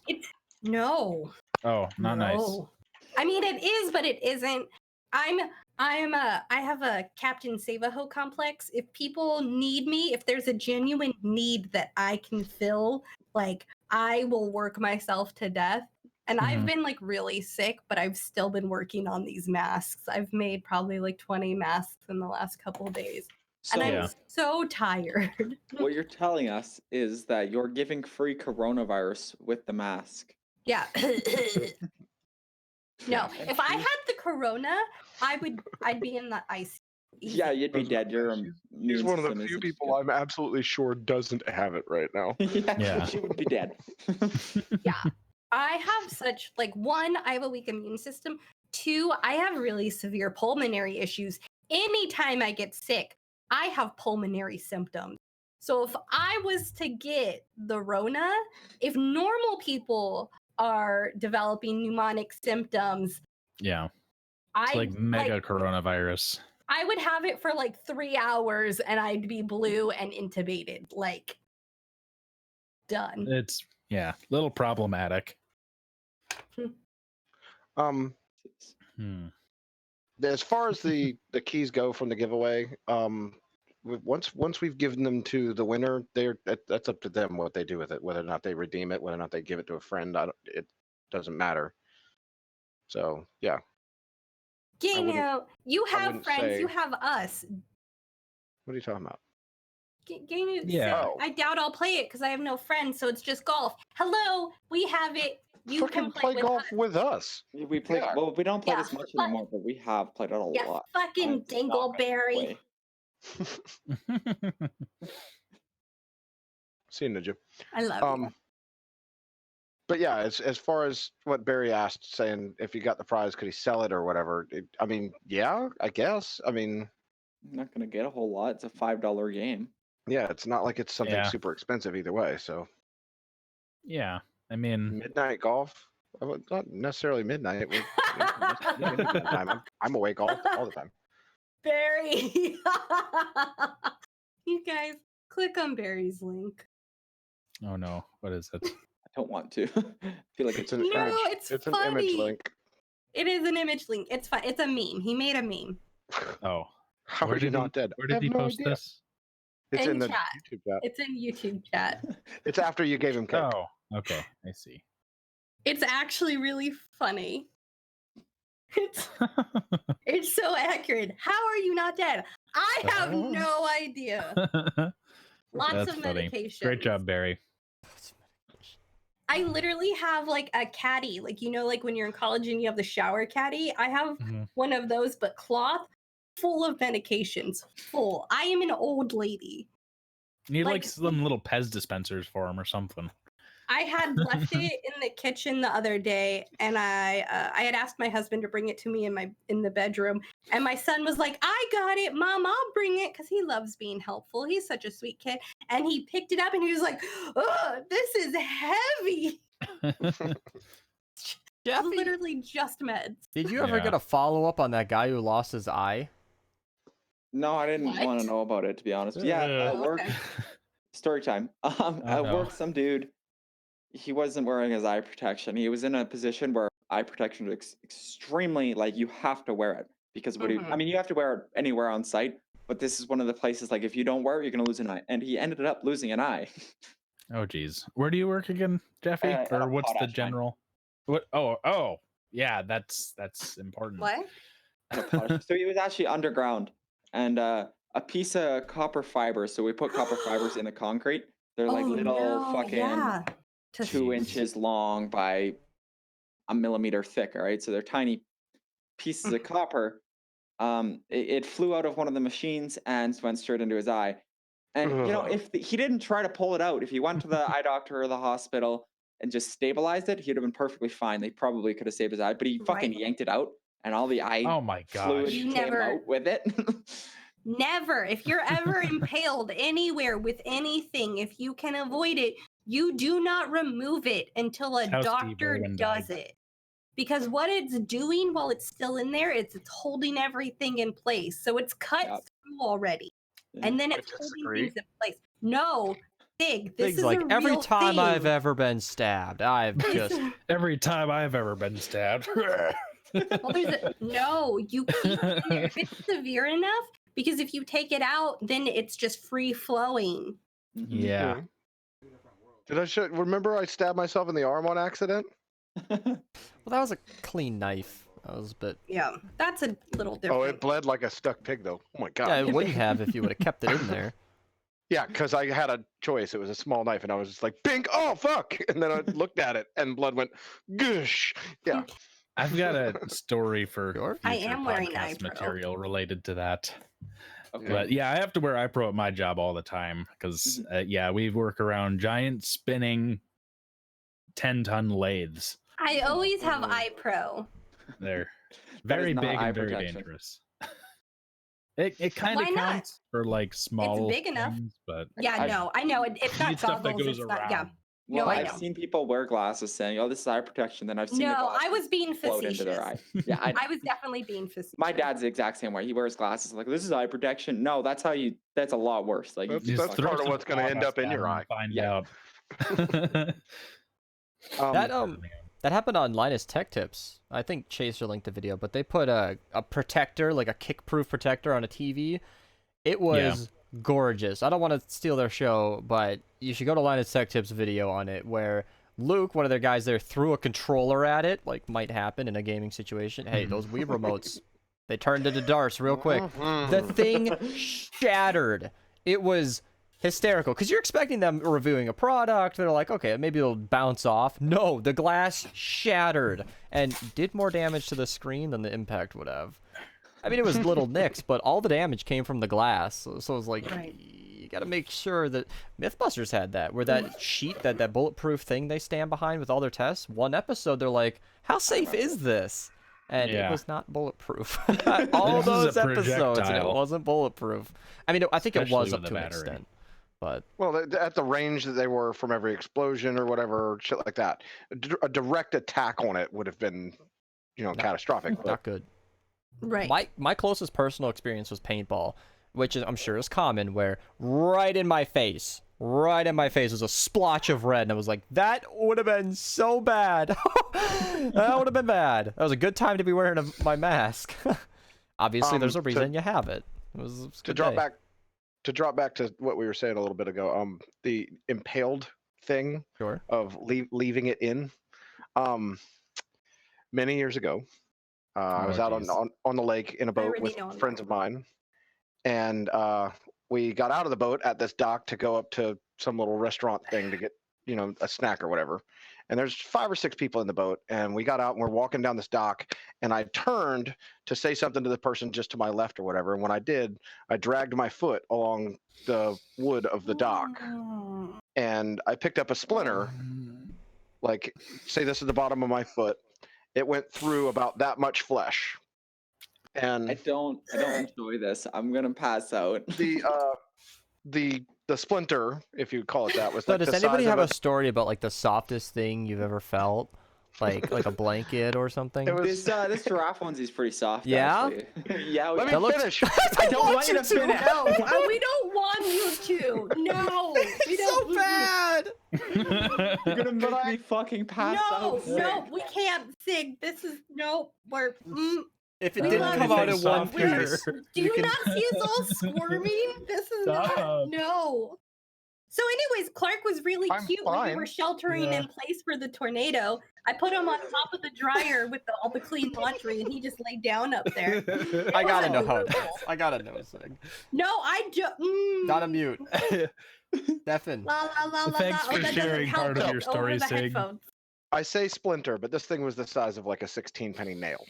No. Oh, not nice. No. I mean, it is, but it isn't. I have a Captain Savaho complex. If people need me, if there's a genuine need that I can fill, like I will work myself to death. And I've Mhm. been like really sick, but I've still been working on these masks. I've made probably like 20 masks in the last couple of days. So And Yeah. I'm so tired. what you're telling us is that you're giving free coronavirus with the mask. Yeah. No, if I had the corona, I'd be in the ICU. Yeah, you'd be dead. Your He's immune one of the system few isn't people I'm absolutely sure doesn't have it right now. Yeah. She would be dead. Yeah. I have such like one, I have a weak immune system. Two, I have really severe pulmonary issues. Anytime I get sick, I have pulmonary symptoms. So if I was to get the Rona, if normal people are developing pneumonic symptoms, Yeah. It's I like mega coronavirus. I would have it for like 3 hours and I'd be blue and intubated. Like done. It's a little problematic. Um, as far as the keys go from the giveaway, once we've given them to the winner, that's up to them what they do with it. Whether or not they redeem it, whether or not they give it to a friend, it doesn't matter. So yeah. Gano, you have wouldn't friends. say- You have us. What are you talking about? Gano, Yeah. Oh. I doubt I'll play it because I have no friends, so it's just golf. Hello, we have it. You Fucking can play with golf us. with us. We play Yeah. well. We don't play Yeah, this much but- anymore, but we have played it a Yeah, lot. fucking and it's not gonna go dingleberry. away. See you, Ninja. I love you. But yeah, as far as what Barry asked, saying if he got the prize, could he sell it or whatever? I mean, yeah, I guess. I mean, I'm not gonna get a whole lot. It's a $5 game. yeah, it's not like it's something Yeah. super expensive either way. So Yeah. I mean, midnight golf, not necessarily midnight. I'm awake all the time. Barry. You guys, click on Barry's link. oh no, what is it? I don't want to. I feel like It's it's an No, image. it's It's an image funny. link. It is an image link. It's fine. It's a meme. He made a meme. Oh, How Where are you did he- not dead? where I did have he no post idea. this? It's In in the chat. YouTube chat. It's in YouTube chat. It's after you gave him cake. Oh, okay, I see. It's actually really funny. It's so accurate. How are you not dead? I have Oh. no idea. Lots That's of funny. medications. Great job, Barry. I literally have like a caddy, like like when you're in college and you have the shower caddy. I have Mhm. one of those, but cloth, full of medications. Full. I am an old lady. You need like Like- some little Pez dispensers for him or something. I had left it in the kitchen the other day, and I had asked my husband to bring it to me in the bedroom, and my son was like, "I got it, Mom. I'll bring it," because he loves being helpful. He's such a sweet kid, and he picked it up, and he was like, "Oh, this is heavy." Jaffy, Literally just meds. did you ever Yeah. get a follow up on that guy who lost his eye? No, I didn't want What? to know about it, to be honest. Yeah, at Uh. work, Okay. story time. At no. work, some dude, he wasn't wearing his eye protection. He was in a position where eye protection was extremely, like, you have to wear it. Because what Mhm. I mean, you have to wear it anywhere on site, but this is one of the places, like, if you don't wear it, you're going to lose an eye. And he ended up losing an eye. Oh geez, where do you work again, Jeffy? At a Or what's the potash mine. general? What? Oh, yeah, that's important. What? At a potash- So he was actually underground. And a piece of copper fiber. So we put copper fibers in the concrete. They're like little fucking yeah. 2 inches long by a millimeter thick. All right, so they're tiny pieces of copper. It flew out of one of the machines and went straight into his eye. And if he didn't try to pull it out, if he went to the eye doctor or the hospital and just stabilized it, he'd have been perfectly fine. They probably could have saved his eye, but he fucking yanked it out, and all the eye Oh my fluid gosh. You came never- out with it. Never. If you're ever impaled anywhere with anything, if you can avoid it, you do not remove it until a How Steve doctor Irwin does died. it. Because what it's doing while it's still in there, it's holding everything in place. So it's cut through already. And then it's holding things in place. No, Sig, this Things is like a every real time thing. I've ever been stabbed, I've just Every time I've ever been stabbed. Well, no, you keep it in there if it's severe enough, because if you take it out, then it's just free flowing. Yeah. Remember I stabbed myself in the arm on accident? well, that was a clean knife. That was a bit. Yeah, that's a little different. Oh, it bled like a stuck pig, though. Oh my god. Yeah, it wouldn't have if you would have kept it in there. Yeah, because I had a choice. It was a small knife, and I was just like, "Bink! Oh fuck!" And then I looked at it, and blood went, "Goosh!" Yeah. I've got a story for Sure. future I am wearing podcast iPro. material related to that. Okay. But yeah, I have to wear iPro at my job all the time because we work around giant spinning 10-ton lathes. I always have iPro. They're That very is not big eye and very protection. dangerous. It kind Why of not? counts for like small big enough. things, but Yeah, I know. It's you not need stuff that goggles. goes It's not. Yeah. around. Well, No, I I've know. seen people wear glasses saying, "Oh, this is eye protection." Then I've seen the No, glasses I was being float into their eye. facetious. Yeah, I was definitely being facetious. my dad's the exact same way. He wears glasses. Like, this is eye protection. No, that's how you. That's a lot worse. Like, That's- you Just just throw part of some what's gonna end sawdust up in at your 'em eye. and Find Yeah. out. That happened on Linus Tech Tips. I think Chaser linked the video, but they put a protector, like a kick-proof protector, on a TV. It was gorgeous. I don't want to steal their show, but you should go to Linus Tech Tips video on it, where Luke, one of their guys there, threw a controller at it, like might happen in a gaming situation. Hey, those Wii remotes, they turned into darts real quick. The thing shattered. It was hysterical, because you're expecting them reviewing a product. They're like, okay, maybe it'll bounce off. No, the glass shattered and did more damage to the screen than the impact would have. I mean, it was little nicks, but all the damage came from the glass. So it was like, you got to make sure that Mythbusters had that, where that sheet, that bulletproof thing they stand behind with all their tests. One episode, they're like, how safe is this? And it was not bulletproof. All those episodes, and it wasn't bulletproof. I mean, I think it was up to an extent. But at the range that they were from every explosion or whatever, shit like that, a direct attack on it would have been, catastrophic. Not good. Right. My closest personal experience was paintball, which I'm sure is common, where right in my face was a splotch of red, and I was like, that would have been so bad. That would have been bad. That was a good time to be wearing my mask. Obviously, there's a reason you have it. It was a good day. To drop back to what we were saying a little bit ago, the impaled thing of leaving it in. Many years ago, I was out on the lake in a boat with friends of mine, and we got out of the boat at this dock to go up to some little restaurant thing to get a snack or whatever. And there's 5 or 6 people in the boat, and we got out and we're walking down this dock, and I turned to say something to the person just to my left or whatever, and when I did, I dragged my foot along the wood of the dock, and I picked up a splinter, like, say this is the bottom of my foot. It went through about that much flesh, and I don't enjoy this. I'm gonna pass out. The splinter, if you call it that, was So like does the anybody size have of a story about like the softest thing you've ever felt? Like a blanket or something? This giraffe one's pretty soft. Yeah? Actually. Yeah. Let me finish. I don't want you to finish. No, we don't want you to. No, we don't. So bad. You're gonna make me fucking pass out. No, we can't. Sig, this is we're. If it We didn't love come you. out in one Softer. piece, Do you not see us all squirming? This is not. No. So, anyways, Clark was really I'm cute when we fine. were sheltering in place for the tornado. I put him on top of the dryer with all the clean laundry, and he just laid down up there. I gotta know how it is. I gotta know something. No, I just. Not a mute. Stefan. La la la la. Thanks la. for That sharing doesn't part of help your over story, the Sig. headphones. I say splinter, but this thing was the size of like a 16-penny nail.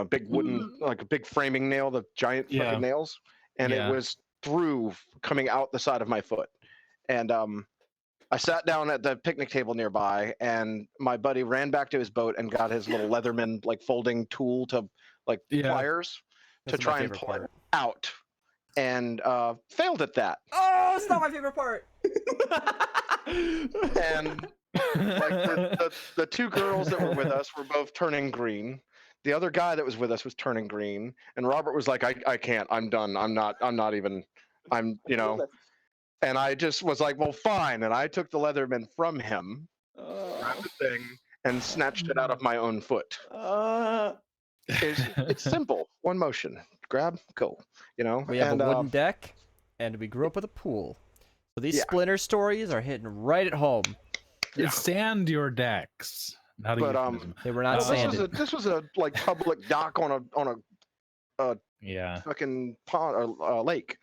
Big wooden, like a big framing nail, the giant fucking nails. And it was through coming out the side of my foot. And I sat down at the picnic table nearby, and my buddy ran back to his boat and got his little Leatherman like folding tool to like pliers That's to my try and favorite pull it part. out, and failed at that. Oh, it's not my favorite part. And like the two girls that were with us were both turning green. The other guy that was with us was turning green, and Robert was like, I can't, I'm done, I'm not even, and I just was like, well, fine. And I took the Leatherman from him, grabbed the thing, and snatched it out of my own foot. It's simple. One motion. Grab, go. We have a wooden deck, and we grew up with a pool. So these Splinter stories are hitting right at home. Sand your decks. Not a euphemism. They were not sanded. This was a like public dock on a fucking pond or lake.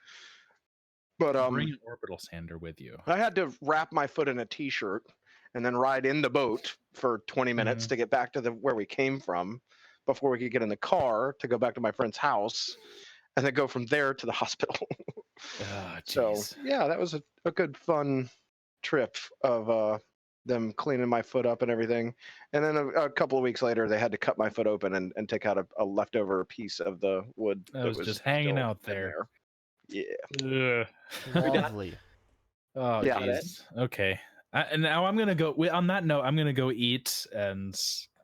But bring an orbital sander with you. I had to wrap my foot in a t-shirt and then ride in the boat for 20 minutes to get back to where we came from before we could get in the car to go back to my friend's house and then go from there to the hospital. So yeah, that was a good fun trip of them cleaning my foot up and everything. And then a couple of weeks later, they had to cut my foot open and take out a leftover piece of the wood that was just hanging out there. Yeah. Lovely. Oh, yeah. Geez. Okay. And now I'm gonna go. On that note, I'm gonna go eat, and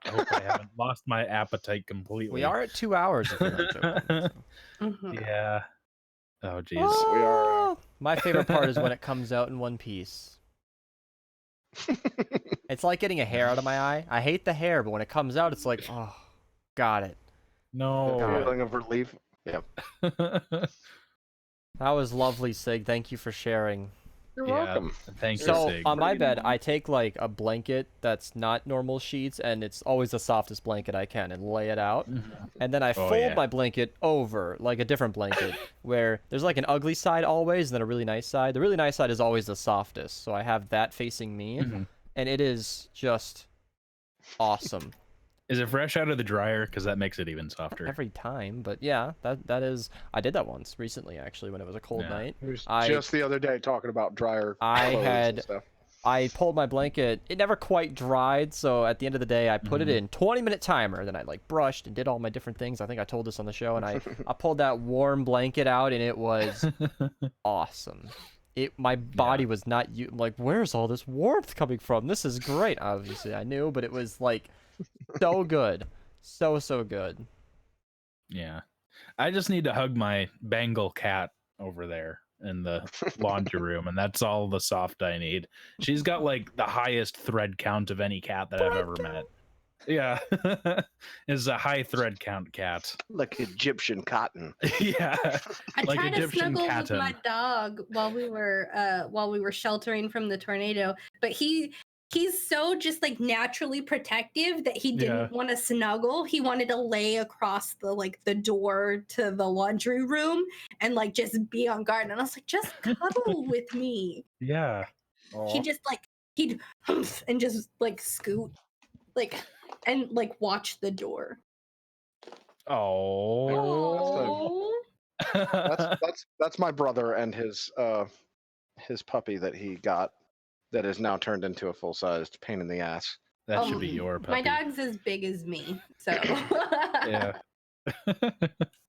I hope I haven't lost my appetite completely. We are at 2 hours. If you're not joking, so. Yeah. Oh, geez. We are. My favorite part is when it comes out in one piece. It's like getting a hair out of my eye. I hate the hair, but when it comes out, it's like, oh, got it. No. The feeling of relief. Yeah. That was lovely, Sig. Thank you for sharing. You're welcome. Thank you, So Sig. on my bed, I take like a blanket that's not normal sheets, and it's always the softest blanket I can, and lay it out. And then I fold my blanket over like a different blanket, where there's like an ugly side always, and then a really nice side. The really nice side is always the softest, so I have that facing me, and it is just awesome. Is it fresh out of the dryer? Because that makes it even softer. Every time, but yeah, that is. I did that once recently, actually, when it was a cold night. It was just the other day talking about dryer. I pulled my blanket. It never quite dried, so at the end of the day, I put it in 20-minute timer. Then I like brushed and did all my different things. I think I told this on the show, and I pulled that warm blanket out, and it was awesome. My body was not like, where's all this warmth coming from? This is great. Obviously, I knew, but it was like so good, so good. Yeah, I just need to hug my Bengal cat over there in the laundry room, and that's all the soft I need. She's got like the highest thread count of any cat that I've ever met. Yeah, is a high thread count cat, like Egyptian cotton. Yeah, I like tried Egyptian to snuggle cotton. with my dog while we were sheltering from the tornado, but he's so just like naturally protective that he didn't want to snuggle. He wanted to lay across the door to the laundry room and like just be on guard. And I was like, just cuddle with me. Yeah. He just he'd humph and just like scoot and like watch the door. Oh. That's my brother and his puppy that he got. That is now turned into a full-sized pain in the ass. That should be your puppy. My dog's as big as me, so. Yeah.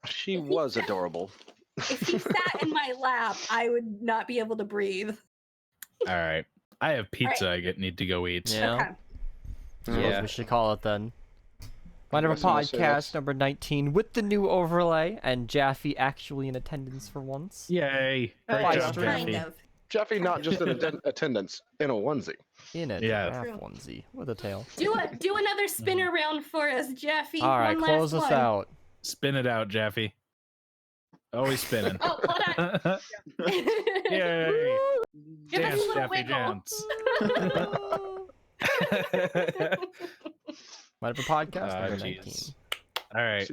She was adorable. If he sat in my lap, I would not be able to breathe. All right. I have pizza I need to go eat. Yeah. Okay. Yeah. We should call it then. Minerva Podcast number 19 with the new overlay and Jaffy actually in attendance for once. Yay. Great job, Kind Jaffy. of. Jaffy not just in attendance, in a onesie. In a half onesie with a tail. Do another spin around for us, Jaffy. All right, close us out. Spin it out, Jaffy. Always spinning. Oh, hold on. Yay. Give us a little Jaffy, wiggle. dance. Minerva Podcast number 19. All right.